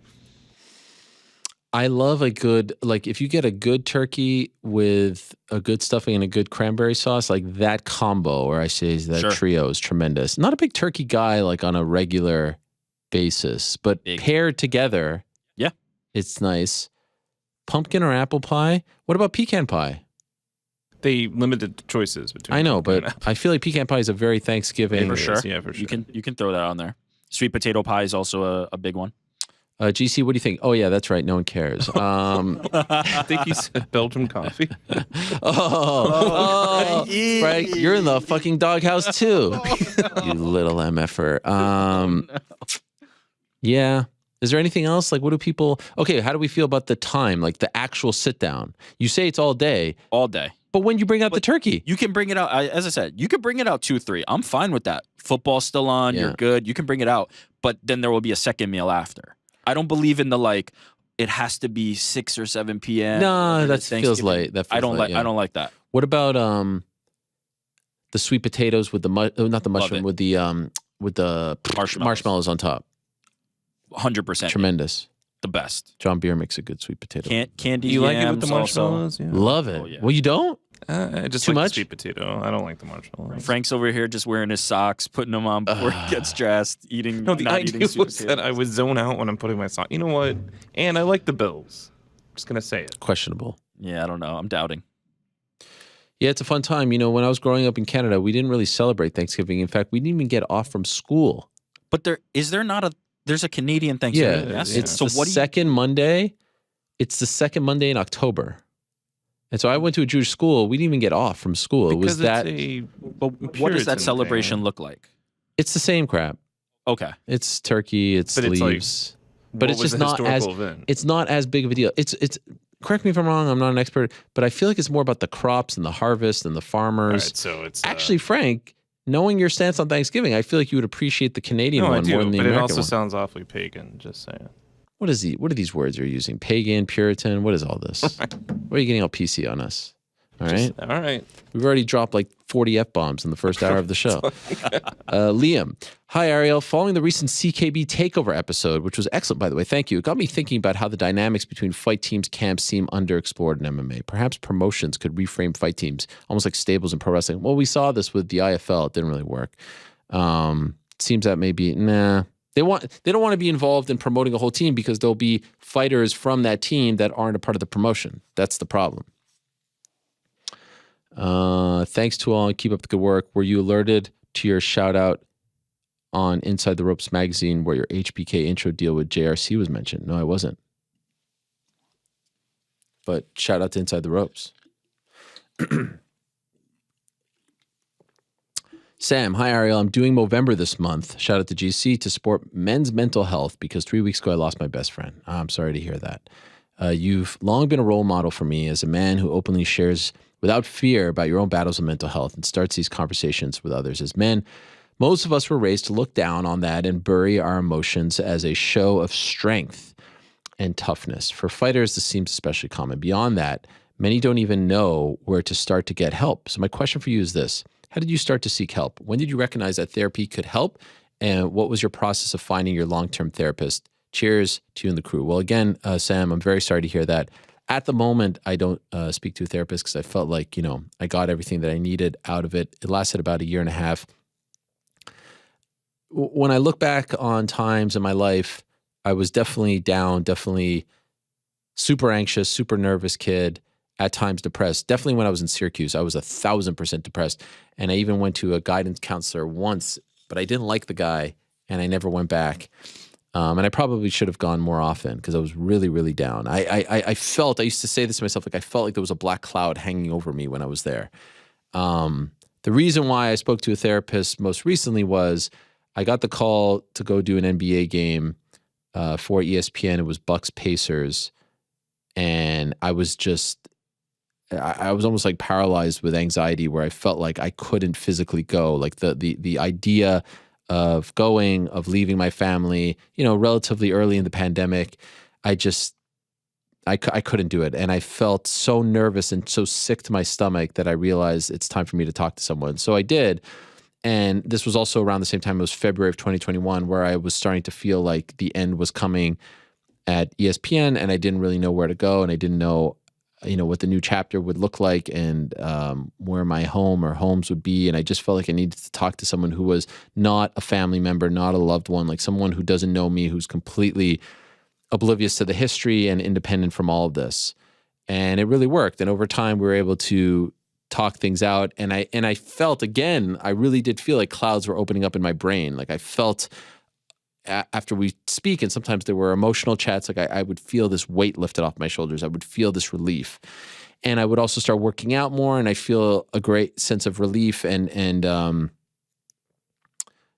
[SPEAKER 2] I love a good, if you get a good turkey with a good stuffing and a good cranberry sauce, like that combo, or I say that
[SPEAKER 5] Sure.
[SPEAKER 2] trio is tremendous. Not a big turkey guy, like on a regular basis, but
[SPEAKER 5] Big.
[SPEAKER 2] paired together.
[SPEAKER 5] Yeah.
[SPEAKER 2] It's nice. Pumpkin or apple pie? What about pecan pie?
[SPEAKER 3] They limited the choices between.
[SPEAKER 2] I know,
[SPEAKER 3] pumpkin and
[SPEAKER 2] but
[SPEAKER 3] apple.
[SPEAKER 2] I feel like pecan pie is a very Thanksgiving.
[SPEAKER 5] For sure.
[SPEAKER 3] Yeah, for sure.
[SPEAKER 5] You can throw that on there. Sweet potato pie is also a big one.
[SPEAKER 2] GC, what do you think? Oh, yeah, that's right. No one cares.
[SPEAKER 3] I think you said Belgian coffee.
[SPEAKER 2] Frank, you're in the fucking doghouse too. You little MFer. Yeah. Is there anything else? Like, what do people? Okay, how do we feel about the time? Like the actual sit down. You say it's all day.
[SPEAKER 5] All day.
[SPEAKER 2] But when you bring out the turkey,
[SPEAKER 5] You can bring it out. As I said, you can bring it out 2-3. I'm fine with that. Football's still on.
[SPEAKER 2] Yeah.
[SPEAKER 5] You're good. You can bring it out. But then there will be a second meal after. I don't believe in the like. It has to be 6 or 7 p.m.
[SPEAKER 2] No,
[SPEAKER 5] whatever
[SPEAKER 2] that
[SPEAKER 5] it is,
[SPEAKER 2] feels
[SPEAKER 5] Thanksgiving.
[SPEAKER 2] late. That feels
[SPEAKER 5] I don't
[SPEAKER 2] late,
[SPEAKER 5] like.
[SPEAKER 2] yeah.
[SPEAKER 5] I don't like that.
[SPEAKER 2] What about the sweet potatoes with the not the mushroom
[SPEAKER 5] it.
[SPEAKER 2] with the marshmallows on top?
[SPEAKER 5] 100%.
[SPEAKER 2] Tremendous.
[SPEAKER 5] The best.
[SPEAKER 2] John Beer makes a good sweet potato.
[SPEAKER 5] Candy
[SPEAKER 3] You like it with the
[SPEAKER 5] yams also.
[SPEAKER 3] marshmallows? Yeah.
[SPEAKER 2] Love it.
[SPEAKER 5] Oh, yeah.
[SPEAKER 2] Well, you don't?
[SPEAKER 3] I just
[SPEAKER 2] Too
[SPEAKER 3] like
[SPEAKER 2] much?
[SPEAKER 3] the sweet potato. I don't like the marshmallows.
[SPEAKER 5] Frank's over here just wearing his socks, putting them on before he gets dressed, eating.
[SPEAKER 3] No, the
[SPEAKER 5] not
[SPEAKER 3] idea
[SPEAKER 5] eating sweet
[SPEAKER 3] was that
[SPEAKER 5] potatoes.
[SPEAKER 3] I would zone out when I'm putting my sock. You know what? And I like the Bills. Just gonna say it.
[SPEAKER 2] Questionable.
[SPEAKER 5] Yeah, I don't know. I'm doubting.
[SPEAKER 2] Yeah, it's a fun time. You know, when I was growing up in Canada, we didn't really celebrate Thanksgiving. In fact, we didn't even get off from school.
[SPEAKER 5] But there's a Canadian Thanksgiving.
[SPEAKER 2] Yeah,
[SPEAKER 5] Yes.
[SPEAKER 2] it's
[SPEAKER 5] So
[SPEAKER 2] the
[SPEAKER 5] what do you?
[SPEAKER 2] second Monday. It's the second Monday in October. And so I went to a Jewish school. We didn't even get off from school. It was
[SPEAKER 3] Because
[SPEAKER 2] that.
[SPEAKER 5] But what does that celebration look like?
[SPEAKER 2] It's the same crap.
[SPEAKER 5] Okay.
[SPEAKER 2] It's turkey. It's
[SPEAKER 3] But it's like-
[SPEAKER 2] leaves. But it's just not as.
[SPEAKER 3] Event?
[SPEAKER 2] It's not as big of a deal. It's. Correct me if I'm wrong. I'm not an expert, but I feel like it's more about the crops and the harvest and the
[SPEAKER 3] All
[SPEAKER 2] farmers.
[SPEAKER 3] right, so it's
[SPEAKER 2] Actually, Frank, knowing your stance on Thanksgiving, I feel like you would appreciate the Canadian
[SPEAKER 3] no, I
[SPEAKER 2] one
[SPEAKER 3] do,
[SPEAKER 2] more than the
[SPEAKER 3] but it
[SPEAKER 2] American
[SPEAKER 3] also
[SPEAKER 2] one.
[SPEAKER 3] sounds awfully pagan. Just saying.
[SPEAKER 2] What are these words you're using? Pagan, Puritan. What is all this? Why are you getting all PC on us? All right.
[SPEAKER 3] All right.
[SPEAKER 2] We've already dropped like 40 F-bombs in the first hour of the show. Liam. Hi, Ariel. Following the recent CKB takeover episode, which was excellent, by the way, thank you. It got me thinking about how the dynamics between fight teams camps seem underexplored in MMA. Perhaps promotions could reframe fight teams, almost like stables in pro wrestling. Well, we saw this with the IFL. It didn't really work. Seems that maybe, nah. They don't want to be involved in promoting a whole team because there'll be fighters from that team that aren't a part of the promotion. That's the problem. Thanks to all and keep up the good work. Were you alerted to your shout out on Inside the Ropes magazine where your HBK intro deal with JRC was mentioned? No, I wasn't. But shout out to Inside the Ropes. Sam, hi Ariel. I'm doing Movember this month. Shout out to GC to support men's mental health because 3 weeks ago I lost my best friend. I'm sorry to hear that. You've long been a role model for me as a man who openly shares without fear about your own battles with mental health and starts these conversations with others. As men, most of us were raised to look down on that and bury our emotions as a show of strength and toughness. For fighters, this seems especially common. Beyond that, many don't even know where to start to get help. So my question for you is this. How did you start to seek help? When did you recognize that therapy could help? And what was your process of finding your long-term therapist? Cheers to you and the crew. Well, again, Sam, I'm very sorry to hear that. At the moment, I don't speak to a therapist because I felt like, I got everything that I needed out of it. It lasted about a year and a half. When I look back on times in my life, I was definitely down, definitely super anxious, super nervous kid, at times depressed. Definitely when I was in Syracuse, I was 1,000% depressed. And I even went to a guidance counselor once, but I didn't like the guy and I never went back. And I probably should have gone more often because I was really, really down. I used to say this to myself, like I felt like there was a black cloud hanging over me when I was there. The reason why I spoke to a therapist most recently was I got the call to go do an NBA game for ESPN. It was Bucks Pacers. And I was almost like paralyzed with anxiety where I felt like I couldn't physically go. Like the idea of going, of leaving my family, relatively early in the pandemic, I couldn't do it. And I felt so nervous and so sick to my stomach that I realized it's time for me to talk to someone. So I did. And this was also around the same time, it was February of 2021, where I was starting to feel like the end was coming at ESPN and I didn't really know where to go. And I didn't know, what the new chapter would look like and where my home or homes would be. And I just felt like I needed to talk to someone who was not a family member, not a loved one, like someone who doesn't know me, who's completely oblivious to the history and independent from all of this. And it really worked. And over time, we were able to talk things out. And I felt, again, I really did feel like clouds were opening up in my brain. Like I felt after we speak, and sometimes there were emotional chats, like I would feel this weight lifted off my shoulders. I would feel this relief. And I would also start working out more, and I feel a great sense of relief and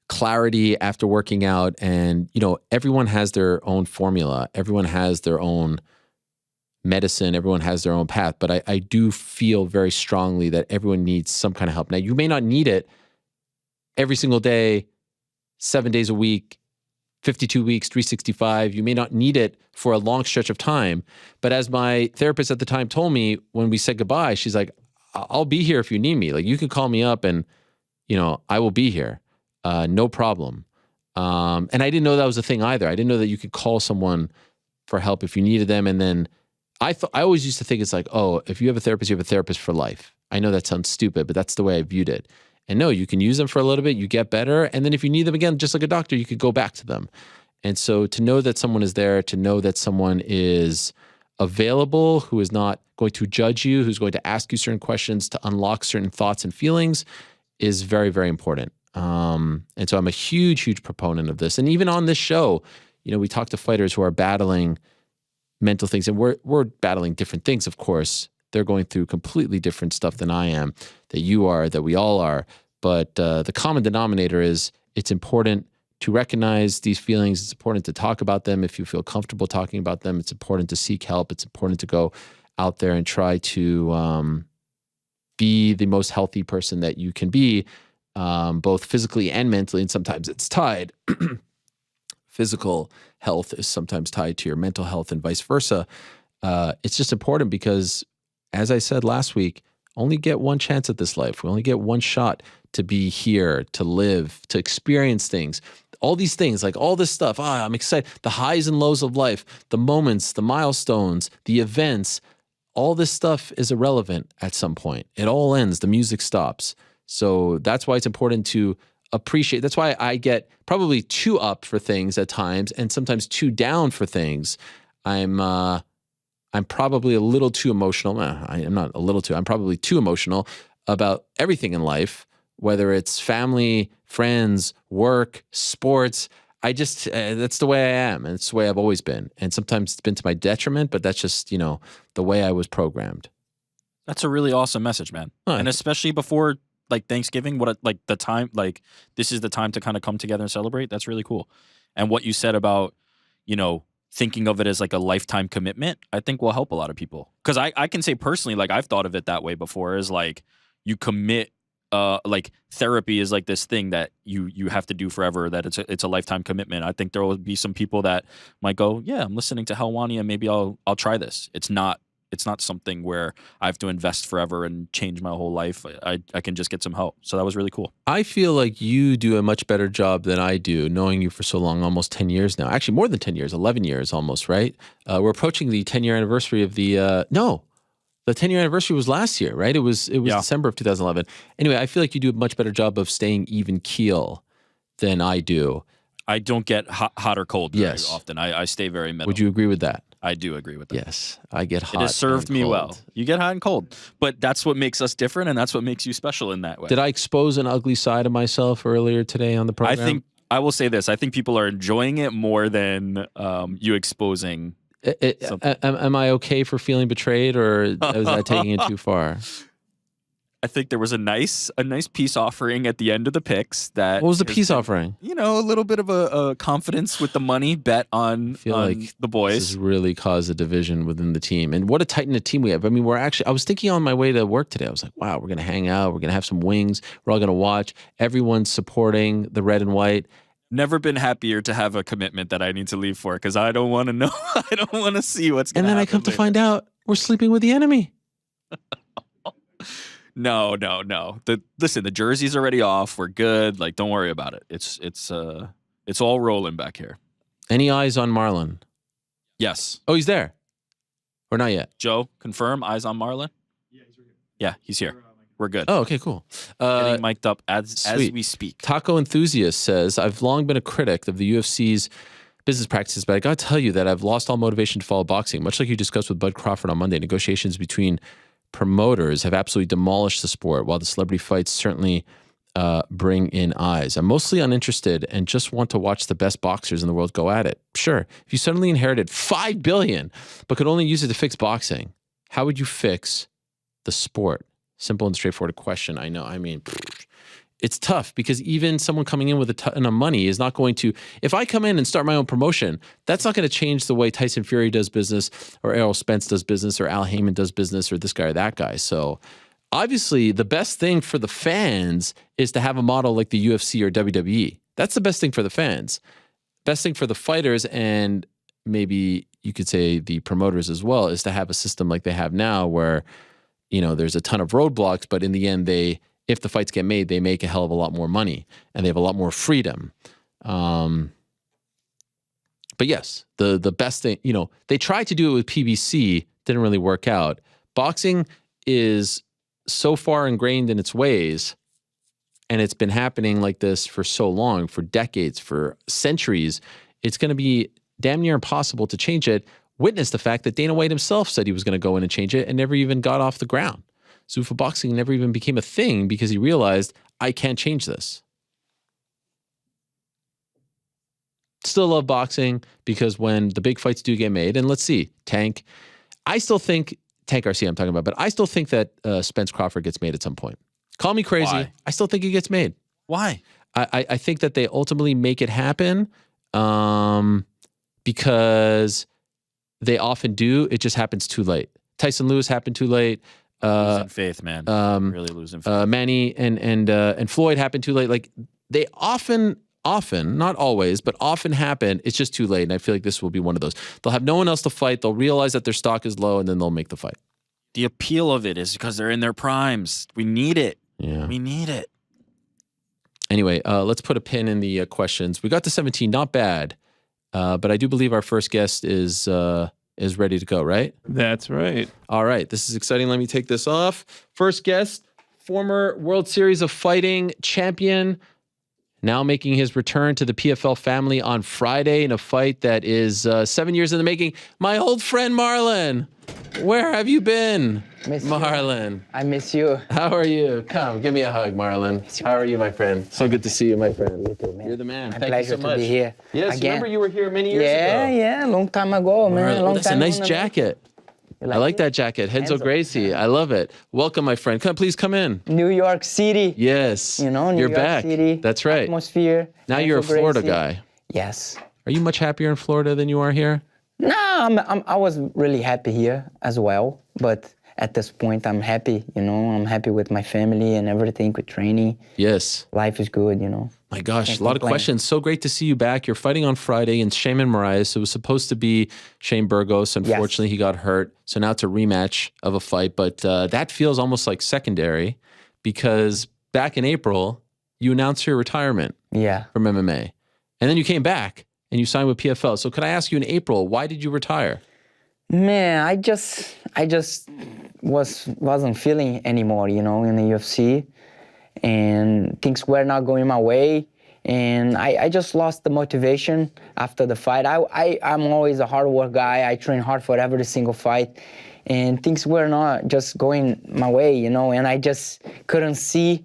[SPEAKER 2] clarity after working out. And, everyone has their own formula. Everyone has their own medicine. Everyone has their own path, but I do feel very strongly that everyone needs some kind of help. Now, you may not need it every single day, 7 days a week, 52 weeks, 365. You may not need it for a long stretch of time. But as my therapist at the time told me when we said goodbye, she's like, I'll be here if you need me. Like, you can call me up and, I will be here. No problem. And I didn't know that was a thing either. I didn't know that you could call someone for help if you needed them. And then I always used to think it's like, oh, if you have a therapist for life. I know that sounds stupid, but that's the way I viewed it. And no, you can use them for a little bit, you get better. And then if you need them again, just like a doctor, you could go back to them. And so to know that someone is there, to know that someone is available, who is not going to judge you, who's going to ask you certain questions to unlock certain thoughts and feelings is very, very important. And so I'm a huge, huge proponent of this. And even on this show, we talk to fighters who are battling mental things, and we're battling different things, of course. They're going through completely different stuff than I am, that you are, that we all are. But the common denominator is it's important to recognize these feelings. It's important to talk about them if you feel comfortable talking about them. It's important to seek help. It's important to go out there and try to be the most healthy person that you can be, both physically and mentally. And sometimes it's tied. Physical health is sometimes tied to your mental health and vice versa. It's just important because, as I said last week, only get one chance at this life. We only get one shot to be here, to live, to experience things. All these things, like all this stuff, I'm excited. The highs and lows of life, the moments, the milestones, the events, all this stuff is irrelevant at some point. It all ends. The music stops. So that's why it's important to appreciate. That's why I get probably too up for things at times and sometimes too down for things. I'm probably a little too emotional. I'm not a little too. I'm probably too emotional about everything in life, whether it's family, friends, work, sports. That's the way I am. And it's the way I've always been. And sometimes it's been to my detriment, but that's just, the way I was programmed.
[SPEAKER 5] That's a really awesome message, man. And especially before Thanksgiving, the time, this is the time to kind of come together and celebrate. That's really cool. And what you said about, thinking of it as like a lifetime commitment, I think will help a lot of people. Because I can say personally, I've thought of it that way before, is you commit, therapy is like this thing that you have to do forever, that it's a lifetime commitment. I think there will be some people that might go, yeah, I'm listening to Helwani and maybe I'll try this. It's not something where I have to invest forever and change my whole life. I can just get some help. So that was really cool. I
[SPEAKER 2] feel like you do a much better job than I do, knowing you for so long, almost 10 years now. Actually, more than 10 years, 11 years almost, right? We're approaching the 10-year anniversary of the 10-year anniversary was last year, right? It was December of 2011. Anyway, I feel like you do a much better job of staying even keel than I do.
[SPEAKER 5] I don't get hot or cold very often. I stay very middle.
[SPEAKER 2] Would you agree with that?
[SPEAKER 5] I do agree with that.
[SPEAKER 2] Yes, I get hot.
[SPEAKER 5] It has served me well. You get hot and cold, but that's what makes us different, and that's what makes you special in that way.
[SPEAKER 2] Did I expose an ugly side of myself earlier today on the program?
[SPEAKER 5] I will say this. I think people are enjoying it more than you exposing.
[SPEAKER 2] Am I okay for feeling betrayed, or was I taking it too far?
[SPEAKER 5] I think there was a nice peace offering at the end of the picks. What
[SPEAKER 2] was the peace offering?
[SPEAKER 5] A little bit of a confidence with the money bet on the boys.
[SPEAKER 2] This has really caused a division within the team. And what a tight-knit team we have. I mean, I was thinking on my way to work today, I was like, wow, we're going to hang out. We're going to have some wings. We're all going to watch. Everyone's supporting the red and white.
[SPEAKER 5] Never been happier to have a commitment that I need to leave for, because I don't want to know. I don't want to see what's going to happen.
[SPEAKER 2] And then I come to find out we're sleeping with the enemy.
[SPEAKER 5] No. Listen, the jersey's already off. We're good. Don't worry about it. It's all rolling back here.
[SPEAKER 2] Any eyes on Marlon?
[SPEAKER 5] Yes.
[SPEAKER 2] Oh, he's there? Or not yet?
[SPEAKER 5] Joe, confirm, eyes on Marlon? Yeah, he's here. Yeah, he's here. We're good.
[SPEAKER 2] Oh, okay, cool.
[SPEAKER 5] Getting mic'd up as we speak.
[SPEAKER 2] Taco Enthusiast says, I've long been a critic of the UFC's business practices, but I got to tell you that I've lost all motivation to follow boxing. Much like you discussed with Bud Crawford on Monday, negotiations between promoters have absolutely demolished the sport, while the celebrity fights certainly bring in eyes. I'm mostly uninterested and just want to watch the best boxers in the world go at it. Sure, if you suddenly inherited $5 billion but could only use it to fix boxing, how would you fix the sport? Simple and straightforward question. I know. I mean, it's tough because even someone coming in with a ton of money is not going to, if I come in and start my own promotion, that's not going to change the way Tyson Fury does business or Errol Spence does business or Al Heyman does business or this guy or that guy. So obviously the best thing for the fans is to have a model like the UFC or WWE. That's the best thing for the fans. Best thing for the fighters, and maybe you could say the promoters as well, is to have a system like they have now where, you know, there's a ton of roadblocks, but in the end, if the fights get made, they make a hell of a lot more money and they have a lot more freedom. But yes, the best thing, you know, they tried to do it with PBC, didn't really work out. Boxing is so far ingrained in its ways, and it's been happening like this for so long, for decades, for centuries, it's going to be damn near impossible to change it. Witness the fact that Dana White himself said he was going to go in and change it and never even got off the ground. Zuffa boxing never even became a thing because he realized, I can't change this. Still love boxing because when the big fights do get made, and let's see, Tank Garcia I'm talking about, but I still think that Spence Crawford gets made at some point. Call me crazy.
[SPEAKER 5] Why?
[SPEAKER 2] I still think he gets made.
[SPEAKER 5] Why?
[SPEAKER 2] I think that they ultimately make it happen because they often do. It just happens too late. Tyson Lewis happened too late.
[SPEAKER 5] Losing faith, man. Really losing faith.
[SPEAKER 2] Manny and Floyd happened too late. Like they often, not always, but often happen. It's just too late. And I feel like this will be one of those. They'll have no one else to fight. They'll realize that their stock is low and then they'll make the fight.
[SPEAKER 5] The appeal of it is because they're in their primes. We need it.
[SPEAKER 2] Yeah.
[SPEAKER 5] We need it.
[SPEAKER 2] Anyway, let's put a pin in the questions. We got to 17, not bad. But I do believe our first guest is ready to go, right?
[SPEAKER 3] That's right.
[SPEAKER 2] All right. This is exciting. Let me take this off. First guest, former World Series of Fighting champion, now making his return to the PFL family on Friday in a fight that is 7 years in the making. My old friend, Marlon. Where have you been, Marlon?
[SPEAKER 7] I miss you.
[SPEAKER 2] How are you? Come, give me a hug, Marlon. How are you, my friend? So good to see you, my friend.
[SPEAKER 7] You too, man.
[SPEAKER 2] You're the man.
[SPEAKER 7] My
[SPEAKER 2] Thank
[SPEAKER 7] pleasure
[SPEAKER 2] you so much.
[SPEAKER 7] to be here.
[SPEAKER 2] Yes,
[SPEAKER 7] again.
[SPEAKER 2] remember you were here many years ago.
[SPEAKER 7] Yeah, long time ago, man. Long
[SPEAKER 2] That's a
[SPEAKER 7] time
[SPEAKER 2] nice
[SPEAKER 7] on the-
[SPEAKER 2] jacket.
[SPEAKER 7] You
[SPEAKER 2] I like
[SPEAKER 7] it?
[SPEAKER 2] that jacket. Henzo Gracie. I love it. Welcome, my friend. Please come in.
[SPEAKER 7] New York City.
[SPEAKER 2] Yes.
[SPEAKER 7] You know, New
[SPEAKER 2] You're
[SPEAKER 7] York
[SPEAKER 2] back.
[SPEAKER 7] City.
[SPEAKER 2] That's right.
[SPEAKER 7] Atmosphere.
[SPEAKER 2] Now you're a
[SPEAKER 7] Henzo
[SPEAKER 2] Florida
[SPEAKER 7] Gracie.
[SPEAKER 2] guy.
[SPEAKER 7] Yes.
[SPEAKER 2] Are you much happier in Florida than you are here?
[SPEAKER 7] No, I was really happy here as well. But at this point, I'm happy. You know, I'm happy with my family and everything, with training.
[SPEAKER 2] Yes.
[SPEAKER 7] Life is good, you know.
[SPEAKER 2] My gosh,
[SPEAKER 7] Can't
[SPEAKER 2] a lot of
[SPEAKER 7] complain.
[SPEAKER 2] questions. So great to see you back. You're fighting on Friday in Sheymon Moraes. It was supposed to be Shane Burgos. Unfortunately, he got hurt. So now it's a rematch of a fight. But that feels almost like secondary because back in April, you announced your retirement
[SPEAKER 7] Yeah.
[SPEAKER 2] from MMA. And then you came back and you signed with PFL. So could I ask you in April, why did you retire?
[SPEAKER 7] Man, I just wasn't feeling anymore, you know, in the UFC, and things were not going my way, and I just lost the motivation after the fight. I'm always a hard work guy. I train hard for every single fight, and things were not just going my way, you know, and I just couldn't see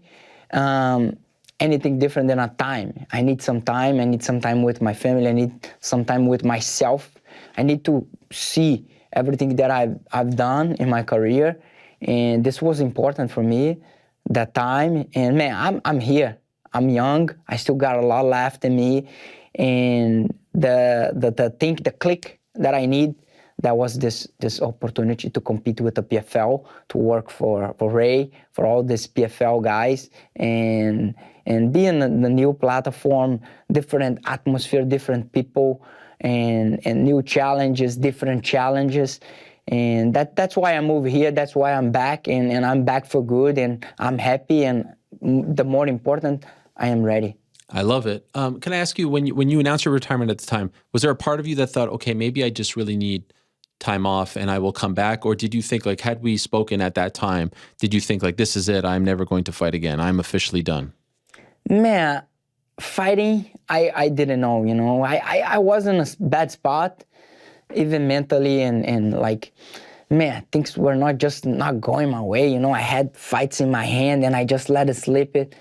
[SPEAKER 7] anything different than a time. I need some time. I need some time with my family. I need some time with myself. I need to see everything that I've done in my career, and this was important for me, that time. And man, I'm here. I'm young. I still got a lot left in me, and the click that I need, that was this opportunity to compete with the PFL, to work for Ray, for all these PFL guys, and be in the new platform, different atmosphere, different people, and new challenges, different challenges. And that's why I moved here. That's why I'm back, and I'm back for good, and I'm happy, and the more important, I am ready.
[SPEAKER 2] I love it. Can I ask you, when you announced your retirement at the time, was there a part of you that thought, okay, maybe I just really need time off and I will come back? Or did you think, like, had we spoken at that time, did you think, like, this is it, I'm never going to fight again, I'm officially done?
[SPEAKER 7] Man, fighting, I didn't know, you know. I was in a bad spot, even mentally, and like, man, things were not going my way, you know. I had fights in my hand and I just let it slip it.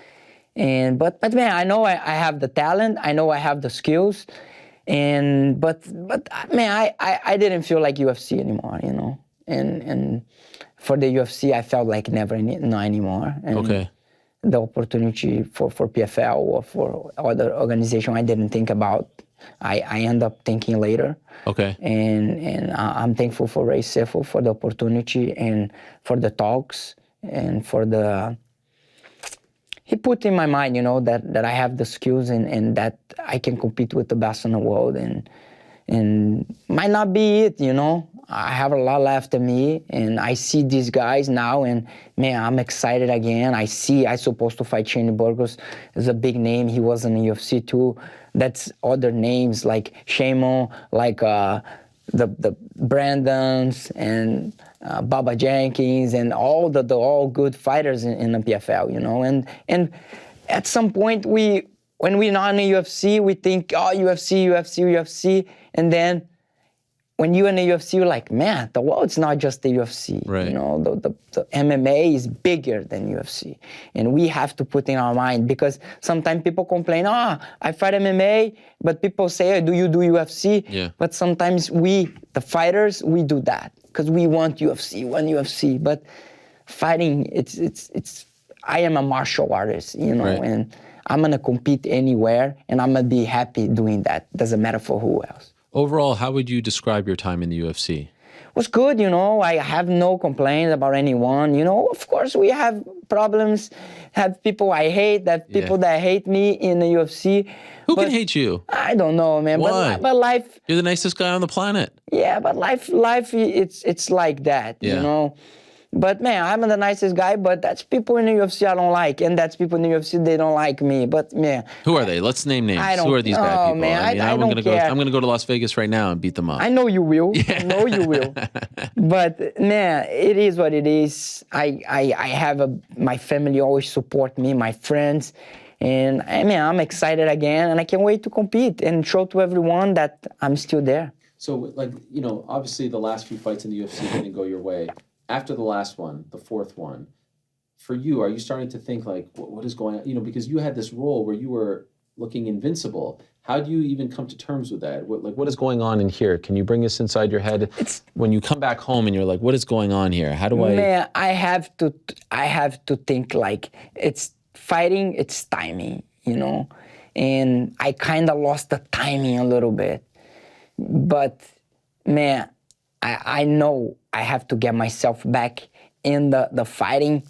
[SPEAKER 7] But man, I know I have the talent, I know I have the skills, but man, I didn't feel like UFC anymore, you know. And for the UFC, I felt like never not anymore. And
[SPEAKER 2] Okay.
[SPEAKER 7] the opportunity for PFL or for other organization, I didn't think about. I end up thinking later.
[SPEAKER 2] Okay.
[SPEAKER 7] And I'm thankful for Ray Sefo for the opportunity and for the talks and for the. He put in my mind, you know, that I have the skills and that I can compete with the best in the world and might not be it, you know. I have a lot left in me, and I see these guys now, and man, I'm excited again. I supposed to fight Shane Burgos. It's a big name. He was in the UFC too. That's other names like Sheymon, like the Brandons and Bubba Jenkins and all the all good fighters in the PFL, you know. And at some point when we're not in the UFC, we think, oh, UFC, and then when you're in the UFC, you're like, man, the world's not just the UFC.
[SPEAKER 2] Right.
[SPEAKER 7] You know, the MMA is bigger than UFC. And we have to put in our mind, because sometimes people complain, I fight MMA, but people say, oh, do you do UFC?
[SPEAKER 2] Yeah.
[SPEAKER 7] But sometimes we, the fighters, we do that because we want UFC. But fighting, it's I am a martial artist, you know,
[SPEAKER 2] Right.
[SPEAKER 7] and I'm going to compete anywhere, and I'm going to be happy doing that. Doesn't matter for who else.
[SPEAKER 2] Overall, how would you describe your time in the UFC?
[SPEAKER 7] Was good, you know. I have no complaints about anyone. You know, of course, we have problems. Have people I hate, people that hate me in the UFC.
[SPEAKER 2] Who can hate you?
[SPEAKER 7] I don't know, man.
[SPEAKER 2] Why?
[SPEAKER 7] But life.
[SPEAKER 2] You're the nicest guy on the planet.
[SPEAKER 7] Yeah, but life, it's like that,
[SPEAKER 2] Yeah.
[SPEAKER 7] you know. But man, I'm the nicest guy, but that's people in the UFC I don't like, and that's people in the UFC they don't like me. But man,
[SPEAKER 2] Who are they? Let's name names.
[SPEAKER 7] I don't-
[SPEAKER 2] Who are these bad
[SPEAKER 7] oh,
[SPEAKER 2] people?
[SPEAKER 7] man, I
[SPEAKER 2] I'm
[SPEAKER 7] don't
[SPEAKER 2] gonna
[SPEAKER 7] care.
[SPEAKER 2] I'm gonna go to Las Vegas right now and beat them up.
[SPEAKER 7] I know you will. I know you will. But man, it is what it is. I have my family always support me, my friends, and I mean I'm excited again, and I can't wait to compete and show to everyone that I'm still there.
[SPEAKER 2] So, like, you know, obviously the last few fights in the UFC didn't go your way. After the last one, the fourth one, for you, are you starting to think, like, what is going on? You know, because you had this role where you were looking invincible. How do you even come to terms with that? What is going on in here? Can you bring us inside your head? When you come back home and you're like, what is going on here? How do I...
[SPEAKER 7] Man, I have to think, like, it's fighting, it's timing, you know? And I kind of lost the timing a little bit. But, man, I know I have to get myself back in the fighting.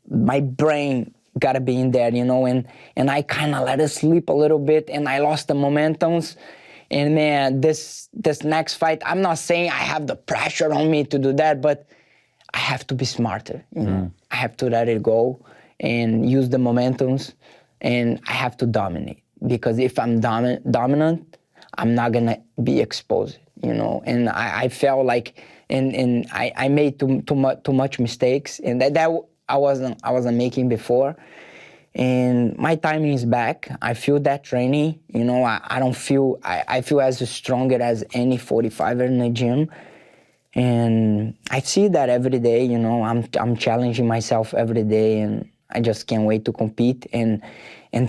[SPEAKER 7] My brain gotta be in there, you know, and I kind of let it sleep a little bit, and I lost the momentums. And man, this next fight, I'm not saying I have the pressure on me to do that, but I have to be smarter, you know. I have to let it go and use the momentums, and I have to dominate, because if I'm dominant, I'm not gonna be exposed, you know. And I felt like, and I made too much mistakes, and that I wasn't making before. And my timing is back. I feel that training, you know. I don't feel I feel as stronger as any 45er in the gym, and I see that every day, you know. I'm challenging myself every day, and I just can't wait to compete and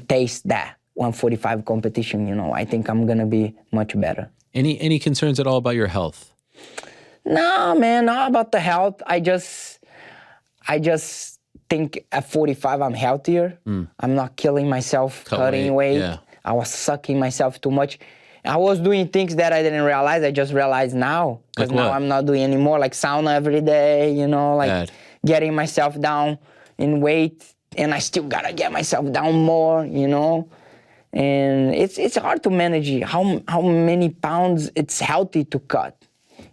[SPEAKER 7] taste that 145 competition, you know. I think I'm gonna be much better.
[SPEAKER 2] Any concerns at all about your health?
[SPEAKER 7] No, man, not about the health. I just think at 45 I'm healthier. I'm not killing myself, cutting weight.
[SPEAKER 2] Yeah.
[SPEAKER 7] I was sucking myself too much. I was doing things that I didn't realize. I just realized now, because
[SPEAKER 2] Like
[SPEAKER 7] now
[SPEAKER 2] what?
[SPEAKER 7] I'm not doing anymore, like sauna every day, you know, like
[SPEAKER 2] Bad.
[SPEAKER 7] getting myself down in weight, and I still gotta get myself down more, you know. And it's hard to manage how many pounds it's healthy to cut,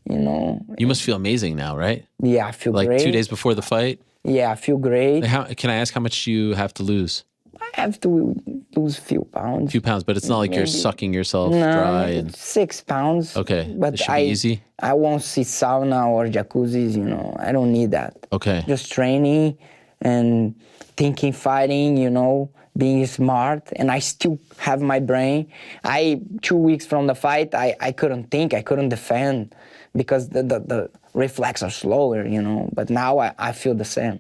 [SPEAKER 7] you know.
[SPEAKER 2] You must feel amazing now, right?
[SPEAKER 7] Yeah, I feel
[SPEAKER 2] Like
[SPEAKER 7] great.
[SPEAKER 2] 2 days before the fight?
[SPEAKER 7] Yeah, I feel great.
[SPEAKER 2] Can I ask how much you have to lose?
[SPEAKER 7] I have to lose a few pounds.
[SPEAKER 2] A few pounds, but it's not like you're
[SPEAKER 7] Maybe.
[SPEAKER 2] sucking yourself dry. And
[SPEAKER 7] 6 pounds.
[SPEAKER 2] Okay,
[SPEAKER 7] But
[SPEAKER 2] this should be easy?
[SPEAKER 7] I won't see sauna or jacuzzis, you know. I don't need that.
[SPEAKER 2] Okay.
[SPEAKER 7] Just training and thinking, fighting, you know, being smart. And I still have my brain. 2 weeks from the fight, I couldn't think, I couldn't defend, because the reflexes are slower, you know. But now I feel the same.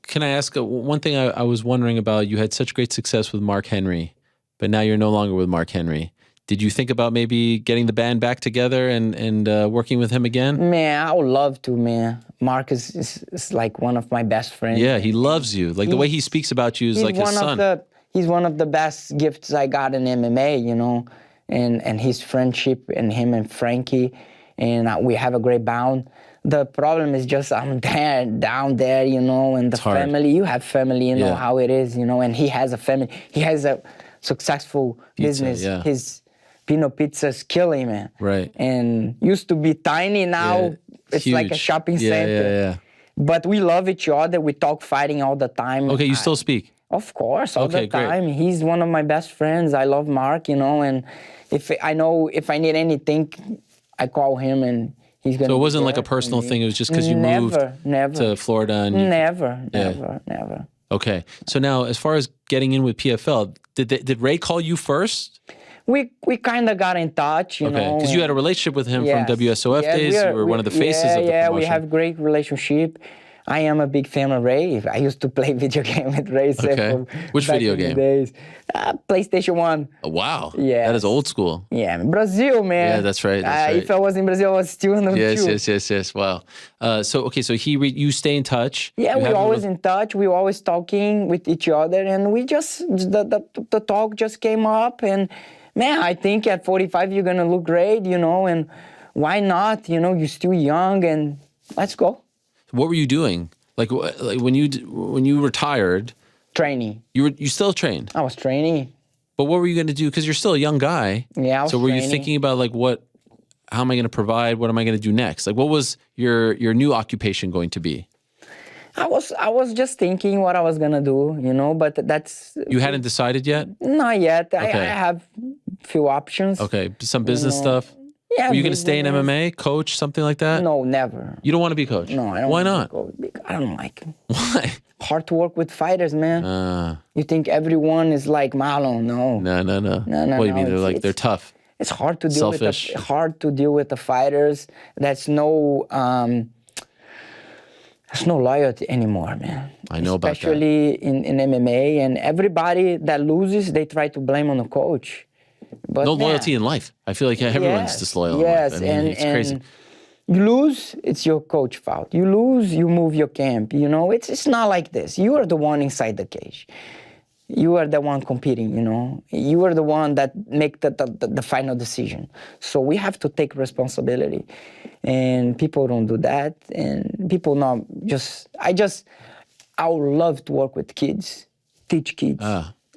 [SPEAKER 2] Can I ask one thing I was wondering about? You had such great success with Mark Henry, but now you're no longer with Mark Henry. Did you think about maybe getting the band back together and working with him again?
[SPEAKER 7] Man, I would love to, man. Mark is like one of my best friends.
[SPEAKER 2] Yeah, he loves you. Like the way he speaks about you is like his son.
[SPEAKER 7] He's one of the best gifts I got in MMA, you know, and his friendship and him and Frankie, and we have a great bond. The problem is just I'm down there, you know, and the family. You have family, you know how it is, you know, and he has a family. He has a successful business.
[SPEAKER 2] Yeah.
[SPEAKER 7] His Pino Pizza's killing, man.
[SPEAKER 2] Right.
[SPEAKER 7] And used to be tiny, now it's
[SPEAKER 2] huge.
[SPEAKER 7] like a shopping center.
[SPEAKER 2] Yeah.
[SPEAKER 7] But we love each other. We talk fighting all the time.
[SPEAKER 2] Okay, you still speak?
[SPEAKER 7] Of course, all the
[SPEAKER 2] great.
[SPEAKER 7] time. He's one of my best friends. I love Mark, you know, and if I need anything, I call him and he's gonna.
[SPEAKER 2] So it wasn't
[SPEAKER 7] be
[SPEAKER 2] like a
[SPEAKER 7] there
[SPEAKER 2] personal
[SPEAKER 7] for me.
[SPEAKER 2] thing. It was just because you moved to Florida and
[SPEAKER 7] never.
[SPEAKER 2] Okay, so now as far as getting in with PFL, did Ray call you first?
[SPEAKER 7] We kind of got in touch, you know.
[SPEAKER 2] Because you had a relationship with him from WSOF days. You were one of the faces of the promotion.
[SPEAKER 7] We have great relationship. I am a big fan of Ray. I used to play video game with Ray.
[SPEAKER 2] Okay. Which video game?
[SPEAKER 7] Days. PlayStation 1.
[SPEAKER 2] Oh, wow.
[SPEAKER 7] Yeah.
[SPEAKER 2] That is old school.
[SPEAKER 7] Yeah, Brazil, man.
[SPEAKER 2] Yeah, that's right.
[SPEAKER 7] If I was in Brazil, I was still in the
[SPEAKER 2] Yes. Wow. So you stay in touch.
[SPEAKER 7] Yeah, we're always in touch. We're always talking with each other, and we just the talk just came up, and man, I think at 45 you're gonna look great, you know, and why not? You know, you're still young, and let's go.
[SPEAKER 2] What were you doing? Like when you retired?
[SPEAKER 7] Training.
[SPEAKER 2] You still trained?
[SPEAKER 7] I was training.
[SPEAKER 2] But what were you going to do? Because you're still a young guy.
[SPEAKER 7] Yeah, I was
[SPEAKER 2] So were
[SPEAKER 7] training.
[SPEAKER 2] you thinking about like how am I going to provide? What am I going to do next? Like what was your new occupation going to be?
[SPEAKER 7] I was just thinking what I was gonna do, you know, but that's.
[SPEAKER 2] You hadn't decided yet?
[SPEAKER 7] Not yet.
[SPEAKER 2] Okay.
[SPEAKER 7] I have few options.
[SPEAKER 2] Okay, some business stuff.
[SPEAKER 7] Yeah.
[SPEAKER 2] Were you going to stay in
[SPEAKER 7] business.
[SPEAKER 2] MMA, coach, something like that?
[SPEAKER 7] No, never.
[SPEAKER 2] You don't want to be coach?
[SPEAKER 7] No, I don't.
[SPEAKER 2] Why
[SPEAKER 7] wanna
[SPEAKER 2] not?
[SPEAKER 7] go. I don't like it.
[SPEAKER 2] Why?
[SPEAKER 7] Hard to work with fighters, man. You think everyone is like Marlon? No.
[SPEAKER 2] No. What do you mean? They're tough.
[SPEAKER 7] It's hard to deal
[SPEAKER 2] Selfish.
[SPEAKER 7] with the fighters. There's no loyalty anymore, man.
[SPEAKER 2] I know about that.
[SPEAKER 7] Especially in MMA, and everybody that loses, they try to blame on the coach. But
[SPEAKER 2] No loyalty in life. I feel like everyone's disloyal.
[SPEAKER 7] Yes,
[SPEAKER 2] in life. I mean, it's crazy.
[SPEAKER 7] You lose, it's your coach fault. You lose, you move your camp. You know, it's not like this. You are the one inside the cage. You are the one competing, you know. You are the one that make the final decision. So we have to take responsibility. And people don't do that. And people not just, I would love to work with kids, teach kids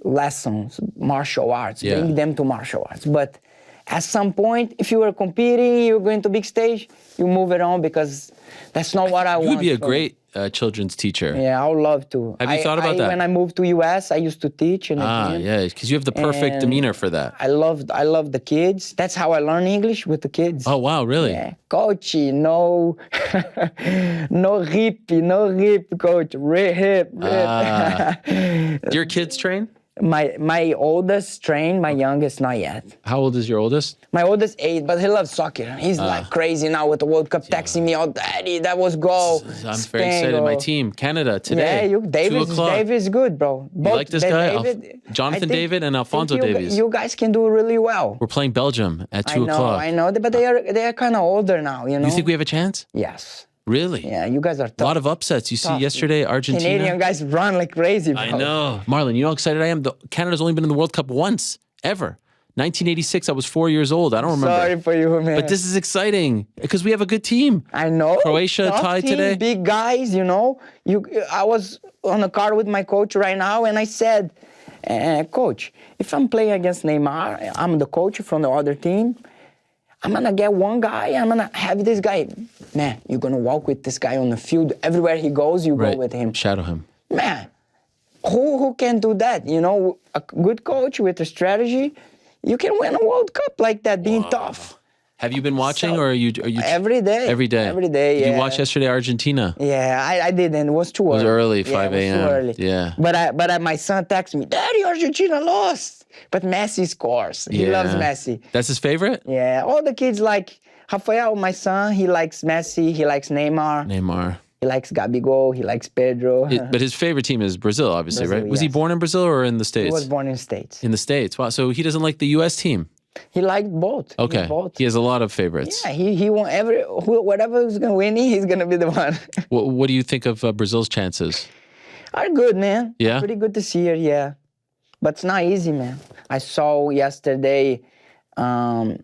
[SPEAKER 7] lessons, martial arts, bring them to martial arts. But at some point, if you are competing, you're going to big stage, you move it on because that's not what I want.
[SPEAKER 2] You would be a great children's teacher.
[SPEAKER 7] Yeah, I would love to.
[SPEAKER 2] Have you thought about that?
[SPEAKER 7] When I moved to US, I used to teach. And
[SPEAKER 2] Yeah, because you have the perfect demeanor for that.
[SPEAKER 7] I love the kids. That's how I learn English, with the kids.
[SPEAKER 2] Oh, wow, really?
[SPEAKER 7] Yeah. Coach, no rip, coach. Rip.
[SPEAKER 2] Do your kids train?
[SPEAKER 7] My oldest trained, my youngest not yet.
[SPEAKER 2] How old is your oldest?
[SPEAKER 7] My oldest 8, but he loves soccer. He's like crazy now with the World Cup, texting me, "Oh, Daddy, that was goal."
[SPEAKER 2] I'm very excited. My team, Canada, today.
[SPEAKER 7] Yeah,
[SPEAKER 2] 2 o'clock.
[SPEAKER 7] David's good, bro.
[SPEAKER 2] You like this guy? Jonathan David and Alfonso Davies.
[SPEAKER 7] You guys can do really well.
[SPEAKER 2] We're playing Belgium at 2 o'clock.
[SPEAKER 7] I know, but they are kind of older now, you know.
[SPEAKER 2] You think we have a chance?
[SPEAKER 7] Yes.
[SPEAKER 2] Really?
[SPEAKER 7] Yeah, you guys are tough.
[SPEAKER 2] A lot of upsets. You see yesterday, Argentina.
[SPEAKER 7] Canadian guys run like crazy, bro.
[SPEAKER 2] I know. Marlon, you know how excited I am? Canada's only been in the World Cup once, ever. 1986, I was 4 years old. I don't remember.
[SPEAKER 7] Sorry for you, man.
[SPEAKER 2] But this is exciting because we have a good team.
[SPEAKER 7] I know.
[SPEAKER 2] Croatia
[SPEAKER 7] Tough
[SPEAKER 2] tied
[SPEAKER 7] team,
[SPEAKER 2] today.
[SPEAKER 7] Big guys, you know. I was on a car with my coach right now, and I said, Coach, if I'm playing against Neymar, I'm the coach from the other team, I'm going to get one guy, I'm going to have this guy. Man, you're going to walk with this guy on the field. Everywhere he goes, you go with him.
[SPEAKER 2] Shadow him.
[SPEAKER 7] Man, who can do that? You know, a good coach with a strategy, you can win a World Cup like that, being tough.
[SPEAKER 2] Have you been watching, or are you
[SPEAKER 7] every day?
[SPEAKER 2] Every day.
[SPEAKER 7] Every day.
[SPEAKER 2] Did you watch yesterday Argentina?
[SPEAKER 7] Yeah, I didn't. It was too early.
[SPEAKER 2] It was early, 5 a.m.
[SPEAKER 7] It was too early.
[SPEAKER 2] Yeah.
[SPEAKER 7] But my son texted me, "Daddy, Argentina lost, but Messi scores. He loves Messi."
[SPEAKER 2] That's his favorite?
[SPEAKER 7] Yeah, all the kids like Rafael, my son. He likes Messi. He likes Neymar. He likes Gabigol. He likes Pedro.
[SPEAKER 2] But his favorite team is Brazil, obviously,
[SPEAKER 7] Brazil,
[SPEAKER 2] right? Was he
[SPEAKER 7] yes.
[SPEAKER 2] born in Brazil or in the States?
[SPEAKER 7] He was born in the States.
[SPEAKER 2] In the States. Wow. So he doesn't like the U.S. team.
[SPEAKER 7] He liked both.
[SPEAKER 2] Okay.
[SPEAKER 7] Both.
[SPEAKER 2] He has a lot of favorites.
[SPEAKER 7] Yeah, he won whatever is gonna win, he's gonna be the one.
[SPEAKER 2] What do you think of Brazil's chances?
[SPEAKER 7] Are good, man.
[SPEAKER 2] Yeah?
[SPEAKER 7] Pretty good to see her, yeah. But it's not easy, man. I saw yesterday, day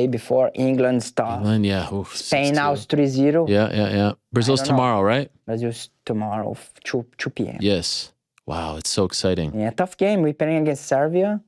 [SPEAKER 7] before, England stuff.
[SPEAKER 2] England, yeah. Oof,
[SPEAKER 7] Spain
[SPEAKER 2] 6-2.
[SPEAKER 7] now is 3-0.
[SPEAKER 2] Yeah. Brazil's
[SPEAKER 7] don't know.
[SPEAKER 2] tomorrow, right?
[SPEAKER 7] Brazil's tomorrow, 2 p.m.
[SPEAKER 2] Yes. Wow, it's so exciting.
[SPEAKER 7] Yeah, tough game. We're playing against Serbia.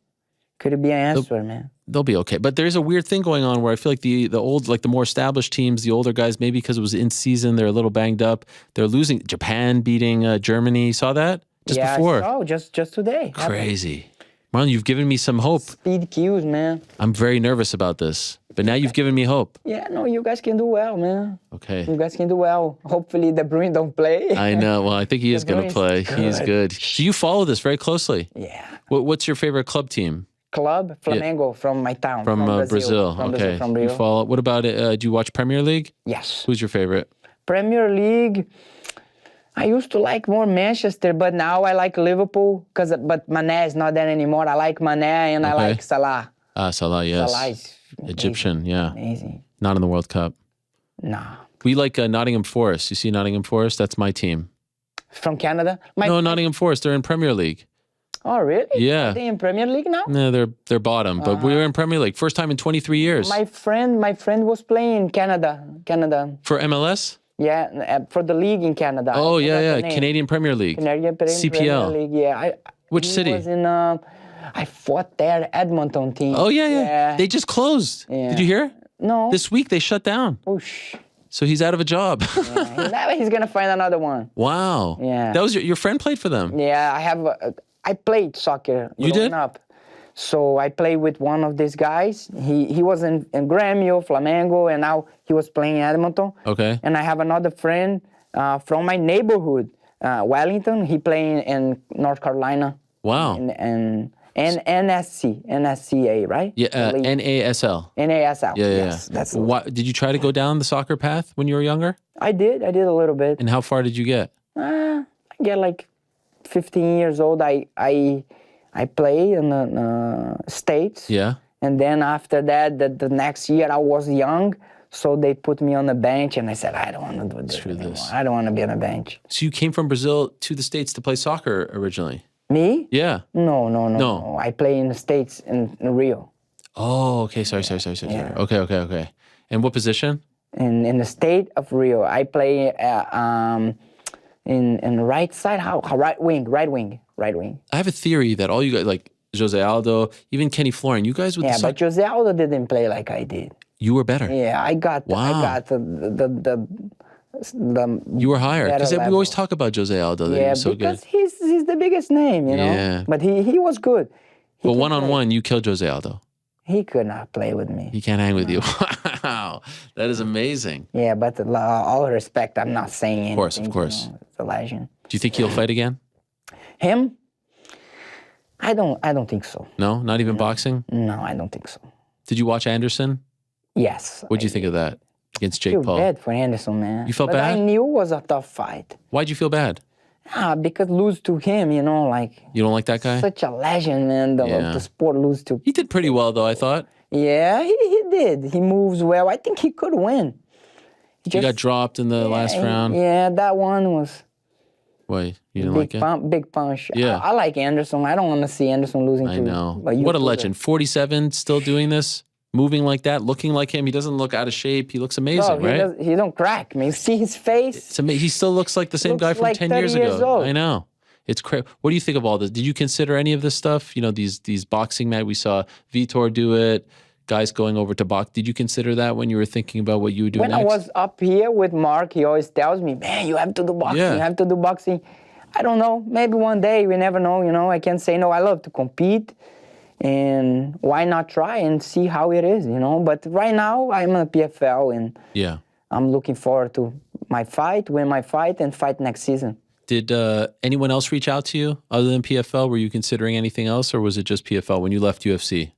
[SPEAKER 7] Could be an answer, man.
[SPEAKER 2] They'll be okay. But there's a weird thing going on where I feel like the old, like the more established teams, the older guys, maybe because it was in season, they're a little banged up. They're losing. Japan beating Germany. Saw that? Just before.
[SPEAKER 7] Oh, just today.
[SPEAKER 2] Crazy. Marlon, you've given me some hope.
[SPEAKER 7] Speed cues, man.
[SPEAKER 2] I'm very nervous about this. But now you've given me hope.
[SPEAKER 7] Yeah, no, you guys can do well, man.
[SPEAKER 2] Okay.
[SPEAKER 7] You guys can do well. Hopefully De Bruyne don't play.
[SPEAKER 2] I know. Well, I think he is
[SPEAKER 7] De
[SPEAKER 2] going to play.
[SPEAKER 7] Bruyne's
[SPEAKER 2] He is good. So you follow this very closely.
[SPEAKER 7] Yeah.
[SPEAKER 2] What's your favorite club team?
[SPEAKER 7] Club Flamengo from my town.
[SPEAKER 2] From Brazil.
[SPEAKER 7] From
[SPEAKER 2] Okay.
[SPEAKER 7] Brazil, from Rio.
[SPEAKER 2] You follow. What about it? Do you watch Premier League?
[SPEAKER 7] Yes.
[SPEAKER 2] Who's your favorite?
[SPEAKER 7] Premier League. I used to like more Manchester, but now I like Liverpool. But Mané is not there anymore. I like Mané and I
[SPEAKER 2] Okay.
[SPEAKER 7] like Salah.
[SPEAKER 2] Salah, yes.
[SPEAKER 7] Salah is
[SPEAKER 2] Egyptian, yeah.
[SPEAKER 7] amazing.
[SPEAKER 2] Not in the World Cup.
[SPEAKER 7] Nah.
[SPEAKER 2] We like Nottingham Forest. You see Nottingham Forest? That's my team.
[SPEAKER 7] From Canada?
[SPEAKER 2] No, Nottingham Forest. They're in Premier League.
[SPEAKER 7] Oh, really?
[SPEAKER 2] Yeah.
[SPEAKER 7] Are they in Premier League now?
[SPEAKER 2] No, they're bottom, but we were in Premier League. First time in 23 years.
[SPEAKER 7] My friend was playing in Canada.
[SPEAKER 2] For MLS?
[SPEAKER 7] Yeah, for the league in Canada.
[SPEAKER 2] Oh,
[SPEAKER 7] I forgot
[SPEAKER 2] yeah.
[SPEAKER 7] the name.
[SPEAKER 2] Canadian Premier League.
[SPEAKER 7] Canadian Premier
[SPEAKER 2] CPL.
[SPEAKER 7] League, yeah.
[SPEAKER 2] Which
[SPEAKER 7] he
[SPEAKER 2] city?
[SPEAKER 7] Was in, I fought there, Edmonton team.
[SPEAKER 2] Oh, yeah. They just closed.
[SPEAKER 7] Yeah.
[SPEAKER 2] Did you hear?
[SPEAKER 7] No.
[SPEAKER 2] This week they shut down.
[SPEAKER 7] Oosh.
[SPEAKER 2] So he's out of a job.
[SPEAKER 7] Now he's gonna find another one.
[SPEAKER 2] Wow.
[SPEAKER 7] Yeah.
[SPEAKER 2] That was your friend played for them.
[SPEAKER 7] Yeah, I played soccer.
[SPEAKER 2] You
[SPEAKER 7] growing
[SPEAKER 2] did?
[SPEAKER 7] Up. So I played with one of these guys. He was in Grêmio, Flamengo, and now he was playing in Edmonton.
[SPEAKER 2] Okay.
[SPEAKER 7] And I have another friend from my neighborhood, Wellington. He playing in North Carolina.
[SPEAKER 2] Wow.
[SPEAKER 7] And NSCA, right?
[SPEAKER 2] Yeah,
[SPEAKER 7] The league.
[SPEAKER 2] NASL.
[SPEAKER 7] NASL.
[SPEAKER 2] Yeah,
[SPEAKER 7] Yes, that's the
[SPEAKER 2] Why, did you try to go down the soccer path when you were younger?
[SPEAKER 7] I did a little bit.
[SPEAKER 2] And how far did you get?
[SPEAKER 7] I get like 15 years old. I play in the States.
[SPEAKER 2] Yeah.
[SPEAKER 7] And then after that, the next year I was young, so they put me on the bench, and I said, I don't want to do this anymore. I don't want to be on the bench.
[SPEAKER 2] So you came from Brazil to the States to play soccer originally?
[SPEAKER 7] Me?
[SPEAKER 2] Yeah.
[SPEAKER 7] No. I play in the States in Rio.
[SPEAKER 2] Oh, okay. Sorry.
[SPEAKER 7] Yeah.
[SPEAKER 2] Okay. And what position?
[SPEAKER 7] In the state of Rio, I play in the right side. How right wing.
[SPEAKER 2] I have a theory that all you guys, like Jose Aldo, even Kenny Florin, you guys with the
[SPEAKER 7] Yeah,
[SPEAKER 2] soccer,
[SPEAKER 7] but Jose Aldo didn't play like I did.
[SPEAKER 2] you were better.
[SPEAKER 7] Yeah, I got the
[SPEAKER 2] You were higher. Because
[SPEAKER 7] better
[SPEAKER 2] we always
[SPEAKER 7] level.
[SPEAKER 2] talk about Jose Aldo. That he
[SPEAKER 7] Yeah,
[SPEAKER 2] was so
[SPEAKER 7] because
[SPEAKER 2] good.
[SPEAKER 7] he's the biggest name, you know.
[SPEAKER 2] Yeah.
[SPEAKER 7] But he was good.
[SPEAKER 2] But
[SPEAKER 7] could
[SPEAKER 2] one-on-one,
[SPEAKER 7] play.
[SPEAKER 2] you killed Jose Aldo.
[SPEAKER 7] He could not play with me.
[SPEAKER 2] He can't hang with you. Wow. That is amazing.
[SPEAKER 7] Yeah, but all respect, I'm not saying anything.
[SPEAKER 2] Of course.
[SPEAKER 7] You know, it's a legend.
[SPEAKER 2] Do you think he'll fight again?
[SPEAKER 7] Him? I don't think so.
[SPEAKER 2] No? Not even boxing?
[SPEAKER 7] No, I don't think so.
[SPEAKER 2] Did you watch Anderson?
[SPEAKER 7] Yes.
[SPEAKER 2] What'd you think of that against
[SPEAKER 7] I
[SPEAKER 2] Jake
[SPEAKER 7] feel
[SPEAKER 2] Paul?
[SPEAKER 7] bad for Anderson, man.
[SPEAKER 2] You felt
[SPEAKER 7] but
[SPEAKER 2] bad?
[SPEAKER 7] I knew it was a tough fight.
[SPEAKER 2] Why'd you feel bad?
[SPEAKER 7] Because lose to him, you know, like
[SPEAKER 2] You don't like that guy?
[SPEAKER 7] such a legend, man.
[SPEAKER 2] Yeah.
[SPEAKER 7] The sport lose to.
[SPEAKER 2] He did pretty well, though, I thought.
[SPEAKER 7] Yeah, he did. He moves well. I think he could win.
[SPEAKER 2] He got dropped in the last round.
[SPEAKER 7] Yeah, that one was
[SPEAKER 2] Why? You didn't like it?
[SPEAKER 7] big punch.
[SPEAKER 2] Yeah.
[SPEAKER 7] I like Anderson. I don't want to see Anderson losing
[SPEAKER 2] I
[SPEAKER 7] to.
[SPEAKER 2] know.
[SPEAKER 7] But
[SPEAKER 2] What a legend. 47, still doing this, moving like that, looking like him. He doesn't look out of shape. He looks amazing, right?
[SPEAKER 7] He don't crack. I mean, see his face.
[SPEAKER 2] He still looks like the same
[SPEAKER 7] Looks
[SPEAKER 2] guy from
[SPEAKER 7] like
[SPEAKER 2] 10
[SPEAKER 7] 30
[SPEAKER 2] years
[SPEAKER 7] years
[SPEAKER 2] ago.
[SPEAKER 7] old.
[SPEAKER 2] I know. It's crazy. What do you think of all this? Did you consider any of this stuff? You know, these boxing matches. We saw Vitor do it. Guys going over to box. Did you consider that when you were thinking about what you would do
[SPEAKER 7] When
[SPEAKER 2] next?
[SPEAKER 7] I was up here with Mark, he always tells me, man, you have to do boxing.
[SPEAKER 2] Yeah.
[SPEAKER 7] You have to do boxing. I don't know. Maybe one day. We never know. You know, I can't say no. I love to compete. And why not try and see how it is, you know? But right now, I'm a PFL, and
[SPEAKER 2] Yeah.
[SPEAKER 7] I'm looking forward to my fight, win my fight, and fight next season.
[SPEAKER 2] Did anyone else reach out to you other than PFL? Were you considering anything else, or was it just PFL when you left UFC?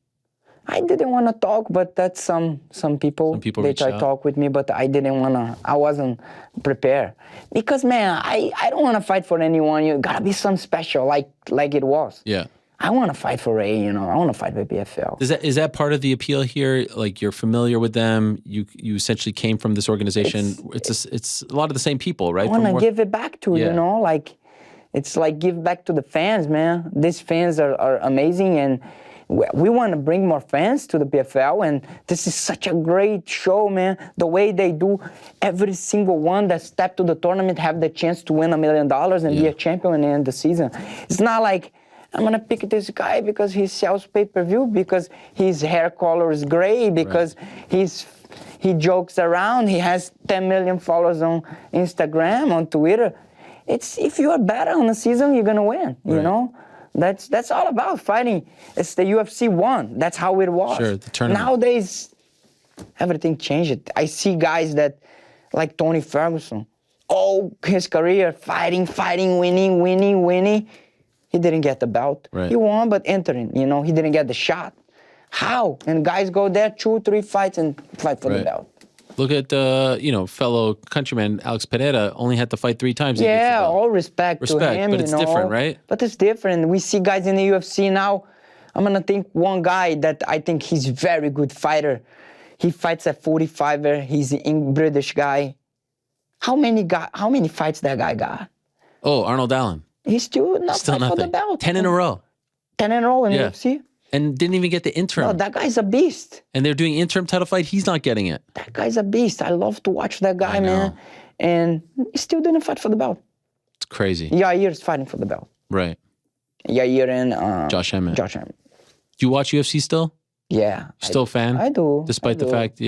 [SPEAKER 7] I didn't want to talk, but that's some people they
[SPEAKER 2] reached
[SPEAKER 7] try to
[SPEAKER 2] out.
[SPEAKER 7] talk with me, but I didn't want to. I wasn't prepared because, man, I don't want to fight for anyone. You gotta be some special, like it was.
[SPEAKER 2] Yeah.
[SPEAKER 7] I want to fight for Ray, you know. I want to fight with PFL.
[SPEAKER 2] Is that part of the appeal here? Like you're familiar with them. You essentially came from this organization. It's a lot of the same people, right?
[SPEAKER 7] I want to give it back to, you know, like it's like give back to the fans, man. These fans are amazing, and we want to bring more fans to the PFL, and this is such a great show, man. The way they do, every single one that step to the tournament have the chance to win $1 million and be a champion in the end of the season. It's not like I'm gonna pick this guy because he sells pay-per-view, because his hair color is gray, because he jokes around, he has 10 million followers on Instagram, on Twitter. It's if you are better on the season, you're gonna win. You know, that's all about fighting. It's the UFC 1. That's how it was.
[SPEAKER 2] Sure, the tournament.
[SPEAKER 7] Nowadays, everything changed. I see guys that, like Tony Ferguson, all his career fighting, winning. He didn't get the belt.
[SPEAKER 2] Right.
[SPEAKER 7] He won, but entering, you know, he didn't get the shot. How? And guys go there 2-3 fights and fight for the belt.
[SPEAKER 2] Look at fellow countryman Alex Pereira only had to fight 3 times.
[SPEAKER 7] Yeah, all respect to him.
[SPEAKER 2] But it's different, right?
[SPEAKER 7] But it's different. We see guys in the UFC now. I'm gonna think one guy that I think he's very good fighter. He fights at 45er. He's a British guy. How many fights that guy got?
[SPEAKER 2] Oh, Arnold Allen.
[SPEAKER 7] He's still not
[SPEAKER 2] Still
[SPEAKER 7] fight for the
[SPEAKER 2] nothing.
[SPEAKER 7] belt.
[SPEAKER 2] 10 in a row.
[SPEAKER 7] 10 in a row in the UFC.
[SPEAKER 2] And didn't even get the interim.
[SPEAKER 7] No, that guy's a beast.
[SPEAKER 2] And they're doing interim title fight. He's not getting it.
[SPEAKER 7] That guy's a beast. I love to watch that guy, man. And he still didn't fight for the belt.
[SPEAKER 2] It's crazy.
[SPEAKER 7] Yair is fighting for the belt.
[SPEAKER 2] Right.
[SPEAKER 7] Yair and
[SPEAKER 2] Josh Emmett.
[SPEAKER 7] Josh Emmett.
[SPEAKER 2] Do you watch UFC still?
[SPEAKER 7] Yeah.
[SPEAKER 2] Still a fan?
[SPEAKER 7] I do.
[SPEAKER 2] Despite the fact,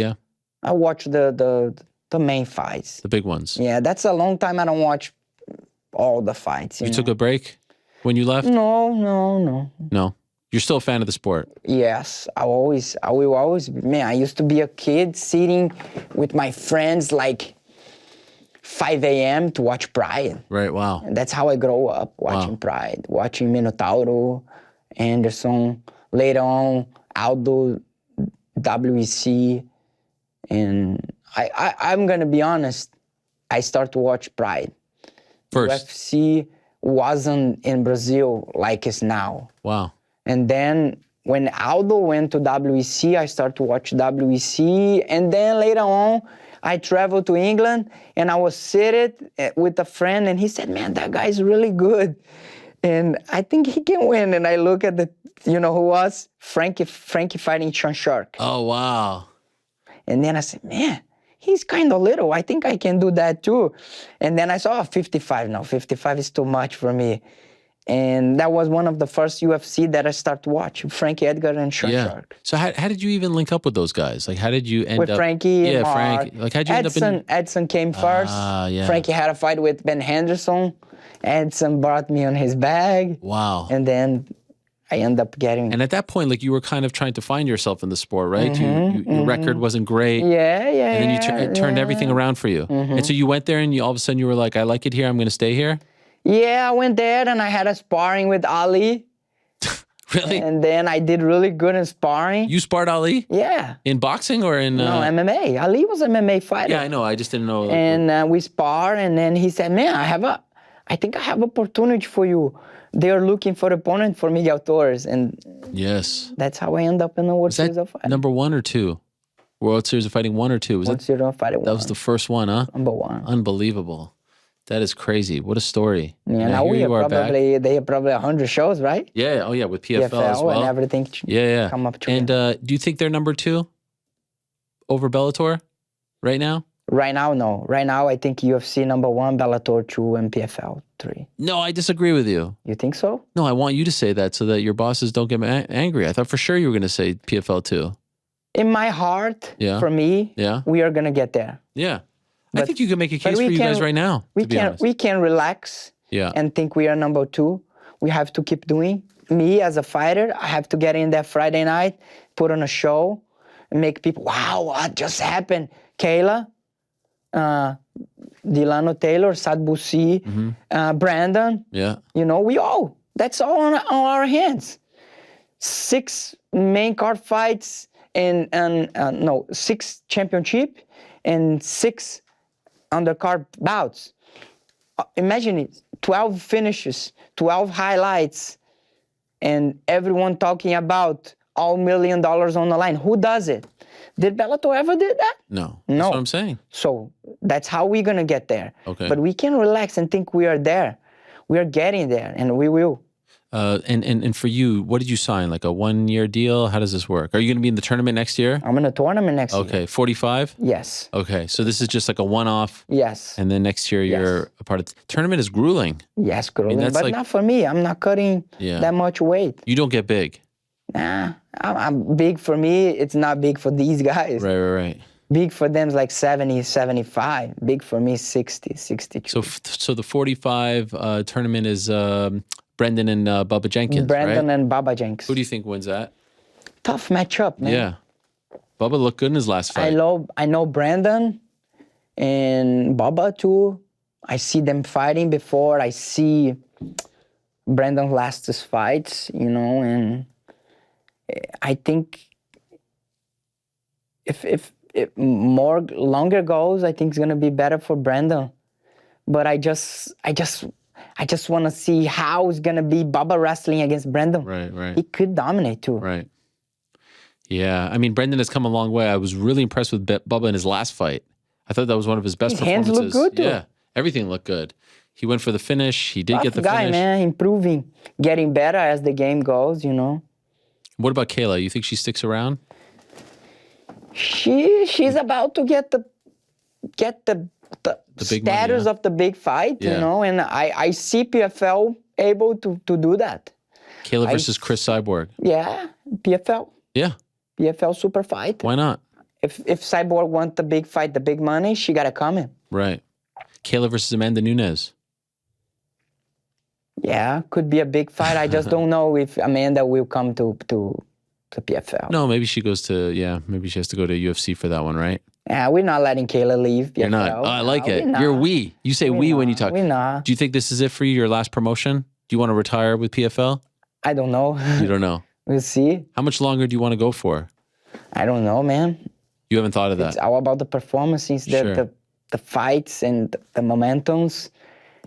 [SPEAKER 7] I watch the main fights.
[SPEAKER 2] the big ones.
[SPEAKER 7] Yeah, that's a long time I don't watch all the fights.
[SPEAKER 2] You took a break when you left?
[SPEAKER 7] No.
[SPEAKER 2] No. You're still a fan of the sport?
[SPEAKER 7] Yes, I will always, man, I used to be a kid sitting with my friends like 5 a.m. to watch Pride.
[SPEAKER 2] Right, wow.
[SPEAKER 7] And that's how I grew up, watching Pride, watching Minotauro, Anderson, later on, Aldo, WEC, and I'm gonna be honest, I start to watch Pride.
[SPEAKER 2] First.
[SPEAKER 7] UFC wasn't in Brazil like it's now.
[SPEAKER 2] Wow.
[SPEAKER 7] And then when Aldo went to WEC, I started to watch WEC. And then later on, I traveled to England and I was seated with a friend and he said, man, that guy's really good. And I think he can win. And I look at who was? Frankie fighting Sean Shark.
[SPEAKER 2] Oh, wow.
[SPEAKER 7] And then I said, man, he's kind of little. I think I can do that too. And then I saw 55. No, 55 is too much for me. And that was one of the first UFC that I started to watch, Frankie Edgar and Sean Shark.
[SPEAKER 2] So how did you even link up with those guys? Like, how did you end
[SPEAKER 7] with
[SPEAKER 2] up...
[SPEAKER 7] Frankie and
[SPEAKER 2] Frank. Like, how'd you end up in...
[SPEAKER 7] Edson came first.
[SPEAKER 2] Yeah.
[SPEAKER 7] Frankie had a fight with Ben Henderson. Edson brought me on his bag.
[SPEAKER 2] Wow.
[SPEAKER 7] And then I ended up getting...
[SPEAKER 2] And at that point, like, you were kind of trying to find yourself in the sport, right? Your record wasn't great.
[SPEAKER 7] Yeah.
[SPEAKER 2] And then it turned everything around for you. And so you went there and all of a sudden you were like, I like it here, I'm going to stay here?
[SPEAKER 7] Yeah, I went there and I had a sparring with Ali.
[SPEAKER 2] Really?
[SPEAKER 7] And then I did really good in sparring.
[SPEAKER 2] You sparred Ali?
[SPEAKER 7] Yeah.
[SPEAKER 2] In boxing or in...
[SPEAKER 7] No, MMA. Ali was an MMA fighter.
[SPEAKER 2] Yeah, I know. I just didn't know.
[SPEAKER 7] And we sparred and then he said, man, I think I have opportunity for you. They're looking for opponent for Miguel Torres. And that's how I ended up in the World Series of Fighting.
[SPEAKER 2] Number 1 or 2? World Series of Fighting 1 or 2?
[SPEAKER 7] World Series of Fighting 1.
[SPEAKER 2] That was the first one, huh?
[SPEAKER 7] Number 1.
[SPEAKER 2] Unbelievable. That is crazy. What a story.
[SPEAKER 7] Yeah, now they have probably 100 shows, right?
[SPEAKER 2] Yeah, with PFL as well.
[SPEAKER 7] And everything come up together.
[SPEAKER 2] And do you think they're number 2 over Bellator right now?
[SPEAKER 7] Right now, no. Right now, I think UFC number 1, Bellator 2, and PFL 3.
[SPEAKER 2] No, I disagree with you.
[SPEAKER 7] You think so?
[SPEAKER 2] No, I want you to say that so that your bosses don't get angry. I thought for sure you were going to say PFL 2.
[SPEAKER 7] In my heart, for me, we are going to get there.
[SPEAKER 2] Yeah. I think you can make a case for you guys right now.
[SPEAKER 7] We can relax and think we are number 2. We have to keep doing. Me as a fighter, I have to get in there Friday night, put on a show, and make people, wow, what just happened? Kayla, Delano Taylor, Sad Bussi, Brandon.
[SPEAKER 2] Yeah.
[SPEAKER 7] That's all on our hands. 6 main card fights and 6 championship and 6 undercard bouts. Imagine it, 12 finishes, 12 highlights, and everyone talking about all $1 million on the line. Who does it? Did Bellator ever did that?
[SPEAKER 2] No.
[SPEAKER 7] No.
[SPEAKER 2] That's what I'm saying.
[SPEAKER 7] So that's how we're gonna get there.
[SPEAKER 2] Okay.
[SPEAKER 7] But we can relax and think we are there. We are getting there, and we will.
[SPEAKER 2] And for you, what did you sign? Like a 1-year deal? How does this work? Are you going to be in the tournament next year?
[SPEAKER 7] I'm in a tournament next year.
[SPEAKER 2] Okay, 45?
[SPEAKER 7] Yes.
[SPEAKER 2] Okay, so this is just like a one-off.
[SPEAKER 7] Yes.
[SPEAKER 2] And then next year you're a part of the tournament is grueling.
[SPEAKER 7] Yes, grueling,
[SPEAKER 2] that's
[SPEAKER 7] but
[SPEAKER 2] like-
[SPEAKER 7] not for me. I'm not cutting
[SPEAKER 2] Yeah.
[SPEAKER 7] that much weight.
[SPEAKER 2] You don't get big.
[SPEAKER 7] Nah, I'm big for me. It's not big for these guys.
[SPEAKER 2] Right.
[SPEAKER 7] Big for them is like 70, 75. Big for me, 60, 62.
[SPEAKER 2] So the 45 tournament is Brendan and Bubba Jenkins,
[SPEAKER 7] Brendan
[SPEAKER 2] right?
[SPEAKER 7] and Bubba Jenkins.
[SPEAKER 2] Who do you think wins that?
[SPEAKER 7] Tough matchup, man.
[SPEAKER 2] Yeah. Bubba looked good in his last fight.
[SPEAKER 7] I know Brendan and Bubba too. I see them fighting before. I see Brendan last his fights, and I think if more longer goes, I think it's gonna be better for Brendan. But I just want to see how it's gonna be Bubba wrestling against Brendan.
[SPEAKER 2] Right.
[SPEAKER 7] He could dominate too.
[SPEAKER 2] Right. Yeah, I mean, Brendan has come a long way. I was really impressed with Bubba in his last fight. I thought that was one of his best
[SPEAKER 7] His hands
[SPEAKER 2] performances.
[SPEAKER 7] look good, too.
[SPEAKER 2] Yeah, everything looked good. He went for the finish. He did get the
[SPEAKER 7] Tough guy,
[SPEAKER 2] finish.
[SPEAKER 7] man, improving, getting better as the game goes.
[SPEAKER 2] What about Kayla? You think she sticks around?
[SPEAKER 7] She's about to get the
[SPEAKER 2] big money,
[SPEAKER 7] status
[SPEAKER 2] huh?
[SPEAKER 7] of the big fight,
[SPEAKER 2] Yeah.
[SPEAKER 7] and I see PFL able to do that.
[SPEAKER 2] Kayla versus Chris Cyborg.
[SPEAKER 7] Yeah, PFL super fight.
[SPEAKER 2] Why not?
[SPEAKER 7] If Cyborg wants the big fight, the big money, she gotta come in.
[SPEAKER 2] Right. Kayla versus Amanda Nunes.
[SPEAKER 7] Yeah, could be a big fight. I just don't know if Amanda will come to PFL.
[SPEAKER 2] No, maybe she goes to, maybe she has to go to UFC for that one, right?
[SPEAKER 7] Yeah, we're not letting Kayla leave PFL.
[SPEAKER 2] You're not. Oh, I like
[SPEAKER 7] No,
[SPEAKER 2] it.
[SPEAKER 7] we're not.
[SPEAKER 2] You're we. You say we when you talk.
[SPEAKER 7] We're not.
[SPEAKER 2] Do you think this is it for you, your last promotion? Do you want to retire with PFL?
[SPEAKER 7] I don't know.
[SPEAKER 2] You don't know.
[SPEAKER 7] We'll see.
[SPEAKER 2] How much longer do you want to go for?
[SPEAKER 7] I don't know, man.
[SPEAKER 2] You haven't thought of that.
[SPEAKER 7] It's all about the performances,
[SPEAKER 2] Sure.
[SPEAKER 7] the fights and the momentums,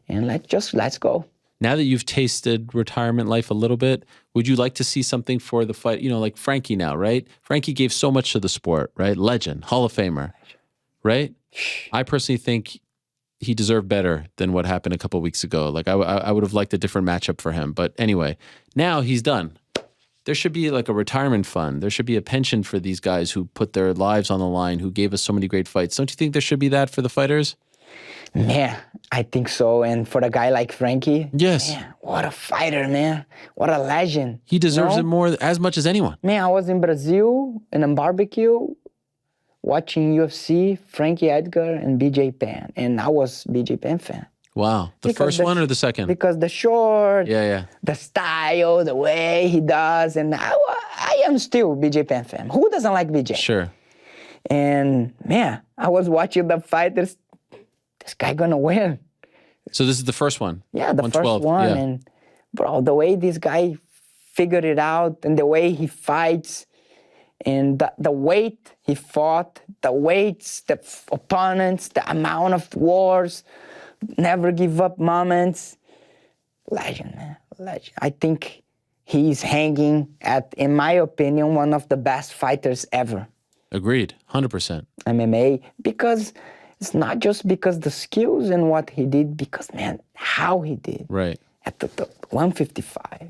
[SPEAKER 7] and let's go.
[SPEAKER 2] Now that you've tasted retirement life a little bit, would you like to see something for the fight? Like Frankie now, right? Frankie gave so much to the sport, right? Legend, Hall of Famer, right? I personally think he deserved better than what happened a couple weeks ago. Like I would have liked a different matchup for him. But anyway, now he's done. There should be like a retirement fund. There should be a pension for these guys who put their lives on the line, who gave us so many great fights. Don't you think there should be that for the fighters?
[SPEAKER 7] Yeah, I think so. And for a guy like Frankie,
[SPEAKER 2] Yes.
[SPEAKER 7] man, what a fighter, man. What a legend.
[SPEAKER 2] He deserves
[SPEAKER 7] No?
[SPEAKER 2] it more as much as anyone.
[SPEAKER 7] Man, I was in Brazil in a barbecue watching UFC, Frankie Edgar and BJ Penn. And I was BJ Penn fan.
[SPEAKER 2] Wow. The
[SPEAKER 7] Because
[SPEAKER 2] first
[SPEAKER 7] the-
[SPEAKER 2] one or the second?
[SPEAKER 7] Because the short,
[SPEAKER 2] Yeah.
[SPEAKER 7] the style, the way he does, and I am still BJ Penn fan. Who doesn't like BJ?
[SPEAKER 2] Sure.
[SPEAKER 7] And man, I was watching the fight. This guy gonna win.
[SPEAKER 2] So this is the first one.
[SPEAKER 7] Yeah, the first
[SPEAKER 2] 112,
[SPEAKER 7] one.
[SPEAKER 2] yeah.
[SPEAKER 7] And bro, the way this guy figured it out and the way he fights and the weight he fought, the weights, the opponents, the amount of wars, never give up moments. Legend, man. Legend. I think he's hanging at, in my opinion, one of the best fighters ever.
[SPEAKER 2] Agreed. 100%.
[SPEAKER 7] MMA, because it's not just because the skills and what he did, because man, how he did.
[SPEAKER 2] Right.
[SPEAKER 7] At the 155,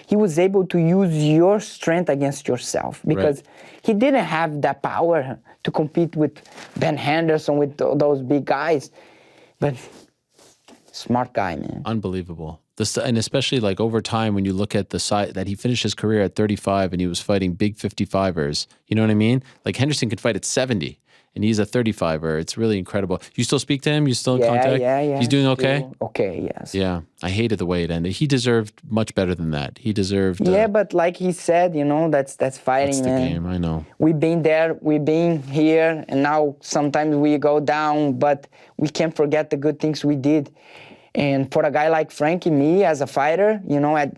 [SPEAKER 7] he was able to use your strength against yourself because he didn't have that power to compete with Ben Henderson, with those big guys. But smart guy, man.
[SPEAKER 2] Unbelievable. And especially like over time, when you look at the side that he finished his career at 35 and he was fighting big 55ers, you know what I mean? Like Henderson could fight at 70 and he's a 35er. It's really incredible. You still speak to him? You still in contact?
[SPEAKER 7] Yeah.
[SPEAKER 2] He's doing okay?
[SPEAKER 7] Still okay, yes.
[SPEAKER 2] Yeah. I hated the way it ended. He deserved much better than that. He deserved...
[SPEAKER 7] Yeah, but like he said, that's fighting,
[SPEAKER 2] that's the
[SPEAKER 7] man.
[SPEAKER 2] game, I know.
[SPEAKER 7] We've been there, we've been here, and now sometimes we go down, but we can't forget the good things we did. And for a guy like Frankie, me as a fighter,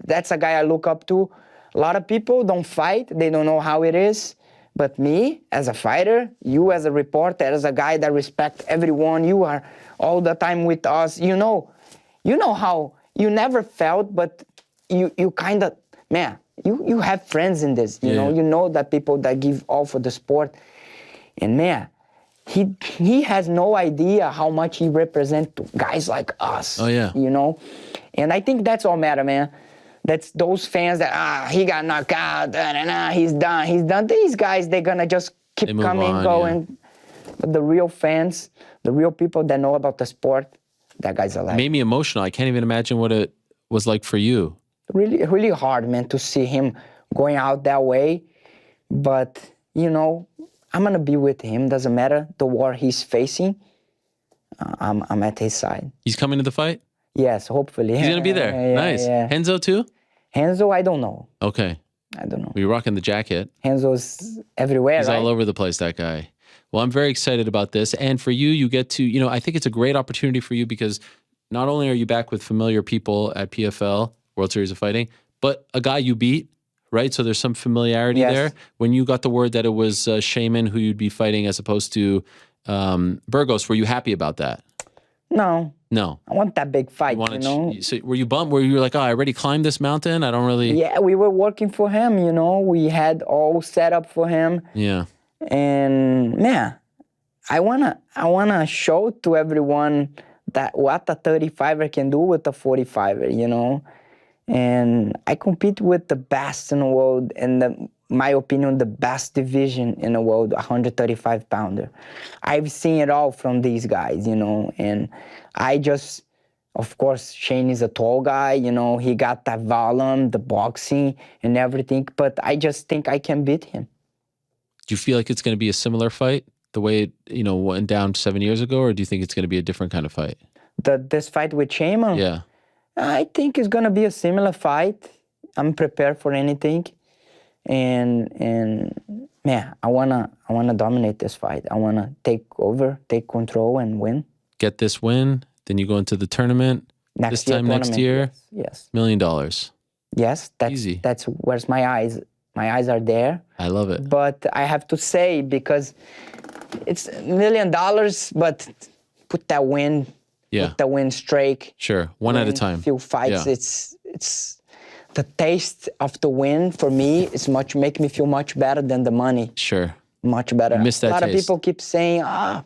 [SPEAKER 7] that's a guy I look up to. A lot of people don't fight, they don't know how it is. But me, as a fighter, you as a reporter, as a guy that respects everyone, you are all the time with us. You know how you never felt, but you kind of man, you have friends in this. You know that people that give all for the sport. And man, he has no idea how much he represents guys like us.
[SPEAKER 2] Oh, yeah.
[SPEAKER 7] And I think that's all matter, man. That's those fans that, he got knocked out, he's done. These guys, they're going to just keep coming, going. Yeah. But the real fans, the real people that know about the sport, that guy's alive.
[SPEAKER 2] It made me emotional. I can't even imagine what it was like for you.
[SPEAKER 7] Really, really hard, man, to see him going out that way. But, I'm going to be with him. Doesn't matter the war he's facing. I'm at his side.
[SPEAKER 2] He's coming to the fight?
[SPEAKER 7] Yes, hopefully.
[SPEAKER 2] He's going to be there.
[SPEAKER 7] Yeah,
[SPEAKER 2] nice.
[SPEAKER 7] Yeah.
[SPEAKER 2] Henzo too?
[SPEAKER 7] Henzo, I don't know.
[SPEAKER 2] Okay.
[SPEAKER 7] I don't know.
[SPEAKER 2] You're rocking the jacket.
[SPEAKER 7] Henzo's everywhere,
[SPEAKER 2] He's
[SPEAKER 7] right?
[SPEAKER 2] all over the place, that guy. Well, I'm very excited about this. And for you, you get to, I think it's a great opportunity for you because not only are you back with familiar people at PFL, World Series of Fighting, but a guy you beat, right? So there's some familiarity there. When you got the word that it was Sheymon who you'd be fighting as opposed to Burgos, were you happy about that?
[SPEAKER 7] No.
[SPEAKER 2] I
[SPEAKER 7] want that big fight,
[SPEAKER 2] So were you bummed? Were you like, I already climbed this mountain? I don't really...
[SPEAKER 7] Yeah, we were working for him, We had all set up for him.
[SPEAKER 2] Yeah.
[SPEAKER 7] And, man, I wanna show to everyone that what a 35er can do with a 45er, And I compete with the best in the world, and my opinion, the best division in the world, 135-pounder. I've seen it all from these guys, and I just, of course, Shane is a tall guy, he got that volume, the boxing and everything, but I just think I can beat him.
[SPEAKER 2] Do you feel like it's going to be a similar fight, the way it, went down 7 years ago, or do you think it's going to be a different kind of fight?
[SPEAKER 7] This fight with Sheymon?
[SPEAKER 2] Yeah.
[SPEAKER 7] I think it's going to be a similar fight. I'm prepared for anything. And man, I wanna dominate this fight. I wanna take over, take control, and win. Get
[SPEAKER 2] this win, then you go into the tournament. Next year.
[SPEAKER 7] Yes.
[SPEAKER 2] $1 million.
[SPEAKER 7] Yes, that's
[SPEAKER 2] easy.
[SPEAKER 7] That's where's my eyes. My eyes are there.
[SPEAKER 2] I love it.
[SPEAKER 7] But I have to say, because it's $1 million, but put that win.
[SPEAKER 2] Yeah.
[SPEAKER 7] Put the win streak.
[SPEAKER 2] Sure, one at a time.
[SPEAKER 7] Few fights.
[SPEAKER 2] Yeah.
[SPEAKER 7] It's the taste of the win for me is make me feel much better than the money.
[SPEAKER 2] Sure.
[SPEAKER 7] Much better.
[SPEAKER 2] You miss that
[SPEAKER 7] A lot
[SPEAKER 2] taste.
[SPEAKER 7] of people keep saying, I'm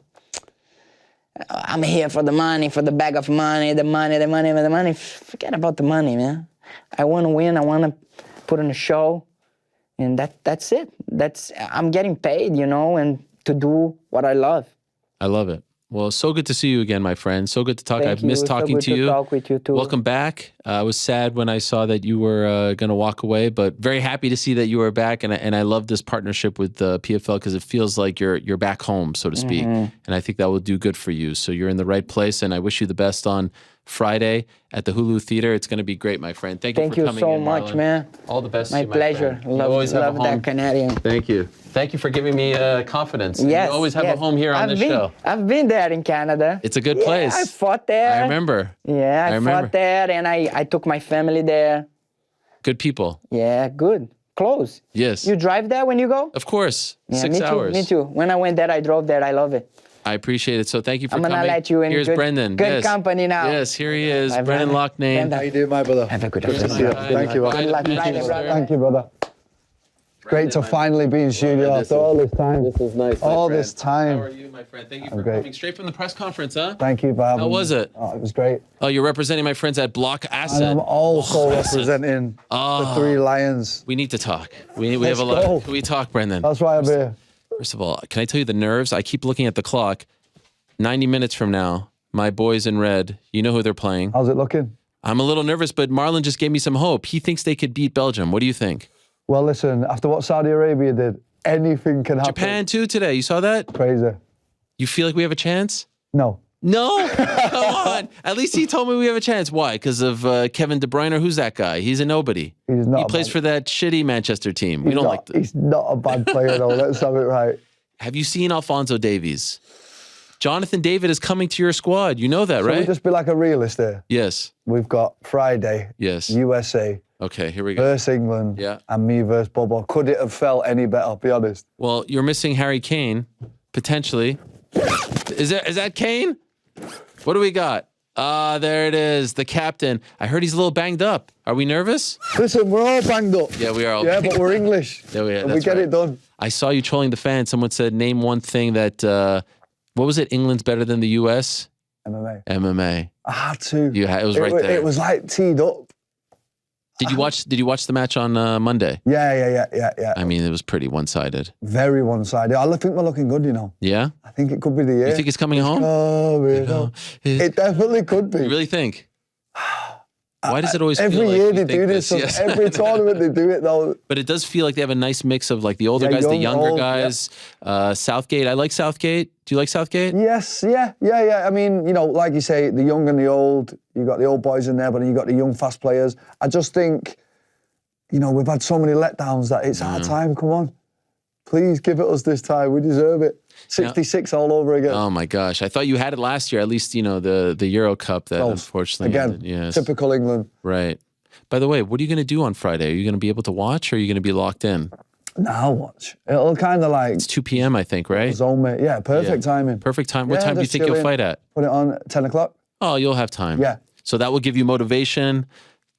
[SPEAKER 7] here for the money, for the bag of money, the money. Forget about the money, man. I want to win. I want to put on a show. And that's it. I'm getting paid, and to do what I love.
[SPEAKER 2] I love it. Well, so good to see you again, my friend. So good to talk. I've missed talking to you.
[SPEAKER 7] Talk with you too.
[SPEAKER 2] Welcome back. I was sad when I saw that you were going to walk away, but very happy to see that you are back. And I love this partnership with PFL because it feels like you're back home, so to speak. And I think that will do good for you. So you're in the right place, and I wish you the best on Friday at the Hulu Theater. It's going to be great, my friend. Thank you for coming in,
[SPEAKER 7] so much,
[SPEAKER 2] Marlon.
[SPEAKER 7] Man.
[SPEAKER 2] All the best.
[SPEAKER 7] My
[SPEAKER 2] to you,
[SPEAKER 7] pleasure.
[SPEAKER 2] My friend.
[SPEAKER 7] Love that Canadian.
[SPEAKER 2] Thank you. Thank you for giving me confidence.
[SPEAKER 7] Yes,
[SPEAKER 2] you always have a home here on this show.
[SPEAKER 7] I've been there in Canada.
[SPEAKER 2] It's a good place.
[SPEAKER 7] I fought there.
[SPEAKER 2] I remember.
[SPEAKER 7] Yeah, I fought there, and I took my family there.
[SPEAKER 2] Good people.
[SPEAKER 7] Yeah, good. Close.
[SPEAKER 2] Yes.
[SPEAKER 7] You drive there when you go?
[SPEAKER 2] Of course.
[SPEAKER 7] Yeah,
[SPEAKER 2] 6 hours.
[SPEAKER 7] Me too. When I went there, I drove there. I love it.
[SPEAKER 2] I appreciate it. So thank you for coming.
[SPEAKER 7] I'm going to let you in.
[SPEAKER 2] Here's Brendan.
[SPEAKER 7] Good company now.
[SPEAKER 2] Yes, here he is. Brendan Loughnane.
[SPEAKER 8] How you doing, my brother?
[SPEAKER 7] Have a good
[SPEAKER 8] afternoon. Thank you. Thank you, brother. Great to finally be in studio after all this time.
[SPEAKER 2] This is nice.
[SPEAKER 8] All this time.
[SPEAKER 2] How are you, my friend? Thank you for coming straight from the press conference, huh?
[SPEAKER 8] Thank you for having me.
[SPEAKER 2] How was it?
[SPEAKER 8] Oh, it was great.
[SPEAKER 2] Oh, you're representing my friends at Block Asset.
[SPEAKER 8] And I'm also representing the Three Lions.
[SPEAKER 2] We need to talk. We
[SPEAKER 8] Let's
[SPEAKER 2] have a lot.
[SPEAKER 8] go.
[SPEAKER 2] Can we talk, Brendan?
[SPEAKER 8] That's why I'm here.
[SPEAKER 2] First of all, can I tell you the nerves? I keep looking at the clock. 90 minutes from now, my boys in red, you know who they're playing.
[SPEAKER 8] How's it looking?
[SPEAKER 2] I'm a little nervous, but Marlon just gave me some hope. He thinks they could beat Belgium. What do you think?
[SPEAKER 8] Well, listen, after what Saudi Arabia did, anything can happen.
[SPEAKER 2] Japan too today. You saw that?
[SPEAKER 8] Crazy.
[SPEAKER 2] You feel like we have a chance?
[SPEAKER 8] No.
[SPEAKER 2] No? Come on. At least he told me we have a chance. Why? Because of Kevin De Bruyne? Who's that guy? He's a nobody.
[SPEAKER 8] He's not.
[SPEAKER 2] He plays for that shitty Manchester team. We don't like that.
[SPEAKER 8] He's not a bad player, though. Let's have it right.
[SPEAKER 2] Have you seen Alphonso Davies? Jonathan David is coming to your squad. You know that,
[SPEAKER 8] So
[SPEAKER 2] right?
[SPEAKER 8] we just be like a realist there.
[SPEAKER 2] Yes.
[SPEAKER 8] We've got Friday.
[SPEAKER 2] Yes.
[SPEAKER 8] USA.
[SPEAKER 2] Okay, here we go.
[SPEAKER 8] Versus England.
[SPEAKER 2] Yeah.
[SPEAKER 8] And me versus Bubba. Could it have felt any better, be honest?
[SPEAKER 2] Well, you're missing Harry Kane, potentially. Is that Kane? What do we got? There it is. The captain. I heard he's a little banged up. Are we nervous?
[SPEAKER 8] Listen, we're all banged up.
[SPEAKER 2] Yeah, we are all
[SPEAKER 8] Yeah,
[SPEAKER 2] banged
[SPEAKER 8] but we're English.
[SPEAKER 2] Yeah, we are.
[SPEAKER 8] And we
[SPEAKER 2] That's
[SPEAKER 8] get
[SPEAKER 2] right.
[SPEAKER 8] it done.
[SPEAKER 2] I saw you trolling the fans. Someone said, name one thing that, what was it? England's better than the U.S.?
[SPEAKER 8] MMA.
[SPEAKER 2] MMA.
[SPEAKER 8] I had to.
[SPEAKER 2] It was right there.
[SPEAKER 8] It was like teed up.
[SPEAKER 2] Did you watch the match on Monday?
[SPEAKER 8] Yeah.
[SPEAKER 2] I mean, it was pretty one-sided.
[SPEAKER 8] Very one-sided. I think we're looking good, you know.
[SPEAKER 2] Yeah?
[SPEAKER 8] I think it could be the year.
[SPEAKER 2] You think it's coming home?
[SPEAKER 8] Oh, it definitely could be.
[SPEAKER 2] You really think? Why does it always feel
[SPEAKER 8] every
[SPEAKER 2] like
[SPEAKER 8] year
[SPEAKER 2] we
[SPEAKER 8] they
[SPEAKER 2] think
[SPEAKER 8] do this?
[SPEAKER 2] Yes.
[SPEAKER 8] Every tournament they do it though.
[SPEAKER 2] But it does feel like they have a nice mix of like the older guys, the younger
[SPEAKER 8] old,
[SPEAKER 2] guys. Southgate. I like Southgate. Do you like Southgate?
[SPEAKER 8] Yes, yeah. I mean, you know, like you say, the young and the old. You got the old boys in there, but then you got the young fast players. I just think, you know, we've had so many letdowns that it's our time. Come on, please give it us this time. We deserve it. 66 all over again.
[SPEAKER 2] Oh my gosh! I thought you had it last year. At least you know the Euro Cup that unfortunately
[SPEAKER 8] again.
[SPEAKER 2] ended. Yes.
[SPEAKER 8] Typical England.
[SPEAKER 2] Right. By the way, what are you going to do on Friday? Are you going to be able to watch, or are you going to be locked in?
[SPEAKER 8] No, I'll watch. It'll kind of like
[SPEAKER 2] It's 2 p.m. I think, right?
[SPEAKER 8] zone me. Yeah, perfect timing.
[SPEAKER 2] Perfect time. What
[SPEAKER 8] Yeah,
[SPEAKER 2] time do you
[SPEAKER 8] just
[SPEAKER 2] think you'll
[SPEAKER 8] chill in.
[SPEAKER 2] fight at?
[SPEAKER 8] Put it on at 10 o'clock.
[SPEAKER 2] Oh, you'll have time.
[SPEAKER 8] Yeah.
[SPEAKER 2] So that will give you motivation.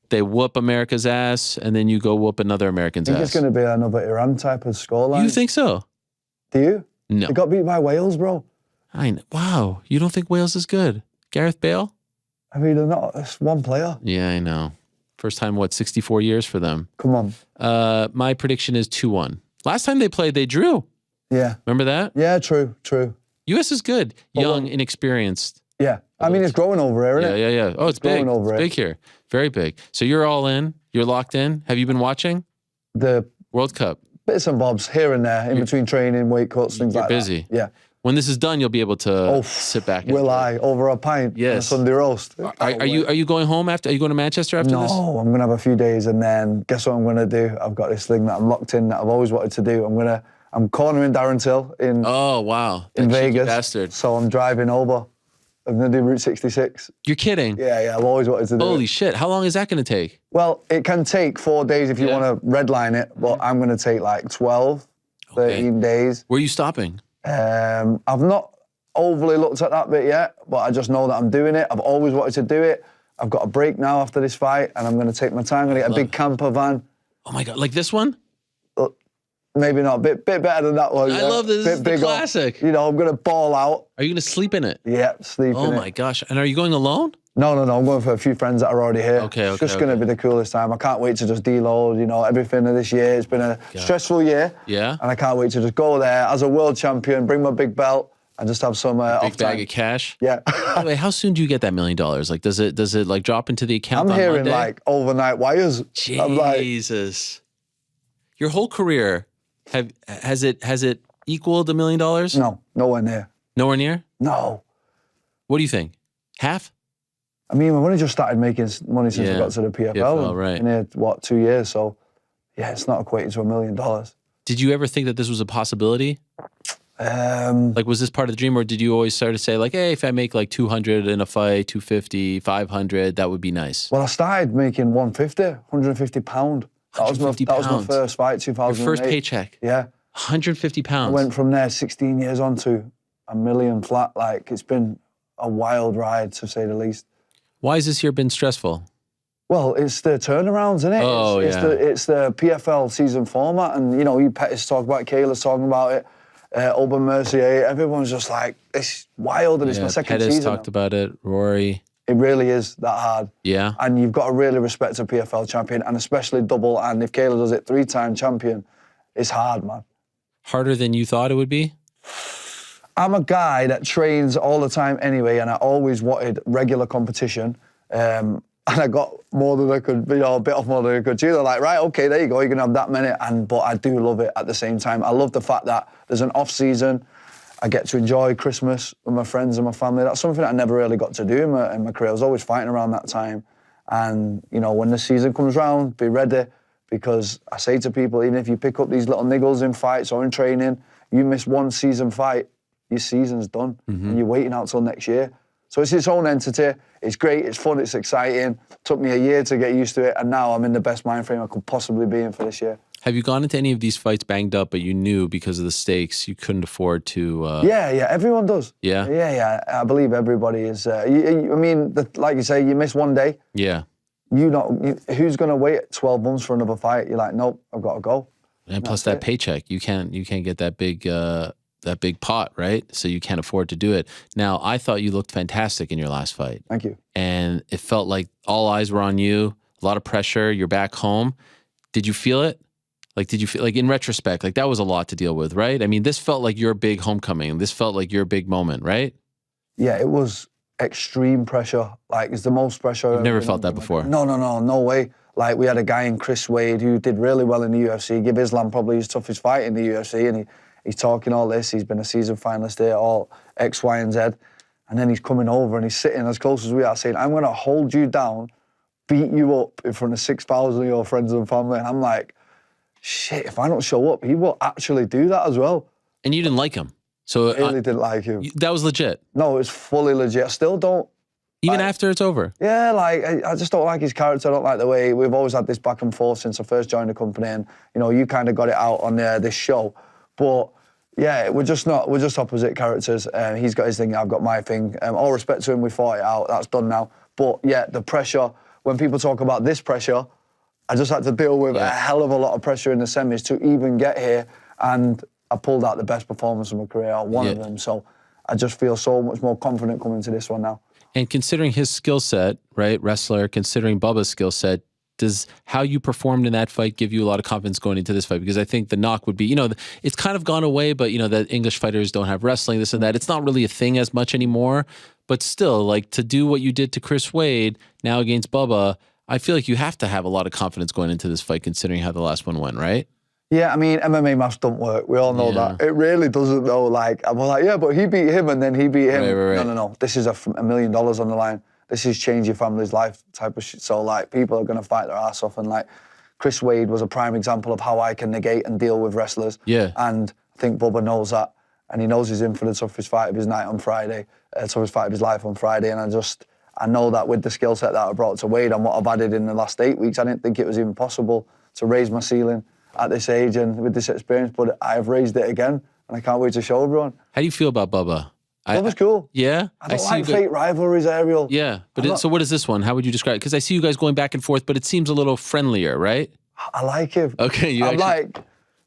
[SPEAKER 2] They whoop America's ass, and then you go whoop another American's
[SPEAKER 8] I think
[SPEAKER 2] ass.
[SPEAKER 8] it's going to be another Iran type of scoreline.
[SPEAKER 2] You think so?
[SPEAKER 8] Do you?
[SPEAKER 2] No.
[SPEAKER 8] They got beat by Wales, bro.
[SPEAKER 2] I know. Wow. You don't think Wales is good? Gareth Bale?
[SPEAKER 8] I mean, they're not. It's one player.
[SPEAKER 2] Yeah, I know. First time, 64 years for them.
[SPEAKER 8] Come on.
[SPEAKER 2] My prediction is 2-1. Last time they played, they drew.
[SPEAKER 8] Yeah.
[SPEAKER 2] Remember that?
[SPEAKER 8] Yeah, true.
[SPEAKER 2] U.S. is good. Young, inexperienced.
[SPEAKER 8] Yeah. I mean, it's growing over here, isn't it?
[SPEAKER 2] Yeah. Oh, it's big.
[SPEAKER 8] growing over
[SPEAKER 2] It's
[SPEAKER 8] it.
[SPEAKER 2] big here. Very big. So you're all in. You're locked in. Have you been watching
[SPEAKER 8] The
[SPEAKER 2] World Cup?
[SPEAKER 8] bits and bobs here and there, in between training, weight cuts, things like
[SPEAKER 2] busy.
[SPEAKER 8] that. Yeah.
[SPEAKER 2] When this is done, you'll be able to sit back. And
[SPEAKER 8] Will I? Over a pint
[SPEAKER 2] Yes.
[SPEAKER 8] and a Sunday roast.
[SPEAKER 2] Are you going home after? Are you going to Manchester after this?
[SPEAKER 8] No, I'm going to have a few days and then guess what I'm going to do? I've got this thing that I'm locked in that I've always wanted to do. I'm cornering Darren Till in
[SPEAKER 2] Oh wow!
[SPEAKER 8] in
[SPEAKER 2] That cheeky
[SPEAKER 8] Vegas.
[SPEAKER 2] bastard.
[SPEAKER 8] So I'm driving over. I'm going to do Route 66.
[SPEAKER 2] You're kidding?
[SPEAKER 8] Yeah, I've always wanted to do
[SPEAKER 2] Holy
[SPEAKER 8] it.
[SPEAKER 2] shit! How long is that going to take?
[SPEAKER 8] Well, it can take 4 days if you
[SPEAKER 2] Yeah.
[SPEAKER 8] want to redline it, but I'm going to take like 12, 13 days.
[SPEAKER 2] Where are you stopping?
[SPEAKER 8] I've not overly looked at that bit yet, but I just know that I'm doing it. I've always wanted to do it. I've got a break now after this fight, and I'm going to take my time. I'm going to get a big camper van.
[SPEAKER 2] Oh my god! Like this one?
[SPEAKER 8] Maybe not, bit better than that one.
[SPEAKER 2] I
[SPEAKER 8] yeah.
[SPEAKER 2] love this. This is the
[SPEAKER 8] bigger.
[SPEAKER 2] classic.
[SPEAKER 8] You know, I'm going to ball out.
[SPEAKER 2] Are you going to sleep in it?
[SPEAKER 8] Yeah, sleep
[SPEAKER 2] Oh
[SPEAKER 8] in
[SPEAKER 2] my
[SPEAKER 8] it.
[SPEAKER 2] gosh! And are you going alone?
[SPEAKER 8] No, I'm going for a few friends that are already here.
[SPEAKER 2] Okay,
[SPEAKER 8] It's just going to be the coolest time. I can't wait to just deload, you know, everything of this year. It's been a stressful year.
[SPEAKER 2] Yeah.
[SPEAKER 8] And I can't wait to just go there as a world champion, bring my big belt, and just have some off
[SPEAKER 2] Big bag
[SPEAKER 8] time.
[SPEAKER 2] of cash.
[SPEAKER 8] Yeah.
[SPEAKER 2] By the way, how soon do you get that $1 million? Like, does it like drop into the account?
[SPEAKER 8] I'm
[SPEAKER 2] on
[SPEAKER 8] hearing
[SPEAKER 2] Monday?
[SPEAKER 8] like overnight wires. I'm like,
[SPEAKER 2] Jesus. Your whole career, has it equaled $1 million?
[SPEAKER 8] no, nowhere near.
[SPEAKER 2] Nowhere near?
[SPEAKER 8] No.
[SPEAKER 2] What do you think? Half?
[SPEAKER 8] I mean, we've only just started making money since
[SPEAKER 2] Yeah.
[SPEAKER 8] we got to the PFL.
[SPEAKER 2] PFL, right.
[SPEAKER 8] In here, 2 years? So, yeah, it's not equating to $1 million.
[SPEAKER 2] Did you ever think that this was a possibility? Like, was this part of the dream, or did you always start to say, like, hey, if I make like 200 in a fight, 250, 500, that would be nice?
[SPEAKER 8] Well, I started making 150 pound. That was my first fight, 2008.
[SPEAKER 2] Your first paycheck?
[SPEAKER 8] Yeah.
[SPEAKER 2] 150 pounds?
[SPEAKER 8] I went from there 16 years on to $1 million flat. Like, it's been a wild ride, to say the least.
[SPEAKER 2] Why has this year been stressful?
[SPEAKER 8] Well, it's the turnarounds, isn't it?
[SPEAKER 2] Oh,
[SPEAKER 8] it's
[SPEAKER 2] yeah.
[SPEAKER 8] It's the PFL season format, and, you know, you Pettis talk about it, Kayla's talking about it, Aubin Mercier, everyone's just like, it's wild, and it's my second
[SPEAKER 2] Pettis
[SPEAKER 8] season.
[SPEAKER 2] talked about it, Rory.
[SPEAKER 8] It really is that hard.
[SPEAKER 2] Yeah.
[SPEAKER 8] And you've got to really respect a PFL champion, and especially double, and if Kayla does it 3-time champion, it's hard, man.
[SPEAKER 2] Harder than you thought it would be?
[SPEAKER 8] I'm a guy that trains all the time anyway, and I always wanted regular competition. And I got more than I could, you know, a bit off more than I could chew. They're like, right, okay, there you go, you're going to have that many. But I do love it at the same time. I love the fact that there's an off season. I get to enjoy Christmas with my friends and my family. That's something I never really got to do in my career. I was always fighting around that time. And, you know, when the season comes round, be ready. Because I say to people, even if you pick up these little niggles in fights or in training, you miss one season fight, your season's done. And you're waiting out till next year. So it's its own entity. It's great, it's fun, it's exciting. Took me a year to get used to it, and now I'm in the best mind frame I could possibly be in for this year.
[SPEAKER 2] Have you gone into any of these fights banged up, but you knew because of the stakes you couldn't afford to?
[SPEAKER 8] Yeah, everyone does.
[SPEAKER 2] Yeah?
[SPEAKER 8] Yeah. I believe everybody is. I mean, like you say, you miss one day.
[SPEAKER 2] Yeah.
[SPEAKER 8] Who's going to wait 12 months for another fight? You're like, nope, I've got to go.
[SPEAKER 2] And plus that paycheck, you can't get that big pot, right? So you can't afford to do it. Now, I thought you looked fantastic in your last fight.
[SPEAKER 8] Thank you.
[SPEAKER 2] And it felt like all eyes were on you, a lot of pressure, you're back home. Did you feel it? Like, did you feel, like in retrospect, like that was a lot to deal with, right? I mean, this felt like your big homecoming. This felt like your big moment, right?
[SPEAKER 8] Yeah, it was extreme pressure. Like, it's the most pressure.
[SPEAKER 2] You've never felt that before?
[SPEAKER 8] No way. Like, we had a guy in Chris Wade who did really well in the UFC, give Islam probably his toughest fight in the UFC, and he's talking all this. He's been a season finalist here, all X, Y, and Z. And then he's coming over and he's sitting as close as we are saying, I'm going to hold you down, beat you up in front of 6,000 of your friends and family. And I'm like, shit, if I don't show up, he will actually do that as well.
[SPEAKER 2] And you didn't like him. So
[SPEAKER 8] I really didn't like him.
[SPEAKER 2] That was legit.
[SPEAKER 8] No, it's fully legit. I still don't.
[SPEAKER 2] Even after it's over?
[SPEAKER 8] Yeah, like, I just don't like his character. I don't like the way, we've always had this back and forth since I first joined the company, and, you know, you kind of got it out on this show. But, yeah, we're just opposite characters. He's got his thing, I've got my thing. All respect to him, we fought it out, that's done now. But, yeah, the pressure, when people talk about this pressure, I just had to deal with a hell of a lot of pressure in the semis to even get here, and I pulled out the best performance of my career, or one of them. So I just feel so much more confident coming to this one now.
[SPEAKER 2] And considering his skill set, right, wrestler, considering Bubba's skill set, does how you performed in that fight give you a lot of confidence going into this fight? Because I think the knock would be, you know, it's kind of gone away, but, you know, that English fighters don't have wrestling, this and that. It's not really a thing as much anymore. But still, like, to do what you did to Chris Wade now against Bubba, I feel like you have to have a lot of confidence going into this fight, considering how the last one went, right?
[SPEAKER 8] Yeah, I mean, MMA maths don't work. We all know that. It really doesn't, though. Like, I'm like, yeah, but he beat him and then he beat him.
[SPEAKER 2] Right.
[SPEAKER 8] No. This is $1 million on the line. This is change your family's life type of shit. So, like, people are going to fight their ass off. And, like, Chris Wade was a prime example of how I can negate and deal with wrestlers.
[SPEAKER 2] Yeah.
[SPEAKER 8] And I think Bubba knows that. And he knows he's in for the toughest fight of his night on Friday, toughest fight of his life on Friday. And I know that with the skill set that I brought to Wade and what I've added in the last 8 weeks, I didn't think it was even possible to raise my ceiling at this age and with this experience, but I've raised it again, and I can't wait to show everyone.
[SPEAKER 2] How do you feel about Bubba?
[SPEAKER 8] Bubba's cool.
[SPEAKER 2] Yeah?
[SPEAKER 8] I don't like fake rivalries, Ariel.
[SPEAKER 2] Yeah, but so what is this one? How would you describe it? Because I see you guys going back and forth, but it seems a little friendlier, right?
[SPEAKER 8] I like him.
[SPEAKER 2] Okay,
[SPEAKER 8] I'm like,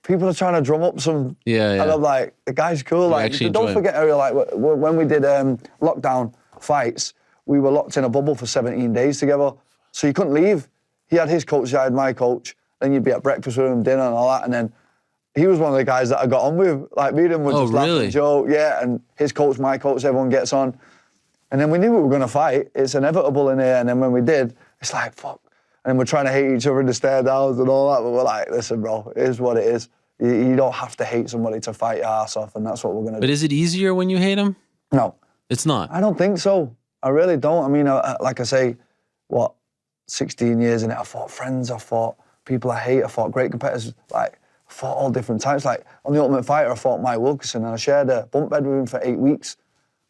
[SPEAKER 8] people are trying to drum up some...
[SPEAKER 2] Yeah.
[SPEAKER 8] And I'm like, the guy's cool. Like, don't forget, Ariel, like, when we did lockdown fights, we were locked in a bubble for 17 days together, so you couldn't leave. He had his coach, I had my coach. Then you'd be at breakfast with him, dinner and all that. And then he was one of the guys that I got on with. Like, me and him would just laugh and joke. Yeah, and his coach, my coach, everyone gets on. And then we knew we were going to fight. It's inevitable in here. And then when we did, it's like, fuck. And then we're trying to hate each other in the stare downs and all that. But we're like, listen, bro, it is what it is. You don't have to hate somebody to fight your ass off. And that's what we're going to do.
[SPEAKER 2] But is it easier when you hate him?
[SPEAKER 8] No.
[SPEAKER 2] It's not?
[SPEAKER 8] I don't think so. I really don't. I mean, like I say, 16 years in it, I fought friends, I fought people I hate, I fought great competitors, like, I fought all different types. Like, on The Ultimate Fighter, I fought Mike Wilkerson, and I shared a bunk bed with him for 8 weeks.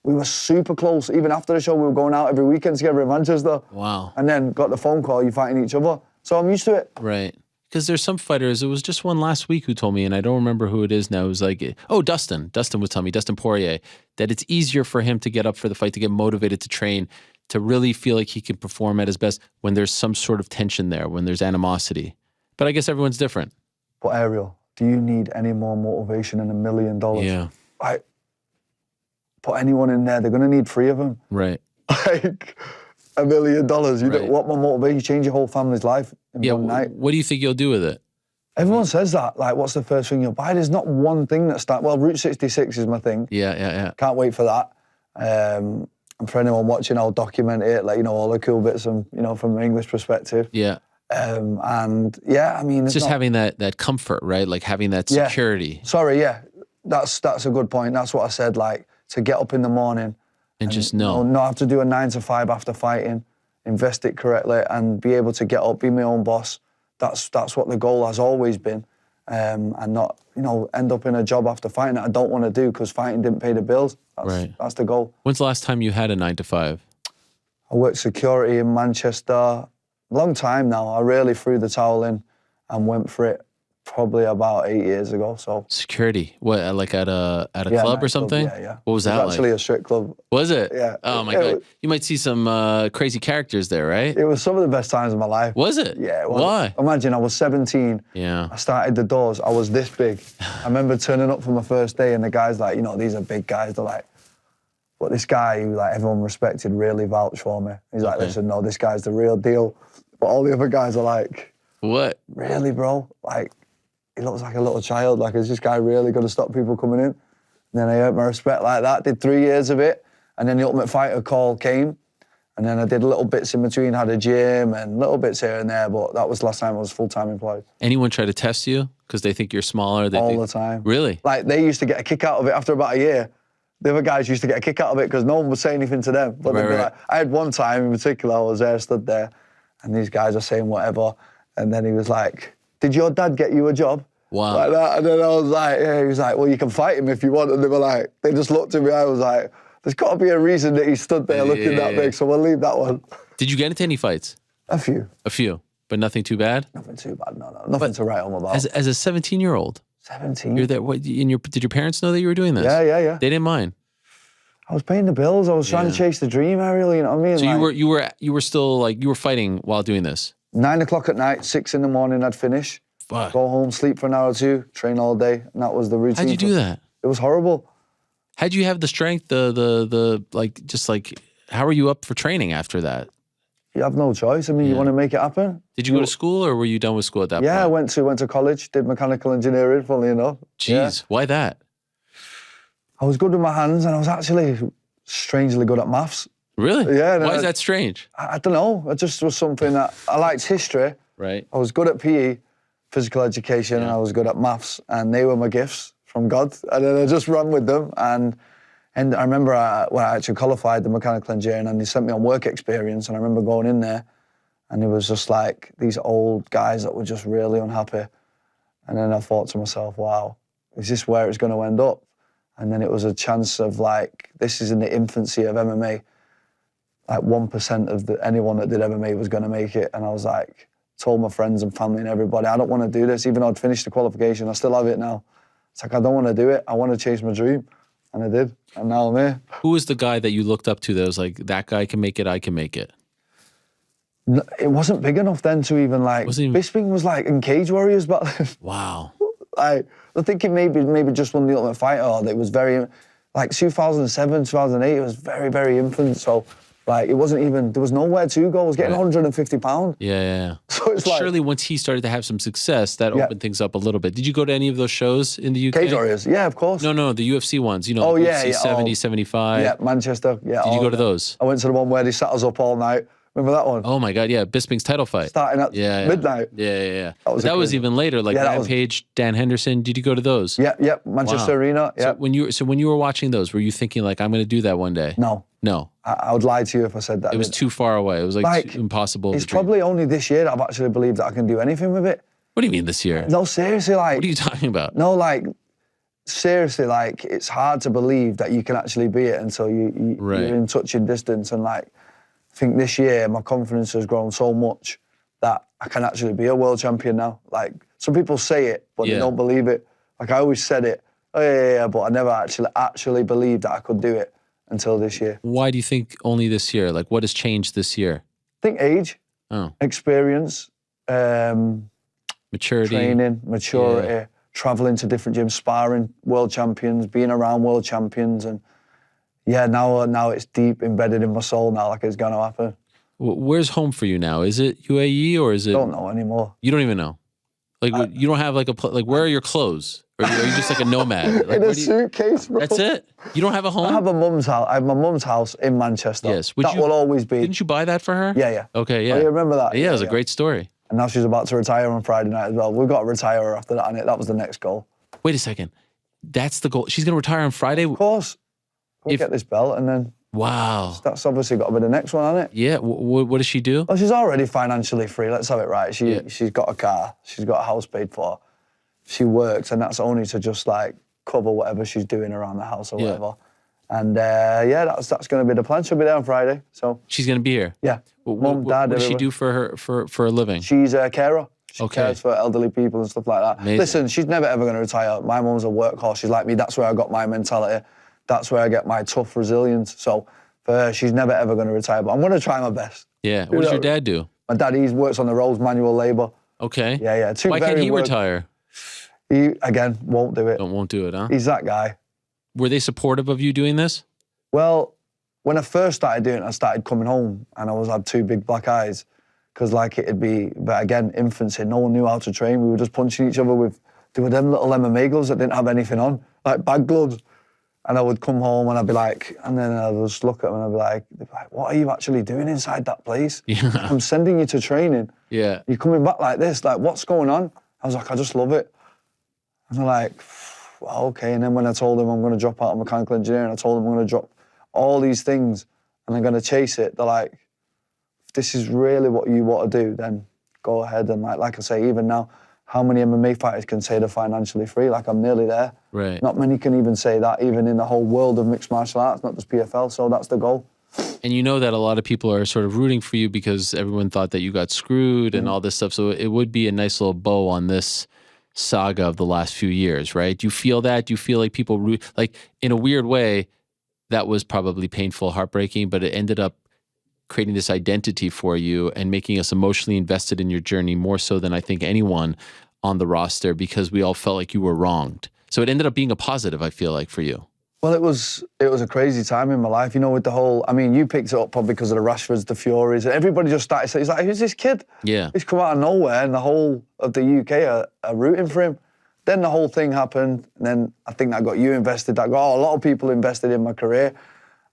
[SPEAKER 8] We were super close. Even after the show, we were going out every weekend together in Manchester.
[SPEAKER 2] Wow.
[SPEAKER 8] And then got the phone call, you're fighting each other. So I'm used to it.
[SPEAKER 2] Right. Because there's some fighters, it was just one last week who told me, and I don't remember who it is now, it was like, Dustin was telling me, Dustin Poirier, that it's easier for him to get up for the fight, to get motivated to train, to really feel like he can perform at his best when there's some sort of tension there, when there's animosity. But I guess everyone's different.
[SPEAKER 8] But Ariel, do you need any more motivation than $1 million?
[SPEAKER 2] Yeah.
[SPEAKER 8] Like, put anyone in there, they're going to need 3 of them.
[SPEAKER 2] Right.
[SPEAKER 8] Like, $1 million. You
[SPEAKER 2] Right.
[SPEAKER 8] know, what more motivation? You change your whole family's life in one night.
[SPEAKER 2] What do you think you'll do with it?
[SPEAKER 8] Everyone says that. Like, what's the first thing you'll buy? There's not one thing that starts. Well, Route 66 is my thing.
[SPEAKER 2] Yeah.
[SPEAKER 8] Can't wait for that. And for anyone watching, I'll document it, like, you know, all the cool bits and, you know, from an English perspective.
[SPEAKER 2] Yeah.
[SPEAKER 8] And yeah, I mean,
[SPEAKER 2] it's just having that comfort, right? Like having that security.
[SPEAKER 8] Sorry, yeah. That's a good point. That's what I said, like, to get up in the morning
[SPEAKER 2] and just know.
[SPEAKER 8] Not have to do a 9 to 5 after fighting, invest it correctly and be able to get up, be my own boss. That's what the goal has always been. And not, you know, end up in a job after fighting that I don't want to do because fighting didn't pay the bills. That's the goal.
[SPEAKER 2] When's the last time you had a 9 to 5?
[SPEAKER 8] I worked security in Manchester. Long time now. I really threw the towel in and went for it probably about 8 years ago. So
[SPEAKER 2] Security. What? Like at a club or
[SPEAKER 8] nightclub,
[SPEAKER 2] something?
[SPEAKER 8] Yeah.
[SPEAKER 2] What was
[SPEAKER 8] It
[SPEAKER 2] that like?
[SPEAKER 8] Actually, a strip club.
[SPEAKER 2] Was it?
[SPEAKER 8] Yeah.
[SPEAKER 2] Oh my
[SPEAKER 8] It
[SPEAKER 2] god.
[SPEAKER 8] was-
[SPEAKER 2] You might see some crazy characters there, right?
[SPEAKER 8] It was some of the best times of my life.
[SPEAKER 2] Was it?
[SPEAKER 8] Yeah. It was.
[SPEAKER 2] Why?
[SPEAKER 8] Imagine I was 17.
[SPEAKER 2] Yeah.
[SPEAKER 8] I started the doors. I was this big. I remember turning up for my first day, and the guys like, these are big guys. They're like, but this guy who like everyone respected really vouched for me. He's like, listen, no, this guy's the real deal. But all the other guys are like,
[SPEAKER 2] what?
[SPEAKER 8] Really, bro? Like, he looks like a little child. Like, is this guy really going to stop people coming in? And then I earned my respect like that. Did 3 years of it, and then the Ultimate Fighter call came, and then I did little bits in between. Had a gym and little bits here and there. But that was the last time I was full-time employed.
[SPEAKER 2] Anyone try to test you because they think you're smaller?
[SPEAKER 8] All the time.
[SPEAKER 2] Really?
[SPEAKER 8] Like, they used to get a kick out of it after about a year. The other guys used to get a kick out of it because no one would say anything to them. But they'd be like, I had one time in particular, I was there, stood there, and these guys are saying whatever. And then he was like, did your dad get you a job?
[SPEAKER 2] Wow.
[SPEAKER 8] Like that. And then I was like, yeah, he was like, well, you can fight him if you want. And they were like, they just looked at me. I was like, there's got to be a reason that he stood there looking that big, so we'll leave that one.
[SPEAKER 2] Did you get into any fights?
[SPEAKER 8] A few.
[SPEAKER 2] A few, but nothing too bad?
[SPEAKER 8] Nothing too bad, no. Nothing to write home about.
[SPEAKER 2] As a 17-year-old?
[SPEAKER 8] 17.
[SPEAKER 2] You're there. What, did your parents know that you were doing this?
[SPEAKER 8] Yeah.
[SPEAKER 2] They didn't mind?
[SPEAKER 8] I was paying the bills. I was trying to chase the dream, Ariel, you know what I mean?
[SPEAKER 2] So
[SPEAKER 8] like,
[SPEAKER 2] you were still like, you were fighting while doing this?
[SPEAKER 8] 9 o'clock at night, 6 in the morning, I'd finish.
[SPEAKER 2] Fuck.
[SPEAKER 8] Go home, sleep for an hour or two, train all day, and that was the routine.
[SPEAKER 2] How'd you do that?
[SPEAKER 8] It was horrible.
[SPEAKER 2] How'd you have the strength, how are you up for training after that?
[SPEAKER 8] You have no choice. I mean, you want to make it happen.
[SPEAKER 2] Did you go to school or were you done with school at that point?
[SPEAKER 8] Yeah, I went to college, did mechanical engineering, funnily enough.
[SPEAKER 2] Jeez, why that?
[SPEAKER 8] I was good with my hands, and I was actually strangely good at maths.
[SPEAKER 2] Really?
[SPEAKER 8] Yeah.
[SPEAKER 2] Why is that strange?
[SPEAKER 8] I don't know. It just was something that I liked history.
[SPEAKER 2] Right.
[SPEAKER 8] I was good at PE, physical education, and I was good at maths, and they were my gifts from God. And then I just ran with them. And I remember when I actually qualified the mechanical engineering, and they sent me on work experience, and I remember going in there, and it was just like these old guys that were just really unhappy. And then I thought to myself, wow, is this where it's going to end up? And then it was a chance of like, this is in the infancy of MMA. Like 1% of anyone that did MMA was going to make it. And I was like, told my friends and family and everybody, I don't want to do this. Even though I'd finished the qualification, I still have it now. It's like, I don't want to do it. I want to chase my dream. And I did. And now I'm here.
[SPEAKER 2] Who was the guy that you looked up to that was like, that guy can make it, I can make it?
[SPEAKER 8] No, it wasn't big enough then to even like, Bisping was like in Cage Warriors back then.
[SPEAKER 2] Wow.
[SPEAKER 8] I'm thinking maybe just won the Ultimate Fighter, or it was very, like 2007, 2008, it was very, very infant. So like, it wasn't even, there was nowhere to go. I was getting 150 pounds.
[SPEAKER 2] Yeah.
[SPEAKER 8] So it's like,
[SPEAKER 2] surely once he started to have some success, that opened things up a little bit. Did you go to any of those shows in the UK?
[SPEAKER 8] Cage Warriors, yeah, of course.
[SPEAKER 2] No, the UFC ones, the
[SPEAKER 8] Oh, yeah,
[SPEAKER 2] UFC 70, 75.
[SPEAKER 8] Yeah, Manchester, yeah.
[SPEAKER 2] Did you go to those?
[SPEAKER 8] I went to the one where they sat us up all night. Remember that one?
[SPEAKER 2] Oh my God, yeah, Bisping's title fight.
[SPEAKER 8] Starting at midnight.
[SPEAKER 2] Yeah.
[SPEAKER 8] That was
[SPEAKER 2] even later, like Rampage, Dan Henderson. Did you go to those?
[SPEAKER 8] Yeah, Manchester Arena. Yeah.
[SPEAKER 2] So when you were watching those, were you thinking like, I'm going to do that one day?
[SPEAKER 8] No. I would lie to you if I said that.
[SPEAKER 2] It was too far away. It was like impossible.
[SPEAKER 8] It's probably only this year that I've actually believed that I can do anything with it.
[SPEAKER 2] What do you mean this year?
[SPEAKER 8] No, seriously, like.
[SPEAKER 2] What are you talking about?
[SPEAKER 8] No, like, seriously, like, it's hard to believe that you can actually be it until you're in touching distance. And like, I think this year my confidence has grown so much that I can actually be a world champion now. Like, some people say it, but they don't believe it. Like, I always said it, but I never actually believed that I could do it until this year.
[SPEAKER 2] Why do you think only this year? Like, what has changed this year?
[SPEAKER 8] I think age, experience,
[SPEAKER 2] maturity,
[SPEAKER 8] training, maturity, traveling to different gyms, sparring world champions, being around world champions, and now it's deep embedded in my soul now, like it's gonna happen.
[SPEAKER 2] Where's home for you now? Is it UAE or is it?
[SPEAKER 8] I don't know anymore.
[SPEAKER 2] You don't even know. Like you don't have like where are your clothes? Or are you just like a nomad? Like,
[SPEAKER 8] in a suitcase, bro.
[SPEAKER 2] That's it? You don't have a home?
[SPEAKER 8] I have a mum's house. I have my mum's house in Manchester.
[SPEAKER 2] Yes.
[SPEAKER 8] That will always be.
[SPEAKER 2] Didn't you buy that for her?
[SPEAKER 8] Yeah.
[SPEAKER 2] Okay, yeah.
[SPEAKER 8] Oh, you remember that?
[SPEAKER 2] Yeah, it was a great story.
[SPEAKER 8] And now she's about to retire on Friday night as well. We've got to retire her after that, and that was the next goal.
[SPEAKER 2] Wait a second. That's the goal. She's going to retire on Friday?
[SPEAKER 8] Of course. We'll get this belt, and then...
[SPEAKER 2] Wow.
[SPEAKER 8] That's obviously got to be the next one, hasn't it?
[SPEAKER 2] Yeah. What does she do?
[SPEAKER 8] Well, she's already financially free. Let's have it right. She's got a car. She's got a house paid for. She works, and that's only to just like cover whatever she's doing around the house or whatever. And that's going to be the plan. She'll be there on Friday. So
[SPEAKER 2] she's going to be here.
[SPEAKER 8] Yeah.
[SPEAKER 2] Mum, dad. What does she do for a living?
[SPEAKER 8] She's a carer. She
[SPEAKER 2] Okay.
[SPEAKER 8] cares for elderly people and stuff like that.
[SPEAKER 2] Amazing.
[SPEAKER 8] Listen, she's never ever going to retire. My mum's a workhorse. She's like me. That's where I got my mentality. That's where I get my tough resilience. So for her, she's never ever going to retire. But I'm going to try my best.
[SPEAKER 2] Yeah. What does your dad do?
[SPEAKER 8] My dad, he works on the roads, manual labour.
[SPEAKER 2] Okay.
[SPEAKER 8] Yeah.
[SPEAKER 2] Why can't he retire?
[SPEAKER 8] He, again, won't do it.
[SPEAKER 2] Won't do it, huh?
[SPEAKER 8] He's that guy.
[SPEAKER 2] Were they supportive of you doing this?
[SPEAKER 8] Well, when I first started doing it, I started coming home and I had 2 big black eyes because like it'd be, but again, infancy, no one knew how to train. We were just punching each other with, there were them little MMA gloves that didn't have anything on, like bag gloves. And I would come home and I'd be like, and then I'd just look at them and I'd be like, what are you actually doing inside that place?
[SPEAKER 2] Yeah.
[SPEAKER 8] I'm sending you to training.
[SPEAKER 2] Yeah.
[SPEAKER 8] You're coming back like this, like what's going on? I was like, I just love it. And they're like, well, okay. And then when I told them I'm going to drop out of mechanical engineering, I told them I'm going to drop all these things and I'm going to chase it. They're like, if this is really what you want to do, then go ahead. And like I say, even now, how many MMA fighters can say they're financially free? Like I'm nearly there.
[SPEAKER 2] Right.
[SPEAKER 8] Not many can even say that, even in the whole world of mixed martial arts, not just PFL. So that's the goal.
[SPEAKER 2] And you know that a lot of people are sort of rooting for you because everyone thought that you got screwed and all this stuff. So it would be a nice little bow on this saga of the last few years, right? Do you feel that? Do you feel like people root, like in a weird way, that was probably painful, heartbreaking, but it ended up creating this identity for you and making us emotionally invested in your journey more so than I think anyone on the roster because we all felt like you were wronged. So it ended up being a positive, I feel like, for you.
[SPEAKER 8] Well, it was a crazy time in my life, you know, with the whole, I mean, you picked it up probably because of the Rashfords, the Furies, and everybody just started saying, he's like, who's this kid?
[SPEAKER 2] Yeah.
[SPEAKER 8] He's come out of nowhere and the whole of the UK are rooting for him. Then the whole thing happened, and then I think that got you invested, that got a lot of people invested in my career.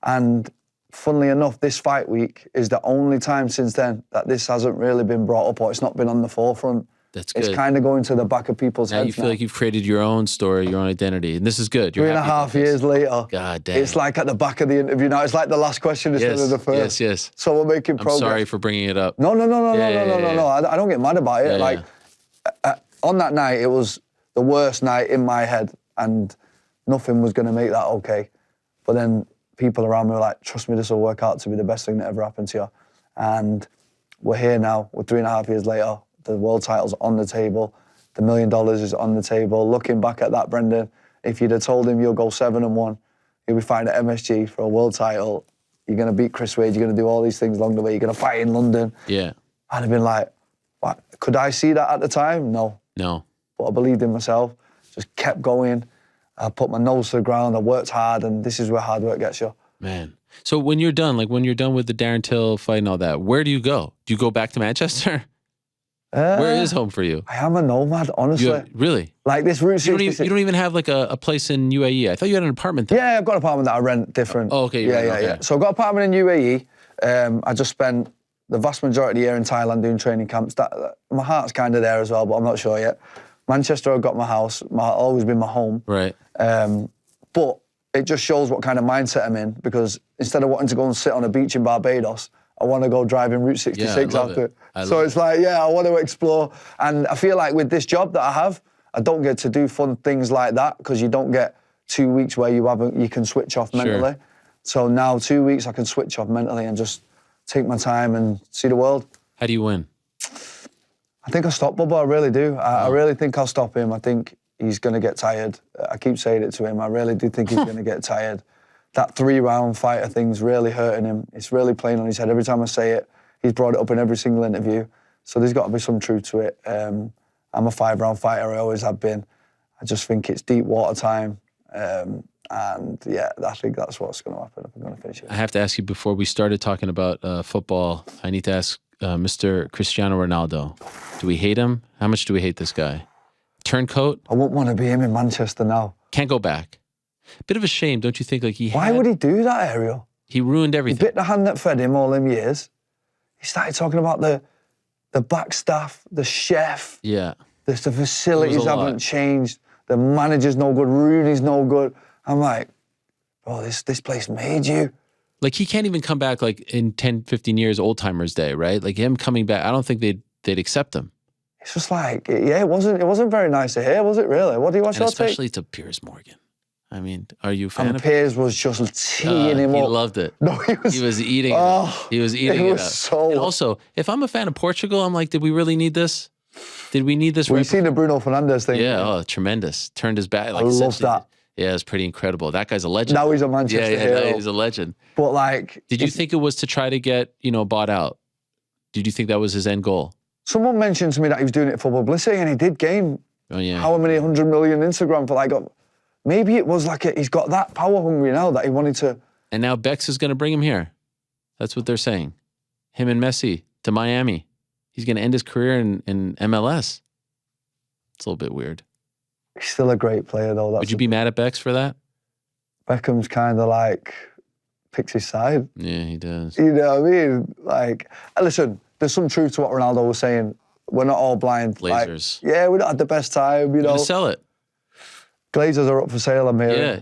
[SPEAKER 8] And funnily enough, this fight week is the only time since then that this hasn't really been brought up or it's not been on the forefront.
[SPEAKER 2] That's good.
[SPEAKER 8] It's kind of going to the back of people's
[SPEAKER 2] Now
[SPEAKER 8] heads
[SPEAKER 2] you feel like you've created your own story, your own identity, and this is good. You're
[SPEAKER 8] 3.5 years later.
[SPEAKER 2] God damn.
[SPEAKER 8] It's like at the back of the interview now. It's like the last question instead of the first.
[SPEAKER 2] Yes.
[SPEAKER 8] So we're making
[SPEAKER 2] I'm
[SPEAKER 8] progress.
[SPEAKER 2] sorry for bringing it up.
[SPEAKER 8] No.
[SPEAKER 2] Yeah.
[SPEAKER 8] I don't get mad about it.
[SPEAKER 2] Yeah,
[SPEAKER 8] On that night, it was the worst night in my head, and nothing was going to make that okay. But then people around me were like, trust me, this will work out to be the best thing that ever happened to you. And we're here now. We're 3.5 years later. The world title's on the table. The $1 million is on the table. Looking back at that, Brendan, if you'd have told him you'll go 7-1, you'll be fighting at MSG for a world title, you're going to beat Chris Wade, you're going to do all these things along the way, you're going to fight in London.
[SPEAKER 2] Yeah.
[SPEAKER 8] I'd have been like, what? Could I see that at the time? No. But I believed in myself, just kept going. I put my nose to the ground, I worked hard, and this is where hard work gets you.
[SPEAKER 2] Man. So when you're done, like when you're done with the Darren Till fight and all that, where do you go? Do you go back to Manchester? Where is home for you?
[SPEAKER 8] I am a nomad, honestly.
[SPEAKER 2] Really?
[SPEAKER 8] Like this Route 66.
[SPEAKER 2] You don't even have like a place in UAE. I thought you had an apartment there.
[SPEAKER 8] Yeah, I've got an apartment that I rent different.
[SPEAKER 2] Oh, okay.
[SPEAKER 8] Yeah. So I've got an apartment in UAE. I just spent the vast majority of the year in Thailand doing training camps. My heart's kind of there as well, but I'm not sure yet. Manchester, I've got my house. Always been my home.
[SPEAKER 2] Right.
[SPEAKER 8] But it just shows what kind of mindset I'm in, because instead of wanting to go and sit on a beach in Barbados, I want to go driving Route 66 after. So it's like, I want to explore. And I feel like with this job that I have, I don't get to do fun things like that because you don't get 2 weeks where you can switch off mentally.
[SPEAKER 2] Sure.
[SPEAKER 8] So now 2 weeks I can switch off mentally and just take my time and see the world.
[SPEAKER 2] How do you win?
[SPEAKER 8] I think I'll stop Bubba, I really do. I really think I'll stop him. I think he's going to get tired. I keep saying it to him. I really do think he's going to get tired. That 3-round fighter thing's really hurting him. It's really playing on his head. Every time I say it, he's brought it up in every single interview. So there's got to be some truth to it. I'm a 5-round fighter. I always have been. I just think it's deep water time. And I think that's what's going to happen if I'm going to finish it.
[SPEAKER 2] I have to ask you, before we started talking about football, I need to ask Mr. Cristiano Ronaldo. Do we hate him? How much do we hate this guy? Turncoat?
[SPEAKER 8] I wouldn't want to be him in Manchester now.
[SPEAKER 2] Can't go back. Bit of a shame, don't you think? Like
[SPEAKER 8] Why would he do that, Ariel?
[SPEAKER 2] He ruined
[SPEAKER 8] He
[SPEAKER 2] everything.
[SPEAKER 8] bit the hand that fed him all them years. He started talking about the back staff, the chef.
[SPEAKER 2] Yeah.
[SPEAKER 8] The facilities
[SPEAKER 2] lot.
[SPEAKER 8] haven't changed. The manager's no good. Rooney's no good. I'm like, bro, this place made you.
[SPEAKER 2] Like he can't even come back like in 10, 15 years, old timers day, right? Like him coming back, I don't think they'd accept him.
[SPEAKER 8] It's just like, it wasn't very nice to hear, was it really? What do you want
[SPEAKER 2] And
[SPEAKER 8] your take?
[SPEAKER 2] especially to Piers Morgan. I mean, are you a fan
[SPEAKER 8] And
[SPEAKER 2] of
[SPEAKER 8] Piers was just teeing him
[SPEAKER 2] he
[SPEAKER 8] up.
[SPEAKER 2] loved it.
[SPEAKER 8] No, he was
[SPEAKER 2] eating it up. He was eating it
[SPEAKER 8] was
[SPEAKER 2] up.
[SPEAKER 8] so...
[SPEAKER 2] And also, if I'm a fan of Portugal, I'm like, did we really need this? Did we need this?
[SPEAKER 8] Well,
[SPEAKER 2] right
[SPEAKER 8] you seen the Bruno Fernandes thing?
[SPEAKER 2] Yeah, oh, tremendous. Turned his back. Like
[SPEAKER 8] I love
[SPEAKER 2] essentially-
[SPEAKER 8] that.
[SPEAKER 2] Yeah, it's pretty incredible. That guy's a legend.
[SPEAKER 8] Now he's a Manchester
[SPEAKER 2] yeah,
[SPEAKER 8] hero.
[SPEAKER 2] he's a legend.
[SPEAKER 8] But like,
[SPEAKER 2] Did you think it was to try to get, bought out? Did you think that was his end goal?
[SPEAKER 8] someone mentioned to me that he was doing it for publicity, and he did gain
[SPEAKER 2] Oh, yeah.
[SPEAKER 8] how many 100 million Instagram for like. Maybe it was like he's got that power hungry now that he wanted to.
[SPEAKER 2] And now Bex is going to bring him here. That's what they're saying. Him and Messi to Miami. He's going to end his career in MLS. It's a little bit weird.
[SPEAKER 8] He's still a great player though.
[SPEAKER 2] Would you be mad at Bex for that?
[SPEAKER 8] Beckham's kind of like picks his side.
[SPEAKER 2] Yeah, he does.
[SPEAKER 8] You know what I mean? Like, listen, there's some truth to what Ronaldo was saying. We're not all blind.
[SPEAKER 2] Blazers.
[SPEAKER 8] Like, yeah, we not had the best time,
[SPEAKER 2] We're going to sell it.
[SPEAKER 8] Glazers are up for sale, I'm hearing.
[SPEAKER 2] Yeah.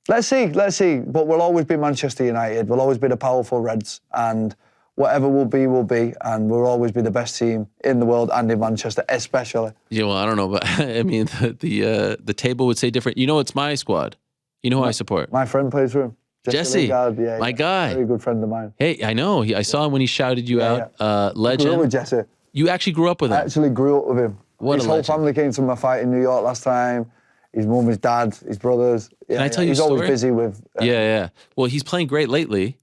[SPEAKER 8] Let's see. But we'll always be Manchester United. We'll always be the powerful Reds. And whatever will be, will be. And we'll always be the best team in the world and in Manchester, especially.
[SPEAKER 2] Yeah, well, I don't know, but I mean, the table would say different. It's my squad. You know who I support?
[SPEAKER 8] My friend plays for him.
[SPEAKER 2] Jesse,
[SPEAKER 8] Lingard, yeah,
[SPEAKER 2] my guy.
[SPEAKER 8] Very good friend of mine.
[SPEAKER 2] Hey, I know. I saw him when he shouted you out. Legend.
[SPEAKER 8] Grew up with Jesse.
[SPEAKER 2] You actually grew up with him.
[SPEAKER 8] I actually grew up with him.
[SPEAKER 2] What
[SPEAKER 8] His
[SPEAKER 2] a
[SPEAKER 8] whole
[SPEAKER 2] legend.
[SPEAKER 8] family came to my fight in New York last time. His mum, his dad, his brothers. Yeah,
[SPEAKER 2] Can I tell you a
[SPEAKER 8] he's always
[SPEAKER 2] story?
[SPEAKER 8] busy with.
[SPEAKER 2] Yeah. Well, he's playing great lately.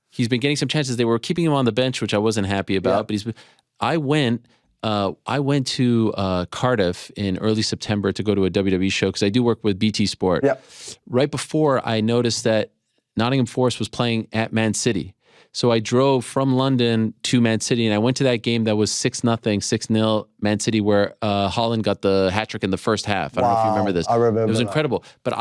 [SPEAKER 2] He's been getting some chances. They were keeping him on the bench, which I wasn't happy about.
[SPEAKER 8] Yeah.
[SPEAKER 2] But I went to Cardiff in early September to go to a WWE show because I do work with BT Sport.
[SPEAKER 8] Yeah.
[SPEAKER 2] Right before, I noticed that Nottingham Forest was playing at Man City. So I drove from London to Man City, and I went to that game that was 6-0, 6-0 Man City, where Holland got the hat trick in the first half. I don't know if you remember this.
[SPEAKER 8] I remember
[SPEAKER 2] It was
[SPEAKER 8] that.
[SPEAKER 2] incredible. But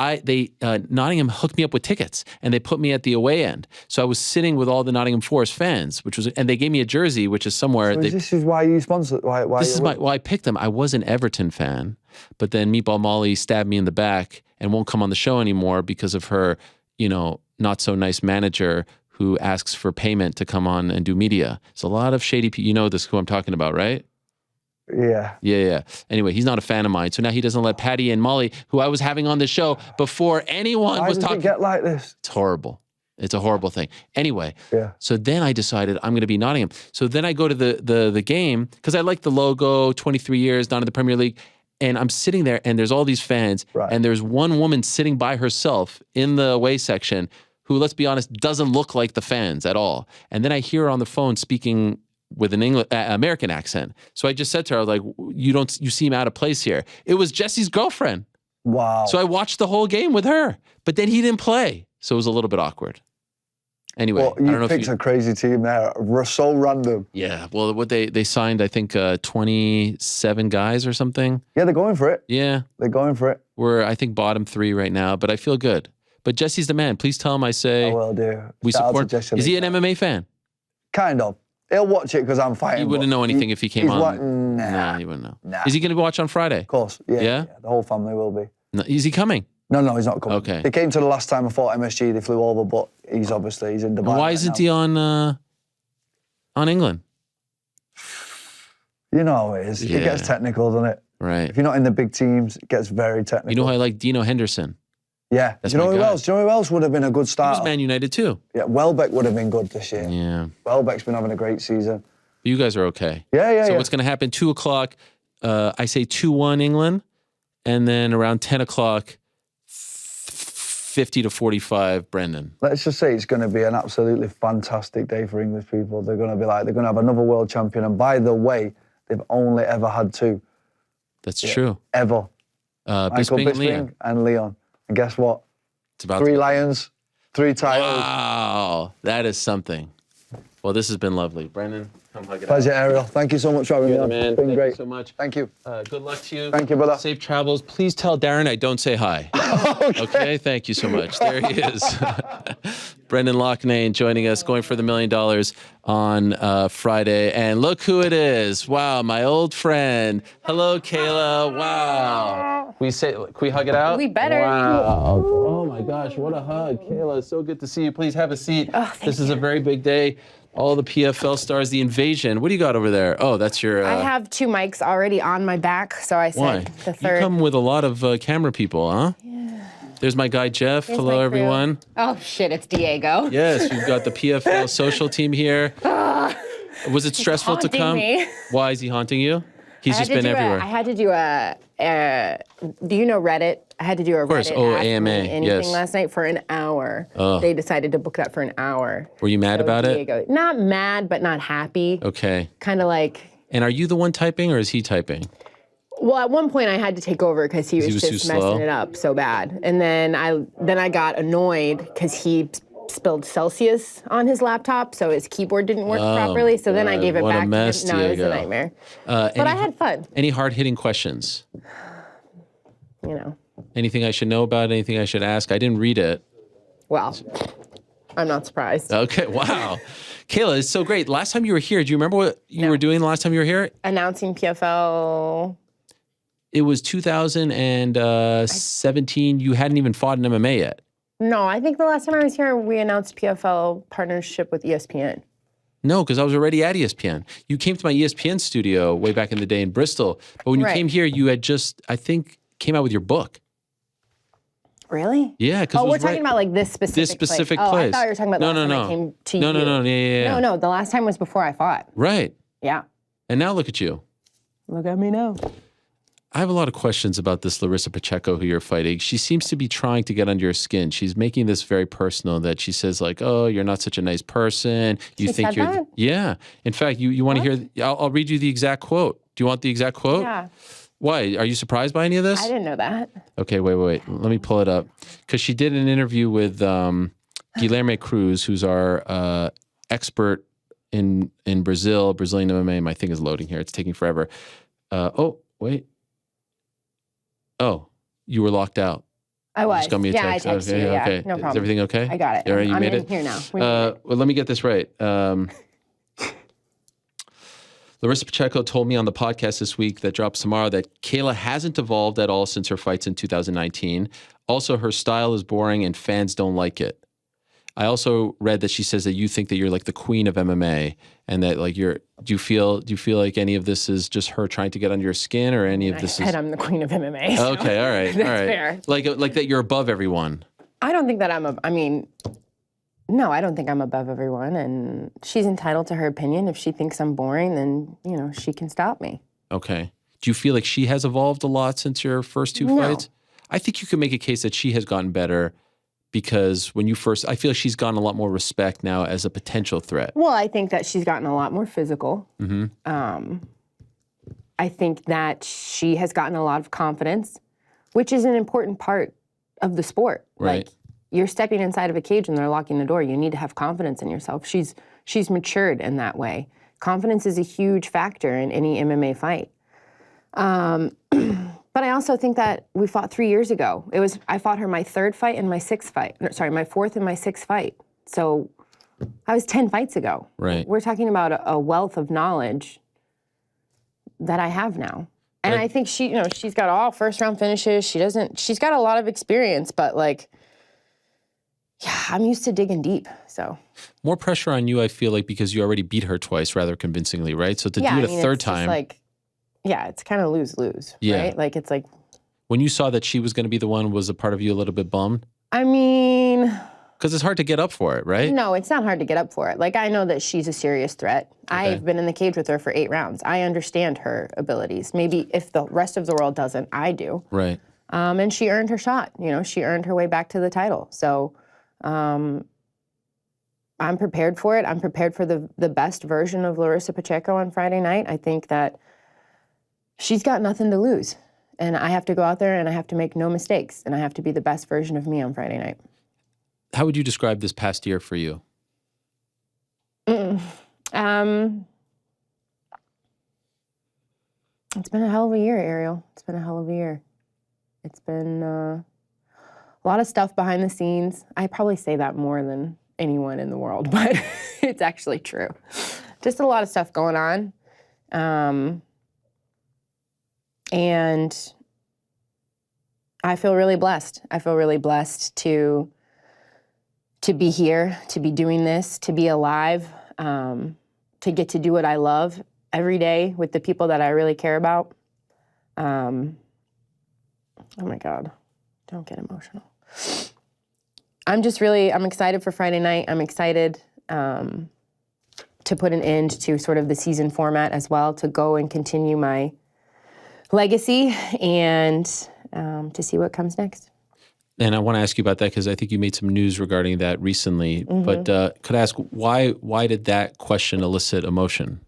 [SPEAKER 2] Nottingham hooked me up with tickets, and they put me at the away end. So I was sitting with all the Nottingham Forest fans, and they gave me a jersey, which is somewhere.
[SPEAKER 8] So this is why you sponsored. Why
[SPEAKER 2] I picked them. I was an Everton fan, but then Meatball Molly stabbed me in the back and won't come on the show anymore because of her, not so nice manager who asks for payment to come on and do media. It's a lot of shady people. You know this, who I'm talking about, right?
[SPEAKER 8] Yeah.
[SPEAKER 2] Yeah. Anyway, he's not a fan of mine. So now he doesn't let Patty and Molly, who I was having on the show before anyone
[SPEAKER 8] Why
[SPEAKER 2] was
[SPEAKER 8] does
[SPEAKER 2] talking.
[SPEAKER 8] it get like this?
[SPEAKER 2] It's horrible. It's a horrible thing. Anyway,
[SPEAKER 8] Yeah.
[SPEAKER 2] so then I decided I'm going to be Nottingham. So then I go to the game because I like the logo, 23 years, not in the Premier League. And I'm sitting there and there's all these fans.
[SPEAKER 8] Right.
[SPEAKER 2] And there's one woman sitting by herself in the away section who, let's be honest, doesn't look like the fans at all. And then I hear her on the phone speaking with an American accent. So I just said to her, I was like, you seem out of place here. It was Jesse's girlfriend.
[SPEAKER 8] Wow.
[SPEAKER 2] So I watched the whole game with her, but then he didn't play. So it was a little bit awkward. Anyway,
[SPEAKER 8] Well,
[SPEAKER 2] I don't know
[SPEAKER 8] you
[SPEAKER 2] if
[SPEAKER 8] picked a crazy team there. We're so random.
[SPEAKER 2] Yeah, well, what they signed, I think 27 guys or something.
[SPEAKER 8] Yeah, they're going for it.
[SPEAKER 2] Yeah,
[SPEAKER 8] They're going for it.
[SPEAKER 2] we're I think bottom 3 right now, but I feel good. But Jesse's the man. Please tell him I say
[SPEAKER 8] I will do.
[SPEAKER 2] we
[SPEAKER 8] Shout out to
[SPEAKER 2] support.
[SPEAKER 8] Jesse
[SPEAKER 2] Is he an
[SPEAKER 8] Lingard.
[SPEAKER 2] MMA fan?
[SPEAKER 8] Kind of. He'll watch it because I'm fighting.
[SPEAKER 2] He wouldn't
[SPEAKER 8] but
[SPEAKER 2] know anything if he came
[SPEAKER 8] he's
[SPEAKER 2] on.
[SPEAKER 8] like, nah.
[SPEAKER 2] Nah, he wouldn't know.
[SPEAKER 8] Nah.
[SPEAKER 2] Is he going to watch on Friday?
[SPEAKER 8] Of course. Yeah,
[SPEAKER 2] Yeah?
[SPEAKER 8] The whole family will be.
[SPEAKER 2] No, is he coming?
[SPEAKER 8] No, he's not coming.
[SPEAKER 2] Okay.
[SPEAKER 8] They came to the last time I fought MSG. They flew over, but he's in Dubai.
[SPEAKER 2] And why
[SPEAKER 8] right
[SPEAKER 2] isn't
[SPEAKER 8] now.
[SPEAKER 2] he on England?
[SPEAKER 8] You know how it is.
[SPEAKER 2] Yeah.
[SPEAKER 8] It gets technical, doesn't it?
[SPEAKER 2] Right.
[SPEAKER 8] If you're not in the big teams, it gets very technical.
[SPEAKER 2] You know how I like Dino Henderson?
[SPEAKER 8] Yeah.
[SPEAKER 2] That's
[SPEAKER 8] Do you know
[SPEAKER 2] my
[SPEAKER 8] who
[SPEAKER 2] guy.
[SPEAKER 8] else? Do you know who else would have been a good
[SPEAKER 2] He was
[SPEAKER 8] start?
[SPEAKER 2] Man United too.
[SPEAKER 8] Yeah, Welbeck would have been good this year.
[SPEAKER 2] Yeah.
[SPEAKER 8] Welbeck's been having a great season.
[SPEAKER 2] You guys are okay.
[SPEAKER 8] Yeah.
[SPEAKER 2] So what's going to happen? 2:00. I say 2-1 England, and then around 10 o'clock, 50 to 45 Brendan.
[SPEAKER 8] Let's just say it's going to be an absolutely fantastic day for English people. They're going to have another world champion. And by the way, they've only ever had 2.
[SPEAKER 2] That's true.
[SPEAKER 8] Ever. Michael
[SPEAKER 2] Bisping and Leon.
[SPEAKER 8] Bisping and Leon. And guess what?
[SPEAKER 2] It's about
[SPEAKER 8] 3 Lions, 3 titles.
[SPEAKER 2] Wow, that is something. Well, this has been lovely, Brendan. Come hug it out.
[SPEAKER 8] Pleasure, Ariel. Thank you so much for having me
[SPEAKER 2] You're
[SPEAKER 8] on.
[SPEAKER 2] the man.
[SPEAKER 8] It's been
[SPEAKER 2] Thank
[SPEAKER 8] great.
[SPEAKER 2] you so much.
[SPEAKER 8] Thank you.
[SPEAKER 2] Good luck to you.
[SPEAKER 8] Thank you, brother.
[SPEAKER 2] Safe travels. Please tell Darren I don't say hi. Okay, thank you so much. There he is. Brendan Loughnane joining us, going for the $1 million on Friday. And look who it is. Wow, my old friend. Hello, Kayla. Wow. Can we hug it out?
[SPEAKER 9] We better.
[SPEAKER 2] Wow. Oh my gosh, what a hug. Kayla, it's so good to see you. Please have a seat. This is a very big day. All the PFL stars, the invasion. What do you got over there? Oh, that's your...
[SPEAKER 9] I have 2 mics already on my back, so I said
[SPEAKER 2] Why?
[SPEAKER 9] the
[SPEAKER 2] You
[SPEAKER 9] third.
[SPEAKER 2] come with a lot of camera people, huh? Yeah. There's my guy, Jeff.
[SPEAKER 9] There's
[SPEAKER 2] Hello,
[SPEAKER 9] my crew.
[SPEAKER 2] everyone.
[SPEAKER 9] Oh shit, it's Diego.
[SPEAKER 2] Yes, we've got the PFL social team here. Was it stressful to
[SPEAKER 9] haunting
[SPEAKER 2] come?
[SPEAKER 9] me.
[SPEAKER 2] Why is he haunting you? He's just been everywhere.
[SPEAKER 9] I had to do do you know Reddit? I had to do a
[SPEAKER 2] course.
[SPEAKER 9] Reddit
[SPEAKER 2] Oh,
[SPEAKER 9] Ask Me
[SPEAKER 2] AMA,
[SPEAKER 9] Anything
[SPEAKER 2] yes.
[SPEAKER 9] last night for an hour.
[SPEAKER 2] Oh.
[SPEAKER 9] They decided to book that for an hour.
[SPEAKER 2] Were you mad about it?
[SPEAKER 9] Not mad, but not happy.
[SPEAKER 2] Okay.
[SPEAKER 9] Kind of like.
[SPEAKER 2] And are you the one typing or is he typing?
[SPEAKER 9] Well, at one point I had to take over because he was
[SPEAKER 2] too
[SPEAKER 9] just
[SPEAKER 2] slow?
[SPEAKER 9] messing it up so bad. And then I got annoyed because he spilled Celsius on his laptop, so his keyboard didn't work properly. So then I gave it
[SPEAKER 2] what a
[SPEAKER 9] back
[SPEAKER 2] mess,
[SPEAKER 9] to him. No, it was a
[SPEAKER 2] Diego.
[SPEAKER 9] nightmare. But I had fun.
[SPEAKER 2] Any hard-hitting questions?
[SPEAKER 9] You know.
[SPEAKER 2] Anything I should know about? Anything I should ask? I didn't read it.
[SPEAKER 9] Well, I'm not surprised.
[SPEAKER 2] Okay, wow. Kayla, it's so great. Last time you were here, do you remember what you were doing the last time you were here?
[SPEAKER 9] Announcing PFL.
[SPEAKER 2] It was 2017. You hadn't even fought in MMA yet.
[SPEAKER 9] No, I think the last time I was here, we announced PFL partnership with ESPN.
[SPEAKER 2] No, because I was already at ESPN. You came to my ESPN studio way back in the day in Bristol. But when you came here, you had just, I think, came out with your book.
[SPEAKER 9] Really?
[SPEAKER 2] Yeah, because
[SPEAKER 9] we're talking about like this specific place. Oh, I thought you were talking about the last time I came to you.
[SPEAKER 2] No, yeah.
[SPEAKER 9] No, the last time was before I fought.
[SPEAKER 2] Right.
[SPEAKER 9] Yeah.
[SPEAKER 2] And now look at you.
[SPEAKER 9] Look at me now.
[SPEAKER 2] I have a lot of questions about this Larissa Pacheco who you're fighting. She seems to be trying to get under your skin. She's making this very personal that she says like, oh, you're not such a nice person. You think
[SPEAKER 9] said
[SPEAKER 2] you're,
[SPEAKER 9] that?
[SPEAKER 2] yeah. In fact, you want to hear, I'll read you the exact quote. Do you want the exact quote?
[SPEAKER 9] Yeah.
[SPEAKER 2] Why? Are you surprised by any of this?
[SPEAKER 9] I didn't know that.
[SPEAKER 2] Okay, wait. Let me pull it up. Because she did an interview with Guilherme Cruz, who's our expert in Brazilian MMA. My thing is loading here. It's taking forever. Oh, wait. Oh, you were locked out.
[SPEAKER 9] I was.
[SPEAKER 2] Just got me a text.
[SPEAKER 9] I texted
[SPEAKER 2] okay,
[SPEAKER 9] you. Yeah,
[SPEAKER 2] okay.
[SPEAKER 9] no problem.
[SPEAKER 2] Is everything okay?
[SPEAKER 9] I got it.
[SPEAKER 2] All right, you
[SPEAKER 9] I'm
[SPEAKER 2] made
[SPEAKER 9] in
[SPEAKER 2] it?
[SPEAKER 9] here now.
[SPEAKER 2] Well, let me get this right. Larissa Pacheco told me on the podcast this week that drops tomorrow that Kayla hasn't evolved at all since her fights in 2019. Also, her style is boring and fans don't like it. I also read that she says that you think that you're like the queen of MMA and that like do you feel like any of this is just her trying to get under your skin or any of this
[SPEAKER 9] I said I'm the queen of MMA. So
[SPEAKER 2] okay, all right.
[SPEAKER 9] that's
[SPEAKER 2] all right.
[SPEAKER 9] fair.
[SPEAKER 2] Like that you're above everyone.
[SPEAKER 9] I don't think that no, I don't think I'm above everyone, and she's entitled to her opinion. If she thinks I'm boring, then, she can stop me.
[SPEAKER 2] Okay. Do you feel like she has evolved a lot since your first two fights? I think you can make a case that she has gotten better because I feel like she's gotten a lot more respect now as a potential threat.
[SPEAKER 9] Well, I think that she's gotten a lot more physical. Mm-hmm. I think that she has gotten a lot of confidence, which is an important part of the sport.
[SPEAKER 2] Right.
[SPEAKER 9] Like, you're stepping inside of a cage and they're locking the door. You need to have confidence in yourself. She's matured in that way. Confidence is a huge factor in any MMA fight. But I also think that we fought 3 years ago. I fought her my third fight and my sixth fight. My fourth and my sixth fight. So I was 10 fights ago.
[SPEAKER 2] Right.
[SPEAKER 9] We're talking about a wealth of knowledge that I have now. And I think she's got all first round finishes. She's got a lot of experience, but I'm used to digging deep, so. More
[SPEAKER 2] pressure on you, I feel like, because you already beat her twice rather convincingly, right? So to do it a third time.
[SPEAKER 9] It's kind of lose-lose, right? Like, it's like.
[SPEAKER 2] When you saw that she was going to be the one, was a part of you a little bit bummed?
[SPEAKER 9] I mean.
[SPEAKER 2] Because it's hard to get up for it, right?
[SPEAKER 9] No, it's not hard to get up for it. Like, I know that she's a serious threat. Okay. I've been in the cage with her for 8 rounds. I understand her abilities. Maybe if the rest of the world doesn't, I do.
[SPEAKER 2] Right.
[SPEAKER 9] And she earned her shot. She earned her way back to the title. So. I'm prepared for it. I'm prepared for the best version of Larissa Pacheco on Friday night. I think that she's got nothing to lose. And I have to go out there and I have to make no mistakes. And I have to be the best version of me on Friday night.
[SPEAKER 2] How would you describe this past year for you?
[SPEAKER 9] It's been a hell of a year, Ariel. It's been a hell of a year. It's been a lot of stuff behind the scenes. I probably say that more than anyone in the world, but it's actually true. Just a lot of stuff going on. And I feel really blessed. I feel really blessed to be here, to be doing this, to be alive, to get to do what I love every day with the people that I really care about. Oh my God, don't get emotional. I'm excited for Friday night. I'm excited to put an end to sort of the season format as well, to go and continue my legacy and to see what comes next.
[SPEAKER 2] And I want to ask you about that because I think you made some news regarding that recently. But could I ask why did that question elicit emotion?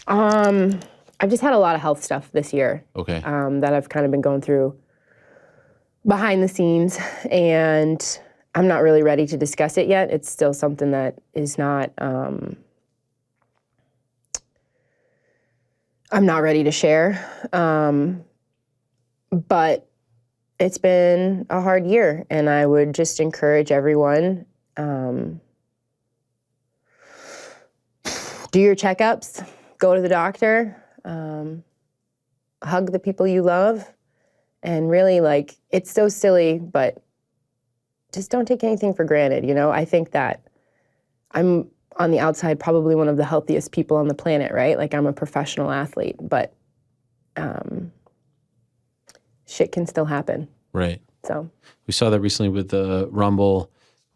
[SPEAKER 9] I've just had a lot of health stuff this year.
[SPEAKER 2] Okay.
[SPEAKER 9] That I've kind of been going through behind the scenes, and I'm not really ready to discuss it yet. It's still something that is not, I'm not ready to share. But it's been a hard year, and I would just encourage everyone, do your checkups, go to the doctor, hug the people you love, and really, like, it's so silly, but just don't take anything for granted, you know? I think that I'm, on the outside, probably one of the healthiest people on the planet, right? Like, I'm a professional athlete, but shit can still happen.
[SPEAKER 2] Right.
[SPEAKER 9] So
[SPEAKER 2] we saw that recently with the Rumble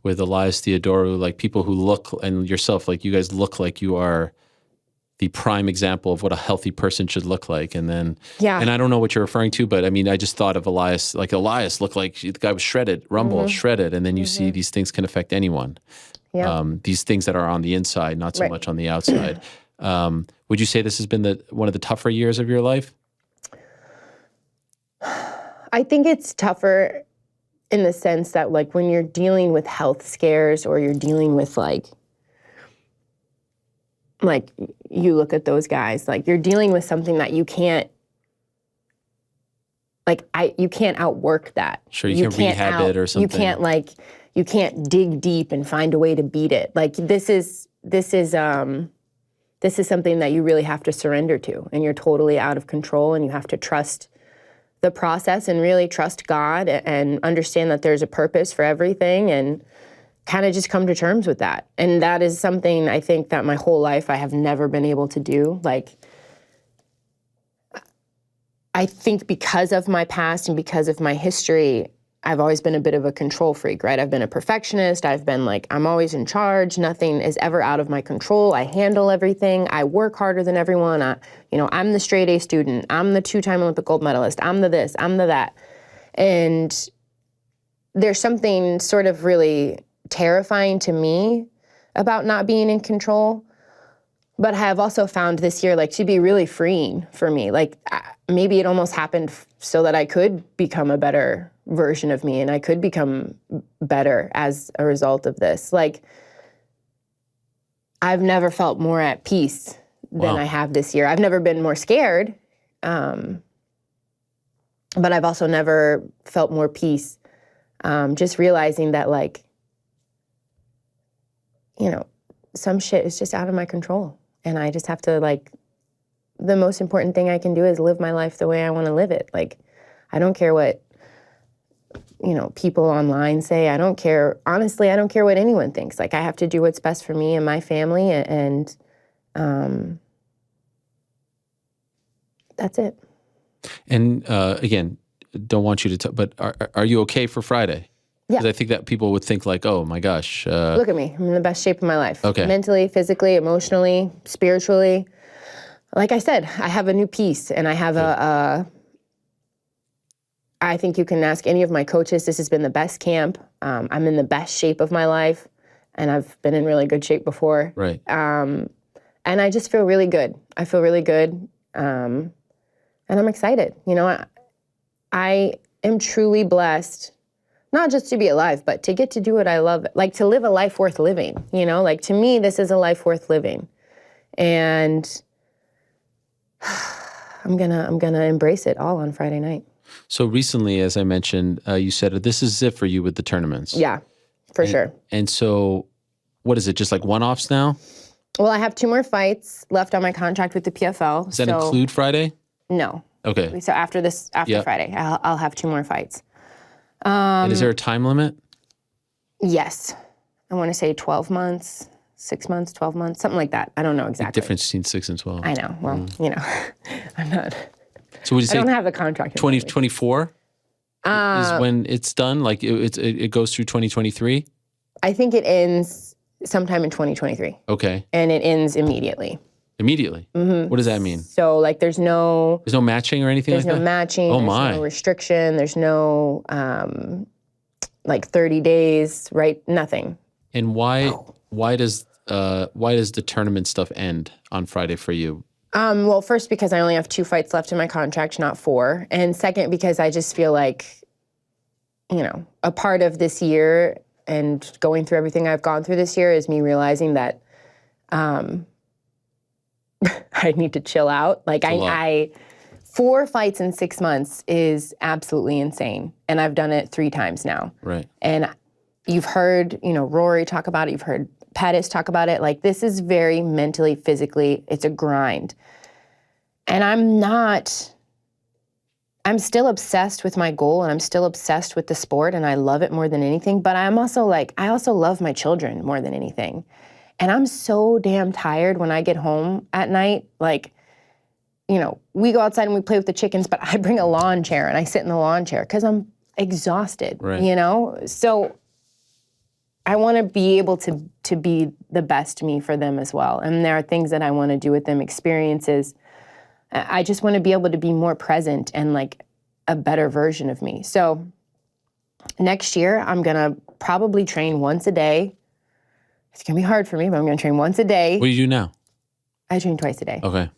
[SPEAKER 2] with Elias Theodorou, like people who look, and yourself, like you guys look like you are the prime example of what a healthy person should look like. And then, and I don't know what you're referring to, but I mean, I just thought of Elias, like Elias looked like the guy was shredded, Rumble, shredded. And then you see these things can affect anyone.
[SPEAKER 9] Yeah.
[SPEAKER 2] These things that are on the inside, not so much on the outside. Would you say this has been one of the tougher years of your life?
[SPEAKER 9] I think it's tougher in the sense that, like, when you're dealing with health scares or you're dealing with, like you look at those guys, like, you're dealing with something that you can't, you can't outwork that.
[SPEAKER 2] Sure, you can rehab it or something.
[SPEAKER 9] You can't dig deep and find a way to beat it. Like, this is something that you really have to surrender to, and you're totally out of control, and you have to trust the process and really trust God and understand that there's a purpose for everything, and kind of just come to terms with that. And that is something I think that my whole life I have never been able to do. Like, I think because of my past and because of my history, I've always been a bit of a control freak, right? I've been a perfectionist. I've been like, I'm always in charge. Nothing is ever out of my control. I handle everything. I work harder than everyone. I'm the straight A student. I'm the 2-time Olympic gold medalist. I'm the this, I'm the that. And there's something sort of really terrifying to me about not being in control. But I have also found this year, like, to be really freeing for me. Like, maybe it almost happened so that I could become a better version of me, and I could become better as a result of this. Like, I've never felt more at peace than I have this year. I've never been more scared, but I've also never felt more peace. Just realizing that, like, some shit is just out of my control. And I just have to, like, the most important thing I can do is live my life the way I want to live it. Like, I don't care what, people online say. I don't care. Honestly, I don't care what anyone thinks. Like, I have to do what's best for me and my family, and that's it. And
[SPEAKER 2] again, don't want you to, but are you okay for Friday?
[SPEAKER 9] Yeah.
[SPEAKER 2] Because I think that people would think, like, oh my gosh.
[SPEAKER 9] Look at me. I'm in the best shape of my life.
[SPEAKER 2] Okay.
[SPEAKER 9] Mentally, physically, emotionally, spiritually. Like I said, I have a new piece, and I have I think you can ask any of my coaches. This has been the best camp. I'm in the best shape of my life, and I've been in really good shape before.
[SPEAKER 2] Right.
[SPEAKER 9] And I just feel really good. I feel really good, and I'm excited. I am truly blessed, not just to be alive, but to get to do what I love, like to live a life worth living. Like, to me, this is a life worth living, and I'm gonna embrace it all on Friday night.
[SPEAKER 2] So recently, as I mentioned, you said this is it for you with the tournaments.
[SPEAKER 9] Yeah, for sure.
[SPEAKER 2] And so, what is it? Just like one-offs now?
[SPEAKER 9] Well, I have 2 more fights left on my contract with the PFL.
[SPEAKER 2] Does that include Friday?
[SPEAKER 9] No.
[SPEAKER 2] Okay.
[SPEAKER 9] So after Friday, I'll have 2 more fights.
[SPEAKER 2] And is there a time limit?
[SPEAKER 9] Yes. I want to say 12 months, 6 months, 12 months, something like that. I don't know exactly.
[SPEAKER 2] The difference between 6 and 12.
[SPEAKER 9] I know. Well, I'm not.
[SPEAKER 2] So would you say
[SPEAKER 9] I don't have the contract.
[SPEAKER 2] 2024 is when it's done? Like it goes through 2023?
[SPEAKER 9] I think it ends sometime in 2023.
[SPEAKER 2] Okay.
[SPEAKER 9] And it ends immediately.
[SPEAKER 2] Immediately. What does that mean?
[SPEAKER 9] So like there's no
[SPEAKER 2] matching or anything like that?
[SPEAKER 9] There's no matching.
[SPEAKER 2] Oh
[SPEAKER 9] there's
[SPEAKER 2] my.
[SPEAKER 9] no restriction. There's no like 30 days, right? Nothing.
[SPEAKER 2] And why does the tournament stuff end on Friday for you?
[SPEAKER 9] Well, first because I only have 2 fights left in my contract, not 4, and second because I just feel like, a part of this year and going through everything I've gone through this year is me realizing that I need to chill out. Like I 4 fights in 6 months is absolutely insane. And I've done it 3 times now.
[SPEAKER 2] Right.
[SPEAKER 9] And you've heard, Rory talk about it. You've heard Pettis talk about it. Like this is very mentally, physically, it's a grind. And I'm still obsessed with my goal and I'm still obsessed with the sport and I love it more than anything. But I also love my children more than anything. And I'm so damn tired when I get home at night. Like, we go outside and we play with the chickens, but I bring a lawn chair and I sit in the lawn chair because I'm exhausted,
[SPEAKER 2] right.
[SPEAKER 9] So I want to be able to be the best me for them as well. And there are things that I want to do with them, experiences. I just want to be able to be more present and like a better version of me. So next year, I'm going to probably train once a day. It's going to be hard for me, but I'm going to train once a day.
[SPEAKER 2] What do you do now?
[SPEAKER 9] I train twice a day.
[SPEAKER 2] Okay.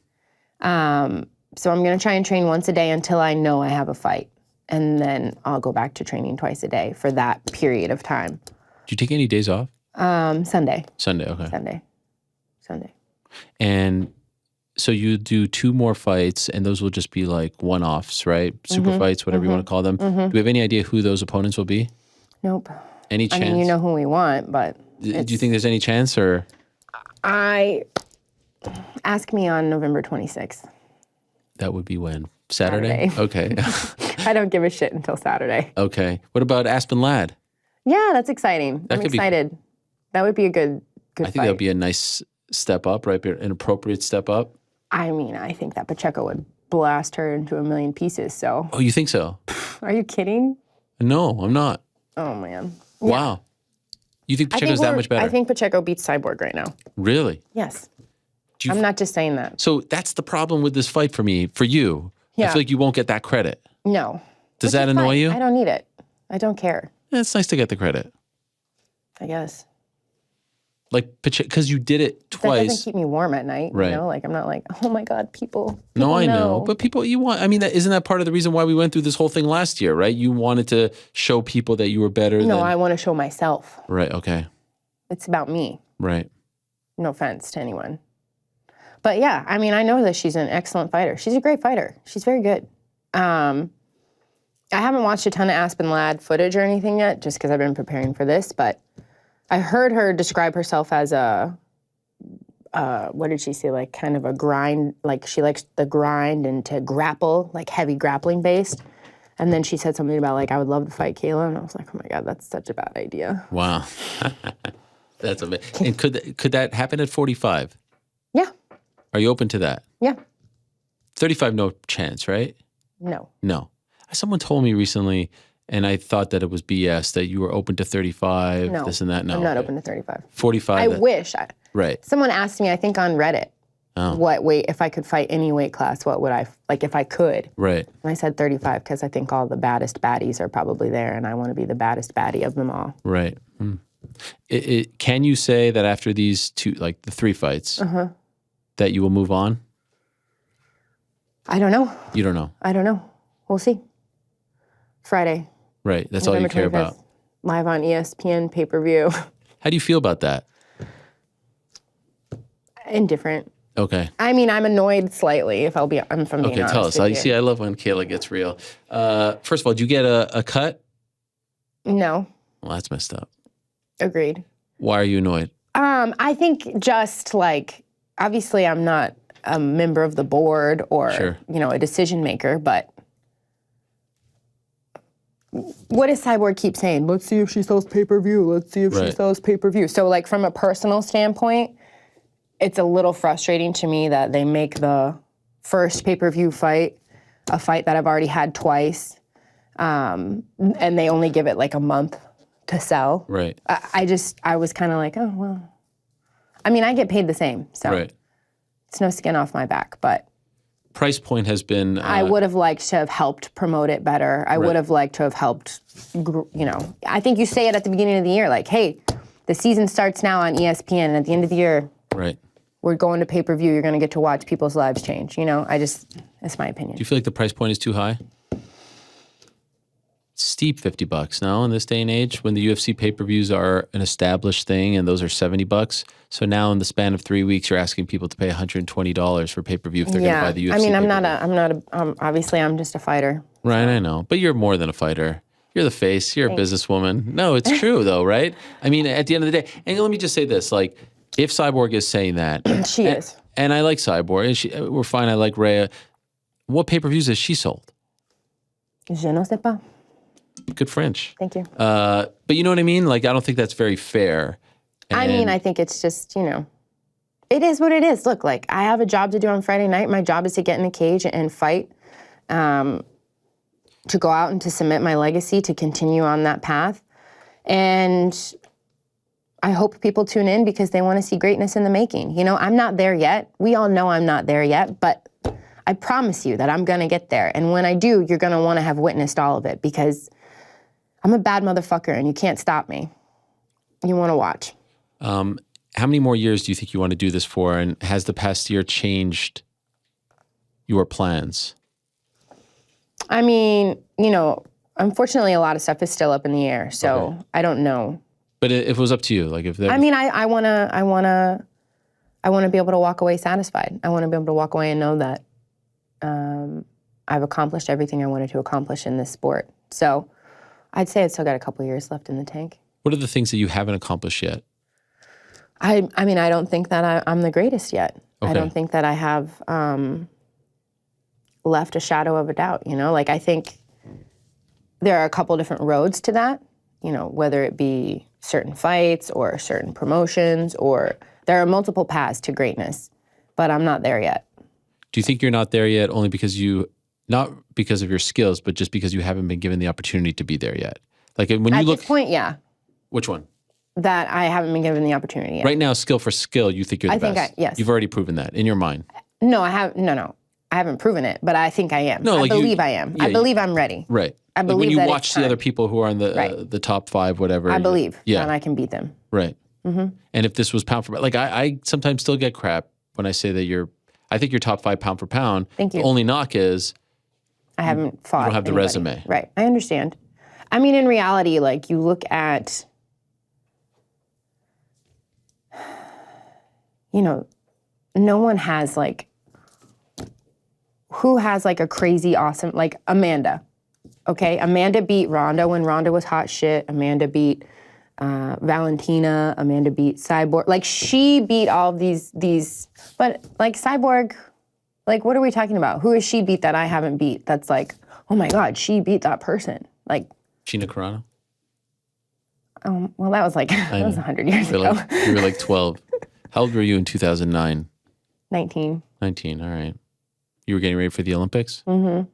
[SPEAKER 9] So I'm going to try and train once a day until I know I have a fight. And then I'll go back to training twice a day for that period of time.
[SPEAKER 2] Do you take any days off?
[SPEAKER 9] Sunday.
[SPEAKER 2] Sunday, okay.
[SPEAKER 9] Sunday.
[SPEAKER 2] And so you do 2 more fights, and those will just be like one-offs, right? Super fights, whatever you want to call them. Do we have any idea who those opponents will be?
[SPEAKER 9] Nope.
[SPEAKER 2] Any chance?
[SPEAKER 9] I mean, you know who we want, but...
[SPEAKER 2] Do you think there's any chance, or?
[SPEAKER 9] Ask me on November 26th.
[SPEAKER 2] That would be when? Saturday? Okay.
[SPEAKER 9] I don't give a shit until Saturday.
[SPEAKER 2] Okay. What about Aspen Ladd?
[SPEAKER 9] Yeah, that's exciting. I'm excited. That would be a good
[SPEAKER 2] I think that would be a nice step up, right? An appropriate step up.
[SPEAKER 9] I mean, I think that Pacheco would blast her into a million pieces, so.
[SPEAKER 2] Oh, you think so?
[SPEAKER 9] Are you kidding?
[SPEAKER 2] No, I'm not.
[SPEAKER 9] Oh, man.
[SPEAKER 2] Yeah. Wow. You think Pacheco's that much better?
[SPEAKER 9] I think Pacheco beats Cyborg right now.
[SPEAKER 2] Really?
[SPEAKER 9] Yes. I'm not just saying that.
[SPEAKER 2] So that's the problem with this fight for me, for you.
[SPEAKER 9] Yeah.
[SPEAKER 2] I feel like you won't get that credit.
[SPEAKER 9] No.
[SPEAKER 2] Does that annoy you?
[SPEAKER 9] I don't need it. I don't care.
[SPEAKER 2] Yeah, it's nice to get the credit.
[SPEAKER 9] I guess.
[SPEAKER 2] Like, because you did it twice.
[SPEAKER 9] That doesn't keep me warm at night,
[SPEAKER 2] right.
[SPEAKER 9] Like, I'm not like, oh my God, people
[SPEAKER 2] No, I
[SPEAKER 9] know.
[SPEAKER 2] know. But people, isn't that part of the reason why we went through this whole thing last year, right? You wanted to show people that you were better than...
[SPEAKER 9] No, I want to show myself.
[SPEAKER 2] Right, okay.
[SPEAKER 9] It's about me.
[SPEAKER 2] Right.
[SPEAKER 9] No offense to anyone. But yeah, I mean, I know that she's an excellent fighter. She's a great fighter. She's very good. I haven't watched a ton of Aspen Ladd footage or anything yet, just because I've been preparing for this, but I heard her describe herself as a, what did she say, like kind of a grind, like she likes the grind and to grapple, like heavy grappling based. And then she said something about like, I would love to fight Kayla. And I was like, oh my God, that's such a bad idea.
[SPEAKER 2] Wow. That's amazing. And could that happen at 45?
[SPEAKER 9] Yeah.
[SPEAKER 2] Are you open to that?
[SPEAKER 9] Yeah.
[SPEAKER 2] 35, no chance, right?
[SPEAKER 9] No.
[SPEAKER 2] No. Someone told me recently, and I thought that it was BS, that you were open to 35,
[SPEAKER 9] No.
[SPEAKER 2] this and that. No,
[SPEAKER 9] I'm not open to 35.
[SPEAKER 2] 45.
[SPEAKER 9] I wish.
[SPEAKER 2] Right.
[SPEAKER 9] Someone asked me, I think on Reddit, what weight, if I could fight any weight class, what would I, like if I could.
[SPEAKER 2] Right.
[SPEAKER 9] And I said 35 because I think all the baddest baddies are probably there and I want to be the baddest baddie of them all.
[SPEAKER 2] Right. Can you say that after these 2, like the 3 fights, that you will move on?
[SPEAKER 9] I don't know.
[SPEAKER 2] You don't know?
[SPEAKER 9] I don't know. We'll see. Friday.
[SPEAKER 2] Right. That's all you care about.
[SPEAKER 9] Live on ESPN, pay-per-view.
[SPEAKER 2] How do you feel about that?
[SPEAKER 9] Indifferent.
[SPEAKER 2] Okay.
[SPEAKER 9] I mean, I'm annoyed slightly, if I'm being honest.
[SPEAKER 2] Okay, tell us. You see, I love when Kayla gets real. First of all, did you get a cut?
[SPEAKER 9] No.
[SPEAKER 2] Well, that's messed up.
[SPEAKER 9] Agreed.
[SPEAKER 2] Why are you annoyed?
[SPEAKER 9] I think just like, obviously I'm not a member of the board or, a decision maker, but what does Cyborg keep saying? Let's see if she sells pay-per-view. Let's see if she sells pay-per-view. So like from a personal standpoint, it's a little frustrating to me that they make the first pay-per-view fight a fight that I've already had twice, and they only give it like a month to sell.
[SPEAKER 2] Right.
[SPEAKER 9] I was kind of like, oh, well. I mean, I get paid the same, so it's no skin off my back, but
[SPEAKER 2] Price point has been.
[SPEAKER 9] I would have liked to have helped promote it better. I would have liked to have helped, I think you say it at the beginning of the year, like, hey, the season starts now on ESPN, and at the end of the year,
[SPEAKER 2] right.
[SPEAKER 9] we're going to pay-per-view, you're going to get to watch people's lives change. That's my opinion.
[SPEAKER 2] Do you feel like the price point is too high? Steep $50 now in this day and age when the UFC pay-per-views are an established thing and those are $70. So now in the span of 3 weeks, you're asking people to pay $120 for pay-per-view if they're going to buy the UFC.
[SPEAKER 9] I mean,
[SPEAKER 2] pay-per-view.
[SPEAKER 9] obviously I'm just a fighter.
[SPEAKER 2] Right, I know. But you're more than a fighter. You're the face. You're a businesswoman. No, it's true though, right? I mean, at the end of the day, and let me just say this, like, if Cyborg is saying that.
[SPEAKER 9] She is.
[SPEAKER 2] And I like Cyborg. And we're fine. I like Rhea. What pay-per-views has she sold?
[SPEAKER 9] Je ne sais pas.
[SPEAKER 2] Good French.
[SPEAKER 9] Thank you.
[SPEAKER 2] But you know what I mean? Like, I don't think that's very fair.
[SPEAKER 9] I think it's just, it is what it is. Look, like, I have a job to do on Friday night. My job is to get in a cage and fight, to go out and to cement my legacy, to continue on that path. And I hope people tune in because they want to see greatness in the making. I'm not there yet. We all know I'm not there yet, but I promise you that I'm going to get there. And when I do, you're going to want to have witnessed all of it because I'm a bad motherfucker and you can't stop me. You want to watch.
[SPEAKER 2] How many more years do you think you want to do this for? And has the past year changed your plans?
[SPEAKER 9] I mean, unfortunately, a lot of stuff is still up in the air. So I don't know.
[SPEAKER 2] But if it was up to you, like if
[SPEAKER 9] I wanna be able to walk away satisfied. I want to be able to walk away and know that I've accomplished everything I wanted to accomplish in this sport. So I'd say I've still got a couple years left in the tank.
[SPEAKER 2] What are the things that you haven't accomplished yet?
[SPEAKER 9] I mean, I don't think that I'm the greatest yet.
[SPEAKER 2] Okay.
[SPEAKER 9] I don't think that I have left a shadow of a doubt, Like, I think there are a couple different roads to that, whether it be certain fights or certain promotions, or there are multiple paths to greatness, but I'm not there yet.
[SPEAKER 2] Do you think you're not there yet only because not because of your skills, but just because you haven't been given the opportunity to be there yet? Like when you look...
[SPEAKER 9] At this point, yeah.
[SPEAKER 2] Which one?
[SPEAKER 9] That I haven't been given the opportunity yet.
[SPEAKER 2] Right now, skill for skill, you think you're the best.
[SPEAKER 9] Yes.
[SPEAKER 2] You've already proven that in your mind.
[SPEAKER 9] No, I haven't proven it, but I think I am. No, I believe I am. I believe I'm ready.
[SPEAKER 2] Right.
[SPEAKER 9] I believe
[SPEAKER 2] when you
[SPEAKER 9] that
[SPEAKER 2] watch the other people who are in the top 5, whatever.
[SPEAKER 9] I believe that I can beat them.
[SPEAKER 2] Right. Mm-hmm. And if this was pound for pound, like I sometimes still get crap when I say that I think you're top 5 pound for pound.
[SPEAKER 9] Thank you.
[SPEAKER 2] The only knock is
[SPEAKER 9] I haven't fought.
[SPEAKER 2] You don't have the resume.
[SPEAKER 9] Right. I understand. I mean, in reality, like you look at, no one has who has a crazy awesome, like Amanda. Okay, Amanda beat Ronda when Ronda was hot shit. Amanda beat Valentina. Amanda beat Cyborg. Like she beat all of these, but like Cyborg, like what are we talking about? Who has she beat that I haven't beat? That's like, oh my God, she beat that person. Like
[SPEAKER 2] Gina Carano.
[SPEAKER 9] Well, that was 100 years ago.
[SPEAKER 2] You were 12. How old were you in 2009?
[SPEAKER 9] 19.
[SPEAKER 2] 19. All right. You were getting ready for the Olympics? Mm-hmm.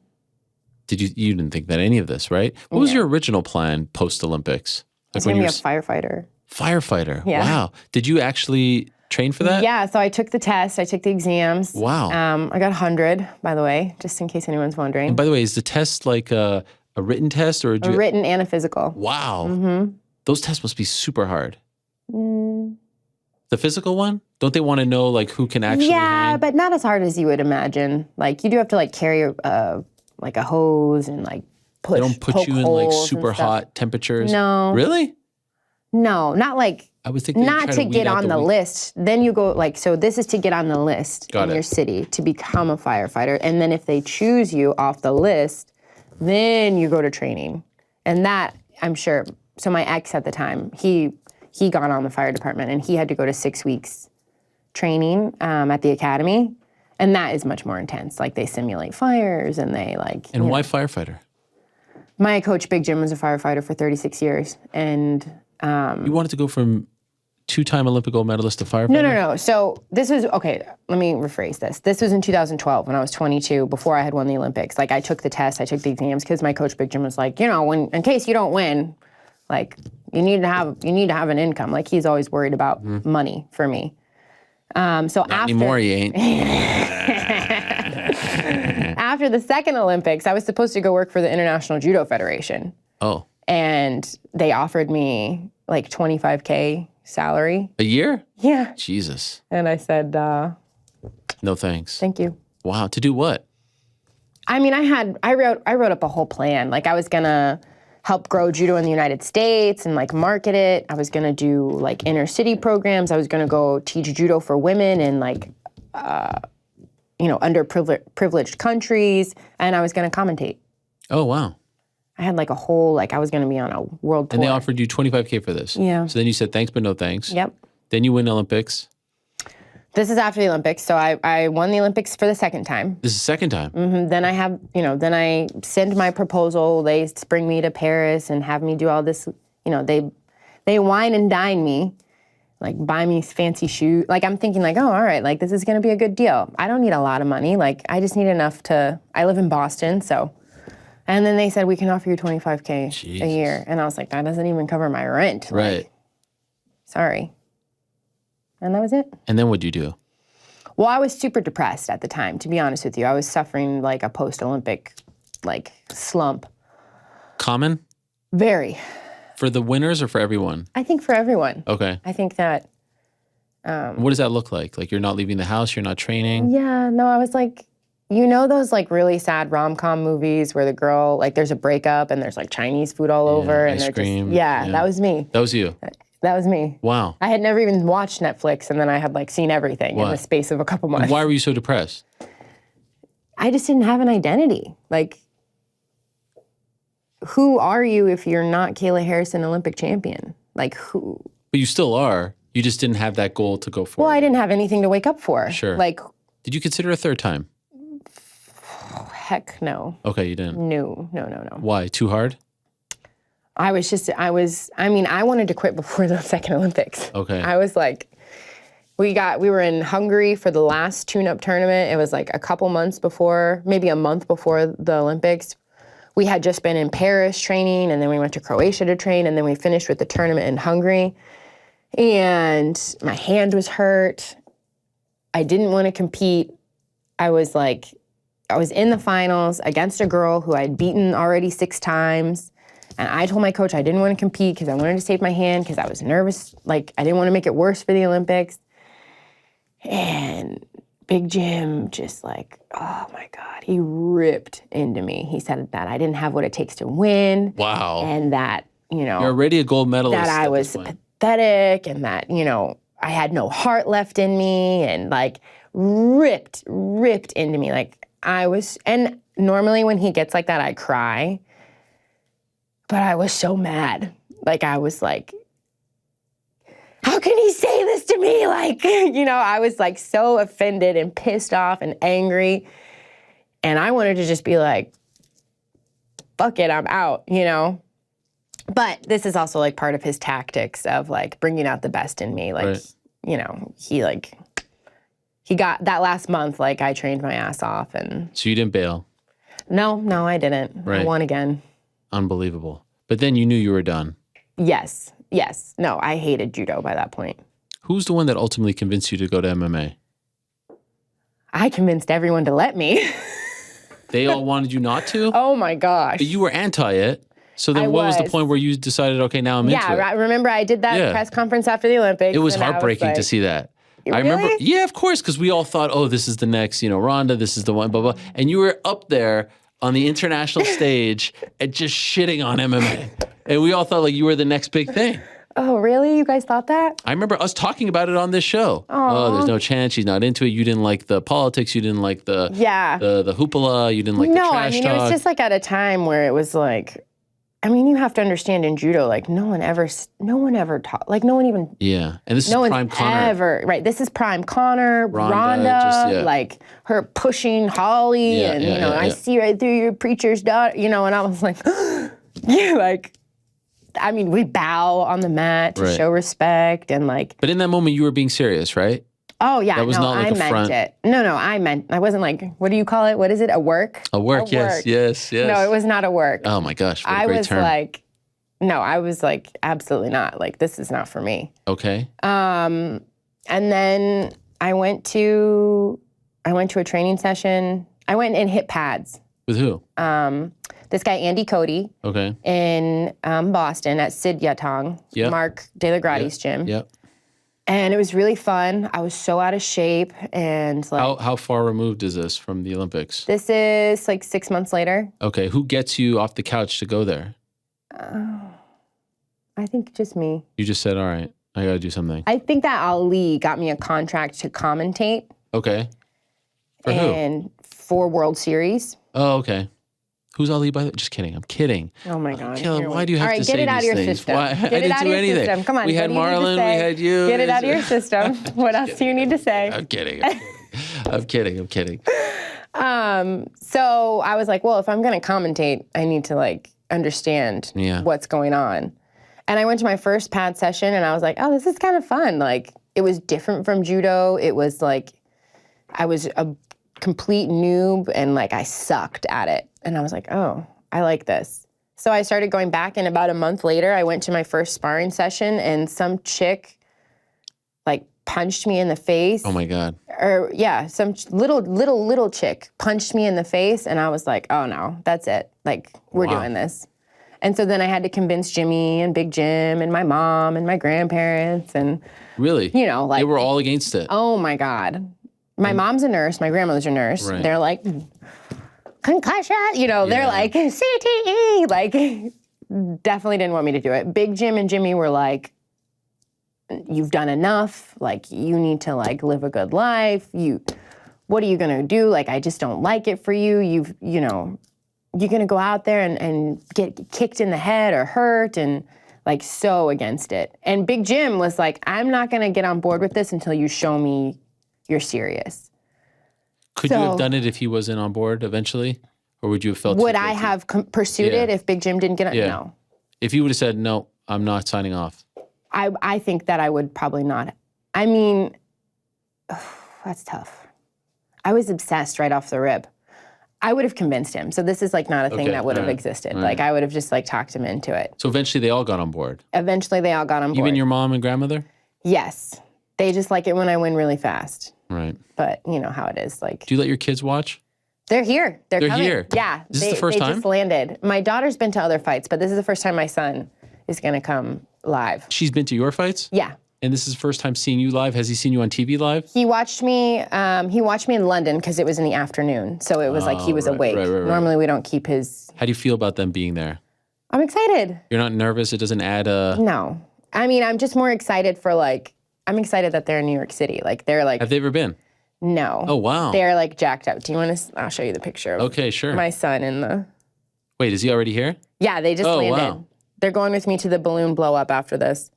[SPEAKER 2] You didn't think that any of this, right? What was your original plan post-Olympics?
[SPEAKER 9] I was going to be a firefighter.
[SPEAKER 2] Firefighter?
[SPEAKER 9] Yeah.
[SPEAKER 2] Wow. Did you actually train for that?
[SPEAKER 9] Yeah, so I took the test. I took the exams.
[SPEAKER 2] Wow.
[SPEAKER 9] I got 100, by the way, just in case anyone's wondering.
[SPEAKER 2] And by the way, is the test like a written test? Or
[SPEAKER 9] a written and a physical.
[SPEAKER 2] Wow.
[SPEAKER 9] Mm-hmm.
[SPEAKER 2] Those tests must be super hard. The physical one? Don't they want to know who can actually hang?
[SPEAKER 9] But not as hard as you would imagine. You do have to carry a hose and push.
[SPEAKER 2] They don't put you in super hot temperatures?
[SPEAKER 9] No.
[SPEAKER 2] Really?
[SPEAKER 9] No, not
[SPEAKER 2] I would think
[SPEAKER 9] not to get on the list. Then you go so this is to get on the list in your city to become a firefighter. And then if they choose you off the list, then you go to training. And that, I'm sure, so my ex at the time, he got on the fire department and he had to go to 6 weeks training at the academy. And that is much more intense. They simulate fires and they
[SPEAKER 2] And why firefighter?
[SPEAKER 9] My coach, Big Jim, was a firefighter for 36 years. And
[SPEAKER 2] you wanted to go from 2-time Olympic gold medalist to firefighter?
[SPEAKER 9] No. So this was, okay, let me rephrase this. This was in 2012 when I was 22, before I had won the Olympics. I took the test, I took the exams, because my coach, Big Jim, was in case you don't win, you need to have an income. He's always worried about money for me. So
[SPEAKER 2] Not
[SPEAKER 9] after
[SPEAKER 2] anymore, you ain't.
[SPEAKER 9] after the second Olympics, I was supposed to go work for the International Judo Federation.
[SPEAKER 2] Oh.
[SPEAKER 9] And they offered me like $25K salary.
[SPEAKER 2] A year?
[SPEAKER 9] Yeah.
[SPEAKER 2] Jesus.
[SPEAKER 9] And I said,
[SPEAKER 2] No thanks.
[SPEAKER 9] thank you.
[SPEAKER 2] Wow. To do what?
[SPEAKER 9] I mean, I wrote up a whole plan. Like I was gonna help grow judo in the United States and like market it. I was gonna do like inner city programs. I was gonna go teach judo for women in like, underprivileged countries. And I was gonna commentate.
[SPEAKER 2] Oh, wow.
[SPEAKER 9] I had like a whole, like I was gonna be on a world tour.
[SPEAKER 2] And they offered you $25K for this.
[SPEAKER 9] Yeah.
[SPEAKER 2] So then you said thanks, but no thanks.
[SPEAKER 9] Yep.
[SPEAKER 2] Then you win Olympics.
[SPEAKER 9] This is after the Olympics. So I won the Olympics for the second time.
[SPEAKER 2] This is the second time.
[SPEAKER 9] Then then I send my proposal. They bring me to Paris and have me do all this. They wine and dine me, like buy me fancy shoes. Like I'm thinking like, oh, all right, like this is gonna be a good deal. I don't need a lot of money. Like I just need enough I live in Boston, so. And then they said, we can offer you $25K a year. And I was like, that doesn't even cover my rent.
[SPEAKER 2] Right.
[SPEAKER 9] Like, sorry. And that was it.
[SPEAKER 2] And then what'd you do?
[SPEAKER 9] Well, I was super depressed at the time, to be honest with you. I was suffering like a post-Olympic like slump.
[SPEAKER 2] Common?
[SPEAKER 9] Very.
[SPEAKER 2] For the winners or for everyone?
[SPEAKER 9] I think for everyone.
[SPEAKER 2] Okay.
[SPEAKER 9] I think that.
[SPEAKER 2] What does that look like? Like you're not leaving the house, you're not training?
[SPEAKER 9] Yeah, no, I was like, those like really sad rom-com movies where the girl, like there's a breakup and there's like Chinese food all over and
[SPEAKER 2] ice
[SPEAKER 9] they're
[SPEAKER 2] cream.
[SPEAKER 9] just, that was me.
[SPEAKER 2] That was you?
[SPEAKER 9] That was me.
[SPEAKER 2] Wow.
[SPEAKER 9] I had never even watched Netflix and then I had like seen everything in the space of a couple months.
[SPEAKER 2] Why were you so depressed?
[SPEAKER 9] I just didn't have an identity. Like, who are you if you're not Kayla Harrison Olympic champion? Like who?
[SPEAKER 2] But you still are. You just didn't have that goal to go for.
[SPEAKER 9] Well, I didn't have anything to wake up for.
[SPEAKER 2] Sure.
[SPEAKER 9] Like.
[SPEAKER 2] Did you consider a third time?
[SPEAKER 9] Heck no.
[SPEAKER 2] Okay, you didn't.
[SPEAKER 9] No.
[SPEAKER 2] Why? Too hard?
[SPEAKER 9] I wanted to quit before the second Olympics.
[SPEAKER 2] Okay.
[SPEAKER 9] I was like, we were in Hungary for the last tune-up tournament. It was like a couple months before, maybe a month before the Olympics. We had just been in Paris training, and then we went to Croatia to train, and then we finished with the tournament in Hungary. And my hand was hurt. I didn't want to compete. I was in the finals against a girl who I'd beaten already 6 times. And I told my coach I didn't want to compete because I wanted to save my hand because I was nervous. Like, I didn't want to make it worse for the Olympics. And Big Jim just like, oh my God, he ripped into me. He said that I didn't have what it takes to win.
[SPEAKER 2] Wow.
[SPEAKER 9] And that,
[SPEAKER 2] You're already a gold medalist.
[SPEAKER 9] that I was pathetic and that, I had no heart left in me and like ripped into me. Like and normally when he gets like that, I cry. But I was so mad. Like, I was like, how can he say this to me? Like, I was like so offended and pissed off and angry. And I wanted to just be like, fuck it, I'm out, But this is also like part of his tactics of like bringing out the best in me. Like, he got that last month, like I trained my ass off. And
[SPEAKER 2] so you didn't bail?
[SPEAKER 9] No, I didn't.
[SPEAKER 2] Right.
[SPEAKER 9] I won again.
[SPEAKER 2] Unbelievable. But then you knew you were done.
[SPEAKER 9] Yes. No, I hated judo by that point.
[SPEAKER 2] Who's the one that ultimately convinced you to go to MMA?
[SPEAKER 9] I convinced everyone to let me.
[SPEAKER 2] They all wanted you not to?
[SPEAKER 9] Oh my gosh.
[SPEAKER 2] But you were anti it. So then what was the point where you decided, okay, now I'm into it?
[SPEAKER 9] Yeah, remember I did that press conference after the Olympics.
[SPEAKER 2] It was heartbreaking to see that.
[SPEAKER 9] Really?
[SPEAKER 2] I remember, yeah, of course, because we all thought, oh, this is the next, Ronda, this is the one, blah, blah. And you were up there on the international stage and just shitting on MMA. And we all thought like you were the next big thing.
[SPEAKER 9] Oh, really? You guys thought that?
[SPEAKER 2] I remember us talking about it on this show. Oh, there's no chance. She's not into it. You didn't like the politics. You didn't like the hoopla. You didn't like the trash talk.
[SPEAKER 9] It was just like at a time where it was like, you have to understand in judo, like no one ever taught, like no one even.
[SPEAKER 2] Yeah, and this is prime Connor.
[SPEAKER 9] Right, this is prime Connor, Ronda, like her pushing Holly, I see right through your preacher's daughter, and I was like, we bow on the mat to show respect and like.
[SPEAKER 2] But in that moment, you were being serious, right?
[SPEAKER 9] Oh yeah,
[SPEAKER 2] that was not like
[SPEAKER 9] I meant
[SPEAKER 2] front.
[SPEAKER 9] it. No, I wasn't like, what do you call it? What is it? A work?
[SPEAKER 2] A work, yes.
[SPEAKER 9] No, it was not a work.
[SPEAKER 2] Oh my gosh, what a
[SPEAKER 9] I
[SPEAKER 2] great
[SPEAKER 9] was
[SPEAKER 2] term.
[SPEAKER 9] like, no, I was like, absolutely not. Like, this is not for me.
[SPEAKER 2] Okay.
[SPEAKER 9] And then I went to a training session. I went and hit pads.
[SPEAKER 2] With who?
[SPEAKER 9] This guy, Andy Cody,
[SPEAKER 2] Okay.
[SPEAKER 9] in Boston at Sid Yatong,
[SPEAKER 2] Yep.
[SPEAKER 9] Mark De La Grati's gym.
[SPEAKER 2] Yep.
[SPEAKER 9] And it was really fun. I was so out of shape. And like,
[SPEAKER 2] How far removed is this from the Olympics?
[SPEAKER 9] this is like 6 months later.
[SPEAKER 2] Okay. Who gets you off the couch to go there?
[SPEAKER 9] I think just me.
[SPEAKER 2] You just said, all right, I got to do something.
[SPEAKER 9] I think that Ali got me a contract to commentate.
[SPEAKER 2] Okay. For who?
[SPEAKER 9] And 4 World Series.
[SPEAKER 2] Oh, okay. Who's Ali by the way? Just kidding. I'm kidding.
[SPEAKER 9] Oh my God.
[SPEAKER 2] Kayla,
[SPEAKER 9] Here
[SPEAKER 2] why
[SPEAKER 9] we-
[SPEAKER 2] do you have
[SPEAKER 9] All right,
[SPEAKER 2] to
[SPEAKER 9] get
[SPEAKER 2] say
[SPEAKER 9] it out of
[SPEAKER 2] these
[SPEAKER 9] your
[SPEAKER 2] things?
[SPEAKER 9] system.
[SPEAKER 2] Why?
[SPEAKER 9] Get
[SPEAKER 2] I
[SPEAKER 9] it
[SPEAKER 2] didn't
[SPEAKER 9] out
[SPEAKER 2] do
[SPEAKER 9] of your
[SPEAKER 2] anything.
[SPEAKER 9] system. Come on.
[SPEAKER 2] We
[SPEAKER 9] what
[SPEAKER 2] had
[SPEAKER 9] do you need to
[SPEAKER 2] Marlon, we
[SPEAKER 9] say?
[SPEAKER 2] had you.
[SPEAKER 9] Get it out of your system. What else do you need to say?
[SPEAKER 2] I'm kidding. I'm kidding.
[SPEAKER 9] So I was like, well, if I'm going to commentate, I need to like understand what's going on. And I went to my first pad session and I was like, oh, this is kind of fun. Like, it was different from judo. It was like, I was a complete noob and like I sucked at it. And I was like, oh, I like this. So I started going back, and about a month later, I went to my first sparring session and some chick like punched me in the face.
[SPEAKER 2] Oh my God.
[SPEAKER 9] Or yeah, some little chick punched me in the face, and I was like, oh no, that's it. Like, we're doing this. And so then I had to convince Jimmy and Big Jim and my mom and my grandparents and
[SPEAKER 2] Really?
[SPEAKER 9] you know, like
[SPEAKER 2] they were all against it.
[SPEAKER 9] oh my God. My mom's a nurse, my grandmother's a nurse.
[SPEAKER 2] Right.
[SPEAKER 9] They're like, concussion, you know, they're like, CTE, like, definitely didn't want me to do it. Big Jim and Jimmy were like, you've done enough, like, you need to, like, live a good life, what are you gonna do? Like, I just don't like it for you, you know, you're gonna go out there and get kicked in the head or hurt, and, like, so against it. And Big Jim was like, I'm not gonna get on board with this until you show me you're serious.
[SPEAKER 2] Could you have done it if he wasn't on board eventually? Or would you have felt
[SPEAKER 9] Would
[SPEAKER 2] too
[SPEAKER 9] I
[SPEAKER 2] guilty?
[SPEAKER 9] have pursued it if Big Jim didn't get on?
[SPEAKER 2] Yeah.
[SPEAKER 9] No.
[SPEAKER 2] If he would have said, no, I'm not signing off.
[SPEAKER 9] I think that I would probably not. I mean, that's tough. I was obsessed right off the rip. I would have convinced him. So this is like not a thing
[SPEAKER 2] Okay,
[SPEAKER 9] that would have
[SPEAKER 2] all right,
[SPEAKER 9] existed.
[SPEAKER 2] all
[SPEAKER 9] Like
[SPEAKER 2] right.
[SPEAKER 9] I would have just like talked him into it.
[SPEAKER 2] So eventually they all got on board.
[SPEAKER 9] Eventually they all got on board.
[SPEAKER 2] Even your mom and grandmother?
[SPEAKER 9] Yes. They just like it when I win really fast.
[SPEAKER 2] Right.
[SPEAKER 9] But you know how it is. Like
[SPEAKER 2] Do you let your kids watch?
[SPEAKER 9] they're here. They're coming.
[SPEAKER 2] here?
[SPEAKER 9] Yeah.
[SPEAKER 2] Is this the first
[SPEAKER 9] they
[SPEAKER 2] time?
[SPEAKER 9] just landed. My daughter's been to other fights, but this is the first time my son is gonna come live.
[SPEAKER 2] She's been to your fights?
[SPEAKER 9] Yeah.
[SPEAKER 2] And this is the first time seeing you live? Has he seen you on TV live?
[SPEAKER 9] He watched me in London because it was in the afternoon. So it was like he was
[SPEAKER 2] right,
[SPEAKER 9] awake.
[SPEAKER 2] right.
[SPEAKER 9] Normally we don't keep his.
[SPEAKER 2] How do you feel about them being there?
[SPEAKER 9] I'm excited.
[SPEAKER 2] You're not nervous? It doesn't add a...
[SPEAKER 9] No. I mean, I'm just more excited for like, I'm excited that they're in New York City. Like they're like,
[SPEAKER 2] Have they ever been?
[SPEAKER 9] no.
[SPEAKER 2] Oh, wow.
[SPEAKER 9] They're like jacked up. Do you want to, I'll show you the picture of
[SPEAKER 2] Okay, sure.
[SPEAKER 9] my son in the,
[SPEAKER 2] Wait, is he already here?
[SPEAKER 9] yeah, they just
[SPEAKER 2] Oh,
[SPEAKER 9] landed.
[SPEAKER 2] wow.
[SPEAKER 9] They're going with me to the balloon blow up after this.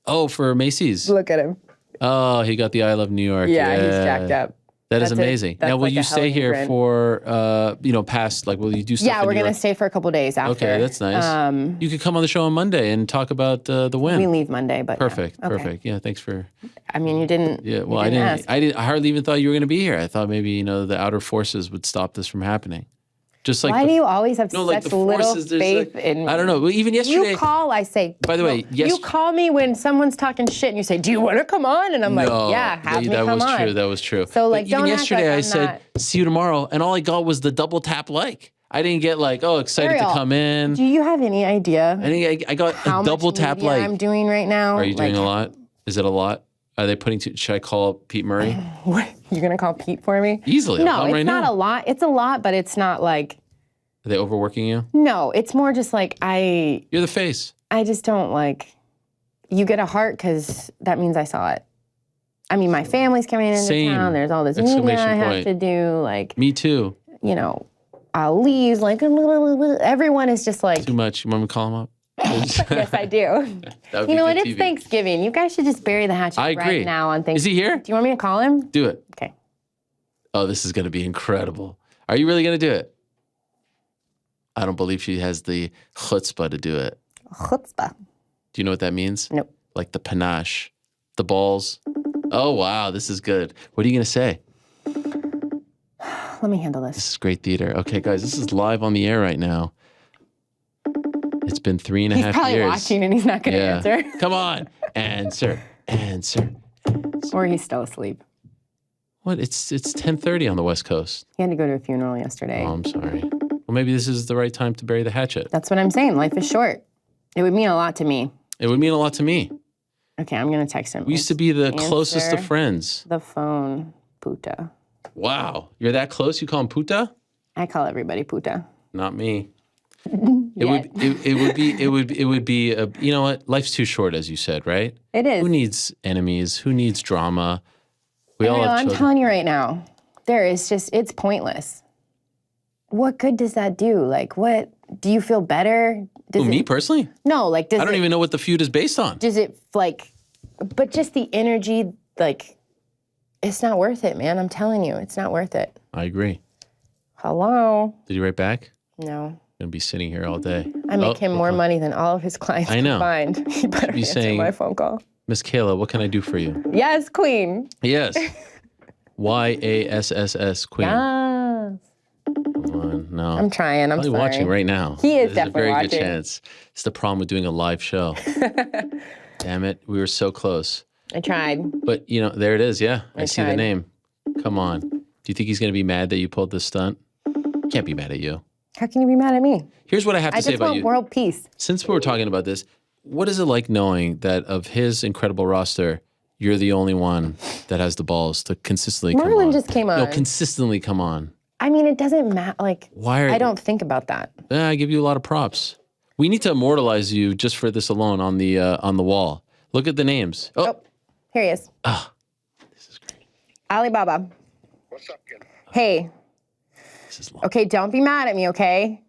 [SPEAKER 2] Oh, for Macy's.
[SPEAKER 9] Look at him.
[SPEAKER 2] Oh, he got the I Love New York.
[SPEAKER 9] Yeah, he's jacked up.
[SPEAKER 2] That is
[SPEAKER 9] That's
[SPEAKER 2] amazing.
[SPEAKER 9] that's
[SPEAKER 2] Now, will
[SPEAKER 9] like
[SPEAKER 2] you
[SPEAKER 9] a
[SPEAKER 2] stay
[SPEAKER 9] hell of a
[SPEAKER 2] here
[SPEAKER 9] grin.
[SPEAKER 2] for, past, like, will you do stuff
[SPEAKER 9] Yeah,
[SPEAKER 2] in
[SPEAKER 9] we're
[SPEAKER 2] New
[SPEAKER 9] going to
[SPEAKER 2] York?
[SPEAKER 9] stay for a couple days after.
[SPEAKER 2] Okay, that's nice. You could come on the show on Monday and talk about the win.
[SPEAKER 9] We leave Monday, but
[SPEAKER 2] Perfect,
[SPEAKER 9] yeah. Okay.
[SPEAKER 2] perfect. Yeah, thanks for...
[SPEAKER 9] I mean, you didn't.
[SPEAKER 2] Yeah,
[SPEAKER 9] you
[SPEAKER 2] well,
[SPEAKER 9] ask.
[SPEAKER 2] I hardly even thought you were going to be here. I thought maybe, the outer forces would stop this from happening. Just like
[SPEAKER 9] Why do you always have
[SPEAKER 2] no, like
[SPEAKER 9] such
[SPEAKER 2] the
[SPEAKER 9] little
[SPEAKER 2] forces, there's
[SPEAKER 9] faith
[SPEAKER 2] like-
[SPEAKER 9] in me?
[SPEAKER 2] I don't know. Well, even yesterday...
[SPEAKER 9] You call, I say.
[SPEAKER 2] By the way, yes-
[SPEAKER 9] you call me when someone's talking shit, and you say, "Do you want to come on?" And I'm like,
[SPEAKER 2] No,
[SPEAKER 9] "Yeah, have me
[SPEAKER 2] that
[SPEAKER 9] come
[SPEAKER 2] was
[SPEAKER 9] on."
[SPEAKER 2] true. That was true.
[SPEAKER 9] So, like,
[SPEAKER 2] but even
[SPEAKER 9] don't act
[SPEAKER 2] yesterday,
[SPEAKER 9] like
[SPEAKER 2] I
[SPEAKER 9] I'm
[SPEAKER 2] said, "See you tomorrow," and all I got was the double tap like. I didn't get like, "Oh, excited
[SPEAKER 9] Ariel,
[SPEAKER 2] to come in."
[SPEAKER 9] Do you have any idea
[SPEAKER 2] I got
[SPEAKER 9] how
[SPEAKER 2] a double
[SPEAKER 9] much
[SPEAKER 2] tap
[SPEAKER 9] media
[SPEAKER 2] like.
[SPEAKER 9] I'm doing right now?
[SPEAKER 2] Are you doing
[SPEAKER 9] Like,
[SPEAKER 2] a lot? Is it a lot? Are they putting? Should I call Pete Murray?
[SPEAKER 9] You're gonna call Pete for me?
[SPEAKER 2] Easily. I'll
[SPEAKER 9] No,
[SPEAKER 2] call him
[SPEAKER 9] it's
[SPEAKER 2] right
[SPEAKER 9] not
[SPEAKER 2] now.
[SPEAKER 9] a lot. It's a lot, but it's not like.
[SPEAKER 2] Are they overworking you?
[SPEAKER 9] No, it's more just like
[SPEAKER 2] You're the face.
[SPEAKER 9] I just don't like. You get a heart because that means I saw it. I mean, my family's coming into
[SPEAKER 2] Same.
[SPEAKER 9] town. There's all this media
[SPEAKER 2] Exclamation
[SPEAKER 9] I have
[SPEAKER 2] point.
[SPEAKER 9] to do. Like,
[SPEAKER 2] Me too.
[SPEAKER 9] I'll leave. Like, everyone is just like,
[SPEAKER 2] Too much. You want me to call him up?
[SPEAKER 9] yes, I do.
[SPEAKER 2] That would
[SPEAKER 9] You
[SPEAKER 2] be
[SPEAKER 9] know what?
[SPEAKER 2] good
[SPEAKER 9] It's
[SPEAKER 2] TV.
[SPEAKER 9] Thanksgiving. You guys should just bury the hatchet
[SPEAKER 2] I agree.
[SPEAKER 9] right now on Thanksgiving.
[SPEAKER 2] Is he here?
[SPEAKER 9] Do you want me to call him?
[SPEAKER 2] Do it.
[SPEAKER 9] Okay.
[SPEAKER 2] Oh, this is going to be incredible. Are you really going to do it? I don't believe she has the chutzpah to do it.
[SPEAKER 9] Chutzpah.
[SPEAKER 2] Do you know what that means?
[SPEAKER 9] Nope.
[SPEAKER 2] Like the panache, the balls. Oh, wow. This is good. What are you going to say?
[SPEAKER 9] Let me handle this.
[SPEAKER 2] This is great theater. Okay, guys, this is live on the air right now. It's been 3.5
[SPEAKER 9] He's probably
[SPEAKER 2] years.
[SPEAKER 9] watching and he's not going to answer.
[SPEAKER 2] Come on. Answer.
[SPEAKER 9] Or he's still asleep.
[SPEAKER 2] What? It's 10:30 on the West Coast.
[SPEAKER 9] He had to go to a funeral yesterday.
[SPEAKER 2] Oh, I'm sorry. Well, maybe this is the right time to bury the hatchet.
[SPEAKER 9] That's what I'm saying. Life is short. It would mean a lot to me.
[SPEAKER 2] It would mean a lot to me.
[SPEAKER 9] Okay, I'm going to text him.
[SPEAKER 2] We used to be the closest of friends.
[SPEAKER 9] The phone, puta.
[SPEAKER 2] Wow. You're that close? You call him puta?
[SPEAKER 9] I call everybody puta.
[SPEAKER 2] Not me. It would be a, you know what? Life's too short, as you said, right?
[SPEAKER 9] It is.
[SPEAKER 2] Who needs enemies? Who needs drama? We all have
[SPEAKER 9] I'm
[SPEAKER 2] children.
[SPEAKER 9] telling you right now, it's pointless. What good does that do? Like, what, do you feel better?
[SPEAKER 2] Me personally?
[SPEAKER 9] No, like,
[SPEAKER 2] I don't even know what the feud is based on.
[SPEAKER 9] Does it, like, but just the energy, like, it's not worth it, man. I'm telling you, it's not worth it.
[SPEAKER 2] I agree.
[SPEAKER 9] Hello?
[SPEAKER 2] Did you write back?
[SPEAKER 9] No.
[SPEAKER 2] I'm going to be sitting here all day.
[SPEAKER 9] I make him more money than all of his clients
[SPEAKER 2] I know.
[SPEAKER 9] combined. He better
[SPEAKER 2] be
[SPEAKER 9] answer
[SPEAKER 2] saying-
[SPEAKER 9] my phone call.
[SPEAKER 2] Miss Kayla, what can I do for you?
[SPEAKER 9] Yes, queen.
[SPEAKER 2] Yes. YASSS, Queen.
[SPEAKER 9] Yes.
[SPEAKER 2] Come on, no.
[SPEAKER 9] I'm trying. I'm
[SPEAKER 2] Probably
[SPEAKER 9] sorry.
[SPEAKER 2] watching right now.
[SPEAKER 9] He is
[SPEAKER 2] There's
[SPEAKER 9] definitely
[SPEAKER 2] a very
[SPEAKER 9] watching.
[SPEAKER 2] good chance. It's the problem with doing a live show. Damn it. We were so close.
[SPEAKER 9] I tried.
[SPEAKER 2] But, you know, there it is. Yeah. I see the
[SPEAKER 9] tried.
[SPEAKER 2] name. Come on. Do you think he's going to be mad that you pulled this stunt? Can't be mad at you.
[SPEAKER 9] How can you be mad at me?
[SPEAKER 2] Here's what I have to
[SPEAKER 9] I
[SPEAKER 2] say
[SPEAKER 9] just
[SPEAKER 2] about
[SPEAKER 9] want
[SPEAKER 2] you.
[SPEAKER 9] world peace.
[SPEAKER 2] Since we were talking about this, what is it like knowing that of his incredible roster, you're the only one that has the balls to consistently come on?
[SPEAKER 9] Marlon just came on.
[SPEAKER 2] No, consistently come on.
[SPEAKER 9] I mean, it doesn't matter. Like,
[SPEAKER 2] Why are
[SPEAKER 9] I don't think about that.
[SPEAKER 2] I give you a lot of props. We need to immortalize you just for this alone on the wall. Look at the names.
[SPEAKER 9] Oh, here he is.
[SPEAKER 2] This is great.
[SPEAKER 9] Alibaba.
[SPEAKER 10] What's up, kid?
[SPEAKER 9] Hey.
[SPEAKER 2] This is long.
[SPEAKER 9] Okay, don't be mad at me, okay?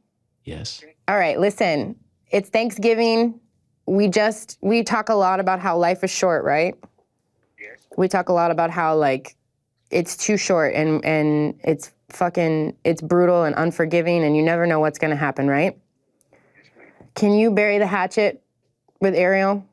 [SPEAKER 2] Yes.
[SPEAKER 9] All right, listen. It's Thanksgiving. We talk a lot about how life is short, right?
[SPEAKER 10] Yes.
[SPEAKER 9] We talk a lot about how, like, it's too short and it's brutal and unforgiving and you never know what's going to happen, right? Can you bury the hatchet with Ariel?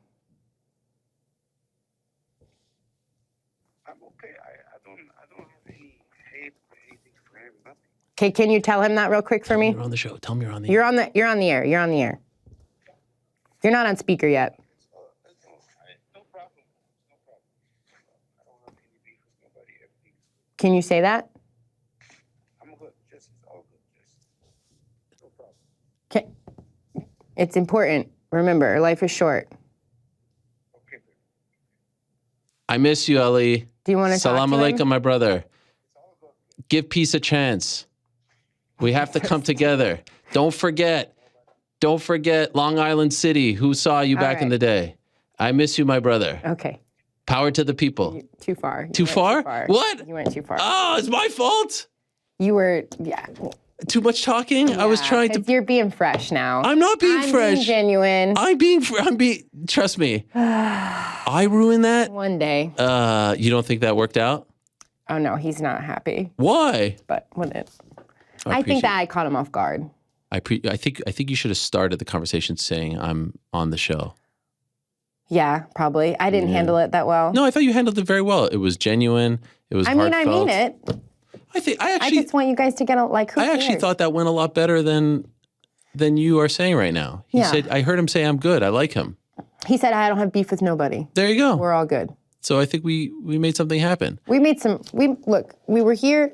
[SPEAKER 10] I'm okay. I don't have any hate or anything for him. Nothing.
[SPEAKER 9] Okay, can you tell him that real quick for me?
[SPEAKER 2] You're on the show. Tell me you're on the
[SPEAKER 9] You're on the air. You're on the air. You're not on speaker yet.
[SPEAKER 10] No problem. No problem. I don't have any beef with nobody. Everything's good.
[SPEAKER 9] Can you say that?
[SPEAKER 10] I'm good. Just it's all good. Just no problem.
[SPEAKER 9] Okay. It's important. Remember, life is short.
[SPEAKER 10] Okay, baby.
[SPEAKER 2] I miss you, Ali.
[SPEAKER 9] Do you want to talk
[SPEAKER 2] Salam
[SPEAKER 9] to him?
[SPEAKER 2] alaikum, my brother. Give peace a chance. We have to come together. Don't forget Long Island City, who saw you back in
[SPEAKER 9] right.
[SPEAKER 2] the day. I miss you, my brother.
[SPEAKER 9] Okay.
[SPEAKER 2] Power to the people.
[SPEAKER 9] Too far. You
[SPEAKER 2] Too
[SPEAKER 9] went
[SPEAKER 2] far? What?
[SPEAKER 9] You went too far.
[SPEAKER 2] Oh, it's my fault.
[SPEAKER 9] You were, yeah.
[SPEAKER 2] Too much talking? I was
[SPEAKER 9] Yeah,
[SPEAKER 2] trying to.
[SPEAKER 9] 'cause you're being fresh now.
[SPEAKER 2] I'm not being
[SPEAKER 9] I'm
[SPEAKER 2] fresh.
[SPEAKER 9] being genuine.
[SPEAKER 2] I'm being. Trust me. I ruined that.
[SPEAKER 9] One day.
[SPEAKER 2] You don't think that worked out?
[SPEAKER 9] Oh no, he's not happy.
[SPEAKER 2] Why?
[SPEAKER 9] But when it, I
[SPEAKER 2] appreciate
[SPEAKER 9] think that I caught him off guard.
[SPEAKER 2] I think you should have started the conversation saying I'm on the show.
[SPEAKER 9] Yeah, probably. I didn't handle it that well.
[SPEAKER 2] No, I thought you handled it very well. It was genuine. It was
[SPEAKER 9] I mean
[SPEAKER 2] heartfelt.
[SPEAKER 9] it. I just want you guys to get like. Who
[SPEAKER 2] I actually
[SPEAKER 9] cares?
[SPEAKER 2] thought that went a lot better than you are saying right now. He
[SPEAKER 9] Yeah.
[SPEAKER 2] said, I heard him say I'm good. I like him.
[SPEAKER 9] He said I don't have beef with nobody.
[SPEAKER 2] There you go.
[SPEAKER 9] We're all good.
[SPEAKER 2] So I think we made something happen.
[SPEAKER 9] We made some. We were here,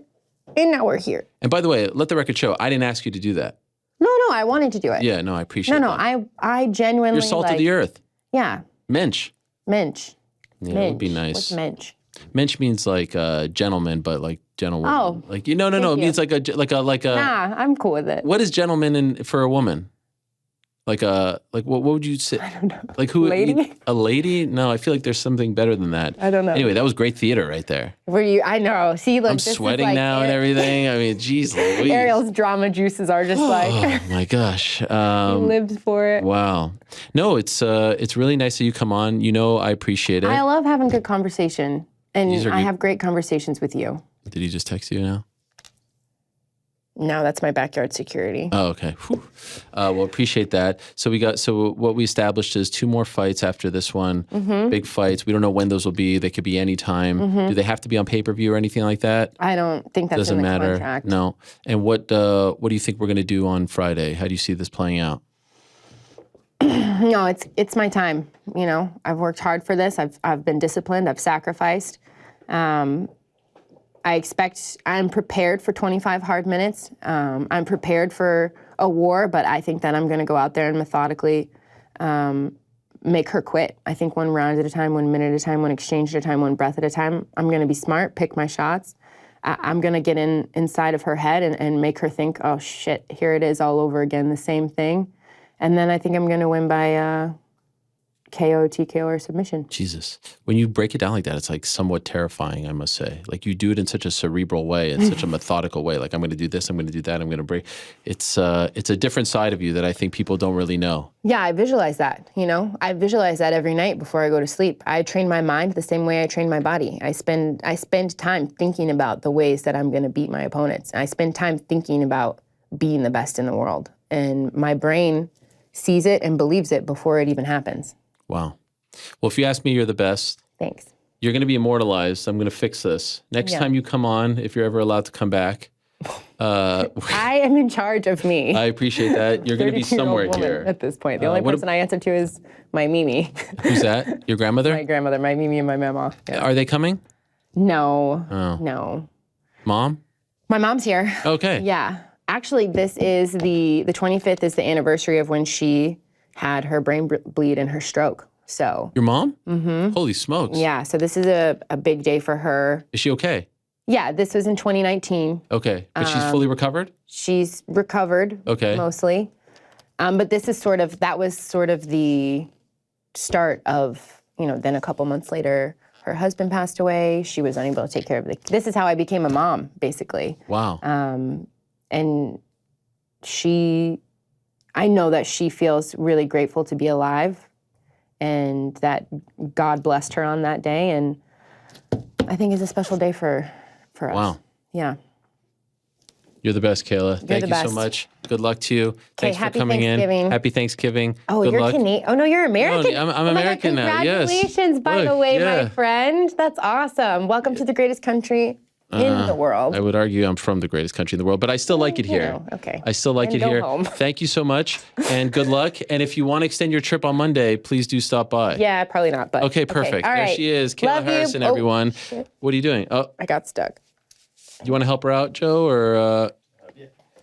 [SPEAKER 9] and now we're here.
[SPEAKER 2] And by the way, let the record show, I didn't ask you to do that.
[SPEAKER 9] No, I wanted to do it.
[SPEAKER 2] Yeah, no, I appreciate
[SPEAKER 9] No,
[SPEAKER 2] that.
[SPEAKER 9] I genuinely.
[SPEAKER 2] You're salt of the earth.
[SPEAKER 9] Yeah,
[SPEAKER 2] Mensch.
[SPEAKER 9] mensch.
[SPEAKER 2] Yeah, it would be nice.
[SPEAKER 9] What's mensch?
[SPEAKER 2] Mensch means like gentleman, but like gentlewoman.
[SPEAKER 9] Oh,
[SPEAKER 2] Like no. It
[SPEAKER 9] you.
[SPEAKER 2] means like a.
[SPEAKER 9] Nah, I'm cool with it.
[SPEAKER 2] What is gentleman for a woman? Like what would you say?
[SPEAKER 9] I don't know.
[SPEAKER 2] Like who?
[SPEAKER 9] Lady?
[SPEAKER 2] A lady? No, I feel like there's something better than that.
[SPEAKER 9] I don't know.
[SPEAKER 2] Anyway, that was great theater right there.
[SPEAKER 9] Were you? I know. See, look,
[SPEAKER 2] I'm
[SPEAKER 9] this is
[SPEAKER 2] sweating
[SPEAKER 9] like
[SPEAKER 2] now and everything. I mean, geez Louise.
[SPEAKER 9] Ariel's drama juices are just like
[SPEAKER 2] Oh my gosh.
[SPEAKER 9] he lived for it.
[SPEAKER 2] Wow. No, it's really nice that you come on. You know, I appreciate it.
[SPEAKER 9] I love having good conversation, and
[SPEAKER 2] These are
[SPEAKER 9] I
[SPEAKER 2] good-
[SPEAKER 9] have great conversations with you.
[SPEAKER 2] Did he just text you now?
[SPEAKER 9] No, that's my backyard security.
[SPEAKER 2] Oh, okay. Whew. Well, appreciate that. So what we established is 2 more fights after this one.
[SPEAKER 9] Mm-hmm.
[SPEAKER 2] Big fights. We don't know when those will be. They could be any time. Do they have to be on pay-per-view or anything like that?
[SPEAKER 9] I don't think that's
[SPEAKER 2] Doesn't
[SPEAKER 9] in the
[SPEAKER 2] matter.
[SPEAKER 9] contract.
[SPEAKER 2] No. And what do you think we're going to do on Friday? How do you see this playing out?
[SPEAKER 9] No, it's my time. You know, I've worked hard for this. I've been disciplined. I've sacrificed. I'm prepared for 25 hard minutes. I'm prepared for a war, but I think that I'm going to go out there and methodically make her quit. I think one round at a time, 1 minute at a time, one exchange at a time, one breath at a time. I'm going to be smart, pick my shots. I'm going to get inside of her head and make her think, oh, shit, here it is all over again, the same thing. And then I think I'm going to win by KO, TKO, or submission.
[SPEAKER 2] Jesus. When you break it down like that, it's like somewhat terrifying, I must say. Like you do it in such a cerebral way, in such a methodical way. Like I'm going to do this, I'm going to do that, I'm going to break. It's a different side of you that I think people don't really know.
[SPEAKER 9] Yeah, I visualize that, you know. I visualize that every night before I go to sleep. I train my mind the same way I train my body. I spend time thinking about the ways that I'm going to beat my opponents. I spend time thinking about being the best in the world. And my brain sees it and believes it before it even happens.
[SPEAKER 2] Wow. Well, if you ask me, you're the best.
[SPEAKER 9] Thanks.
[SPEAKER 2] You're going to be immortalized. I'm going to fix this. Next time you come on, if you're ever allowed to come back.
[SPEAKER 9] I am in charge of me.
[SPEAKER 2] I appreciate that. You're going to be somewhere here.
[SPEAKER 9] At this point. The only person I answer to is my Mimi.
[SPEAKER 2] Who's that? Your grandmother?
[SPEAKER 9] My grandmother, my Mimi and my mama. Yeah.
[SPEAKER 2] Are they coming?
[SPEAKER 9] No.
[SPEAKER 2] Oh.
[SPEAKER 9] No.
[SPEAKER 2] Mom?
[SPEAKER 9] My mom's here.
[SPEAKER 2] Okay.
[SPEAKER 9] Yeah. Actually, this is the 25th is the anniversary of when she had her brain bleed and her stroke. So.
[SPEAKER 2] Your mom? Mm-hmm. Holy smokes.
[SPEAKER 9] Yeah. So this is a big day for her.
[SPEAKER 2] Is she okay?
[SPEAKER 9] Yeah. This was in 2019.
[SPEAKER 2] Okay. But she's fully recovered?
[SPEAKER 9] She's recovered.
[SPEAKER 2] Okay.
[SPEAKER 9] Mostly. But this is that was sort of the start of, then a couple months later, her husband passed away. She was unable to take care of this is how I became a mom, basically.
[SPEAKER 2] Wow.
[SPEAKER 9] And I know that she feels really grateful to be alive and that God blessed her on that day. And I think it's a special day for us.
[SPEAKER 2] Wow.
[SPEAKER 9] Yeah.
[SPEAKER 2] You're the best, Kayla. Thank
[SPEAKER 9] the
[SPEAKER 2] you so
[SPEAKER 9] best.
[SPEAKER 2] much. Good luck to you. Thanks for
[SPEAKER 9] happy
[SPEAKER 2] coming in.
[SPEAKER 9] Thanksgiving.
[SPEAKER 2] Happy Thanksgiving.
[SPEAKER 9] Oh,
[SPEAKER 2] Good
[SPEAKER 9] you're
[SPEAKER 2] luck.
[SPEAKER 9] Canadian. Oh, no, you're American.
[SPEAKER 2] No, I'm
[SPEAKER 9] Oh my
[SPEAKER 2] American
[SPEAKER 9] God,
[SPEAKER 2] now. Yes.
[SPEAKER 9] Congratulations, by the
[SPEAKER 2] Look,
[SPEAKER 9] way,
[SPEAKER 2] yeah.
[SPEAKER 9] my friend. That's awesome. Welcome to the greatest country in the world.
[SPEAKER 2] I would argue I'm from the greatest country in the world, but I still like it here.
[SPEAKER 9] Okay.
[SPEAKER 2] I still like
[SPEAKER 9] Then
[SPEAKER 2] it
[SPEAKER 9] go
[SPEAKER 2] here.
[SPEAKER 9] home.
[SPEAKER 2] Thank you so much, and good luck. And if you want to extend your trip on Monday, please do stop by.
[SPEAKER 9] Yeah, probably not, but.
[SPEAKER 2] Okay, perfect.
[SPEAKER 9] All right.
[SPEAKER 2] There she is, Kayla
[SPEAKER 9] Love you.
[SPEAKER 2] Harrison,
[SPEAKER 9] Oh,
[SPEAKER 2] everyone.
[SPEAKER 9] shit.
[SPEAKER 2] What are you doing? Oh,
[SPEAKER 9] I got stuck.
[SPEAKER 2] you want to help her out, Joe, or?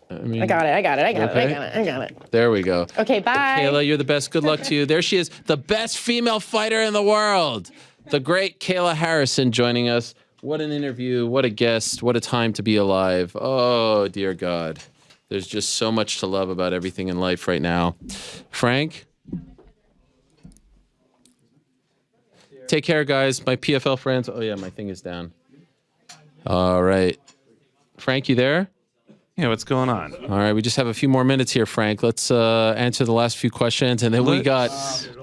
[SPEAKER 9] I got it.
[SPEAKER 2] There we go.
[SPEAKER 9] Okay, bye.
[SPEAKER 2] Kayla, you're the best. Good luck to you. There she is, the best female fighter in the world. The great Kayla Harrison joining us. What an interview. What a guest. What a time to be alive. Oh, dear God. There's just so much to love about everything in life right now. Frank? Take care, guys. My PFL friends. Oh, yeah, my thing is down. All right. Frank, you there?
[SPEAKER 3] Yeah, what's going on?
[SPEAKER 2] All right, we just have a few more minutes here, Frank. Let's answer the last few questions, and then we got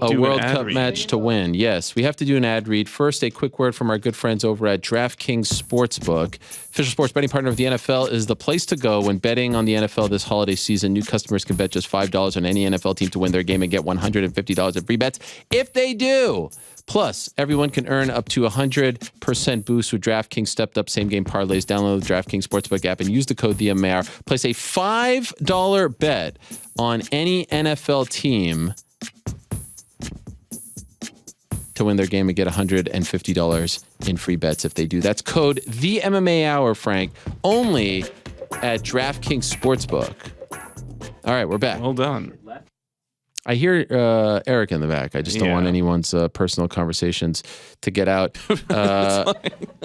[SPEAKER 2] a
[SPEAKER 3] do
[SPEAKER 2] World
[SPEAKER 3] an ad
[SPEAKER 2] Cup
[SPEAKER 3] read.
[SPEAKER 2] match to win. Yes, we have to do an ad read. First, a quick word from our good friends over at DraftKings Sportsbook. Official sports betting partner of the NFL is the place to go when betting on the NFL this holiday season. New customers can bet just $5 on any NFL team to win their game and get $150 in free bets if they do. Plus, everyone can earn up to 100% boost with DraftKings stepped up same game parlays. Download the DraftKings Sportsbook app and use the code the MMA Hour. Place a $5 bet on any NFL team to win their game and get $150 in free bets if they do. That's code the MMA Hour, Frank, only at DraftKings Sportsbook. All right, we're back.
[SPEAKER 3] Well done.
[SPEAKER 2] I hear Eric in the back. I just don't want anyone's personal conversations to get out.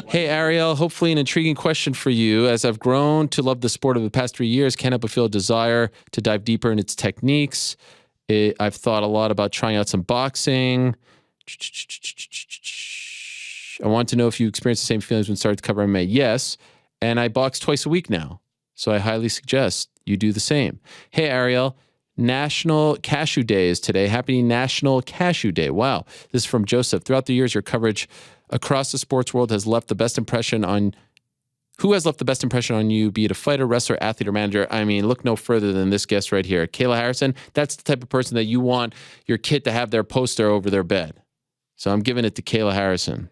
[SPEAKER 2] Hey, Ariel, hopefully an intriguing question for you. As I've grown to love the sport over the past 3 years, can't help but feel a desire to dive deeper in its techniques. I've thought a lot about trying out some boxing. I want to know if you experienced the same feelings when started to cover MMA. Yes, and I box twice a week now, so I highly suggest you do the same. Hey, Ariel. National Cashew Day is today. Happy National Cashew Day. Wow. This is from Joseph. Throughout the years, your coverage across the sports world has left the best impression on... Who has left the best impression on you, be it a fighter, wrestler, athlete, or manager? I mean, look no further than this guest right here. Kayla Harrison, that's the type of person that you want your kid to have their poster over their bed. So I'm giving it to Kayla Harrison.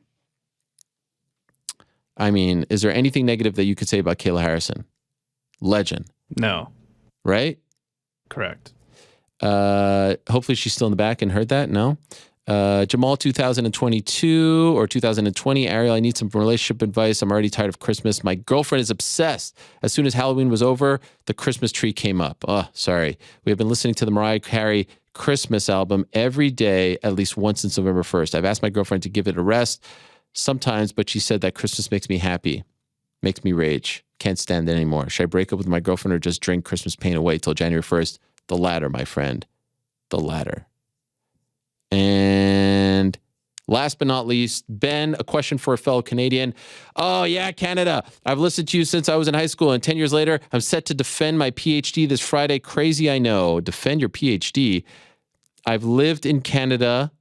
[SPEAKER 2] I mean, is there anything negative that you could say about Kayla Harrison? Legend.
[SPEAKER 3] No.
[SPEAKER 2] Right?
[SPEAKER 3] Correct.
[SPEAKER 2] Hopefully she's still in the back and heard that. No. Jamal 2022 or 2020. Ariel, I need some relationship advice. I'm already tired of Christmas. My girlfriend is obsessed. As soon as Halloween was over, the Christmas tree came up. Oh, sorry. We have been listening to the Mariah Carey Christmas album every day, at least once since November 1st. I've asked my girlfriend to give it a rest sometimes, but she said that Christmas makes me happy, makes me rage. Can't stand it anymore. Should I break up with my girlfriend or just drink Christmas pain away till January 1st? The latter, my friend. The latter. And last but not least, Ben, a question for a fellow Canadian. Oh, yeah, Canada. I've listened to you since I was in high school, and 10 years later, I'm set to defend my PhD this Friday. Crazy, I know. Defend your PhD. I've lived in Canada,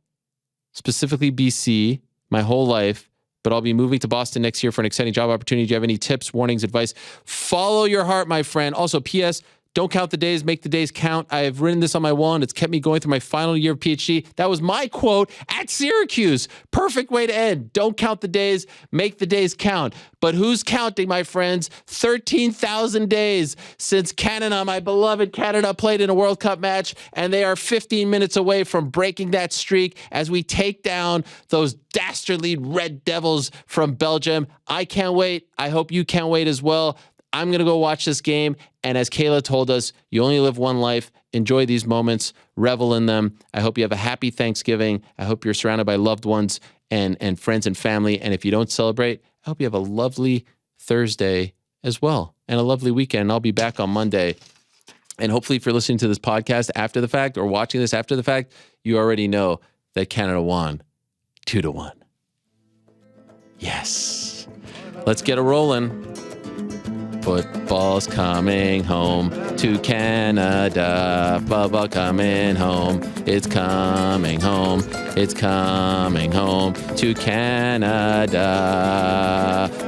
[SPEAKER 2] specifically BC, my whole life, but I'll be moving to Boston next year for an exciting job opportunity. Do you have any tips, warnings, advice? Follow your heart, my friend. Also, P.S., don't count the days, make the days count. I have written this on my wall, and it's kept me going through my final year of PhD. That was my quote at Syracuse. Perfect way to end. Don't count the days, make the days count. But who's counting, my friends? 13,000 days since Canada, my beloved Canada, played in a World Cup match, and they are 15 minutes away from breaking that streak as we take down those dastardly Red Devils from Belgium. I can't wait. I hope you can't wait as well. I'm going to go watch this game. And as Kayla told us, you only live one life. Enjoy these moments. Revel in them. I hope you have a happy Thanksgiving. I hope you're surrounded by loved ones and friends and family. And if you don't celebrate, I hope you have a lovely Thursday as well and a lovely weekend. I'll be back on Monday. And hopefully if you're listening to this podcast after the fact or watching this after the fact, you already know that Canada won 2-1. Yes. Let's get it rolling. Football's coming home to Canada. Bubba coming home. It's coming home. It's coming home to Canada.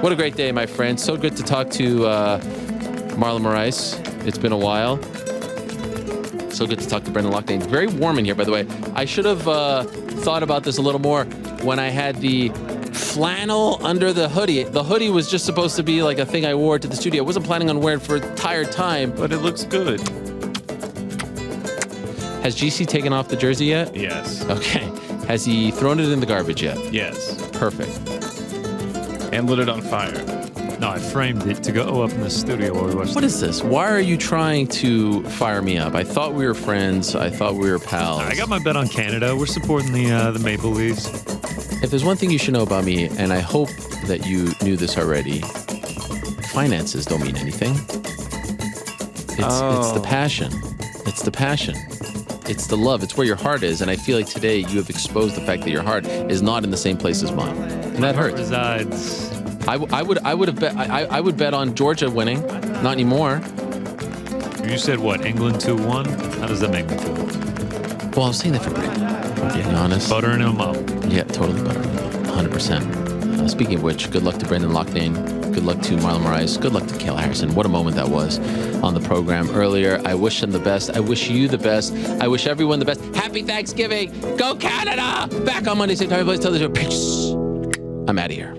[SPEAKER 2] What a great day, my friends. So good to talk to Marlon Moraes. It's been a while. So good to talk to Brendan Loughnane. Very warm in here, by the way. I should have thought about this a little more when I had the flannel under the hoodie. The hoodie was just supposed to be like a thing I wore to the studio. I wasn't planning on wearing it for an entire time.
[SPEAKER 3] But it looks good.
[SPEAKER 2] Has GC taken off the jersey yet?
[SPEAKER 3] Yes.
[SPEAKER 2] Okay. Has he thrown it in the garbage yet?
[SPEAKER 3] Yes.
[SPEAKER 2] Perfect.
[SPEAKER 3] And lit it on fire.
[SPEAKER 4] No, I framed it to go up in the studio while we watched.
[SPEAKER 2] What is this? Why are you trying to fire me up? I thought we were friends. I thought we were pals.
[SPEAKER 4] I got my bet on Canada. We're supporting the Maple Leafs.
[SPEAKER 2] If there's one thing you should know about me, and I hope that you knew this already, finances don't mean anything. It's the passion. It's the passion. It's the love. It's where your heart is. And I feel like today you have exposed the fact that your heart is not in the same place as mine. And that hurts.
[SPEAKER 4] Resides.
[SPEAKER 2] I would bet on Georgia winning. Not anymore.
[SPEAKER 4] You said what? England 2-1? How does that make me feel?
[SPEAKER 2] Well, I was saying that for Britain. If I'm being honest.
[SPEAKER 4] Buttering him up.
[SPEAKER 2] Yeah, totally buttering him up. 100%. Speaking of which, good luck to Brendan Loughnane. Good luck to Marlon Moraes. Good luck to Kayla Harrison. What a moment that was on the program earlier. I wish them the best. I wish you the best. I wish everyone the best. Happy Thanksgiving. Go Canada! Back on Monday, same time, place. Tell the show. Peace. I'm out of here.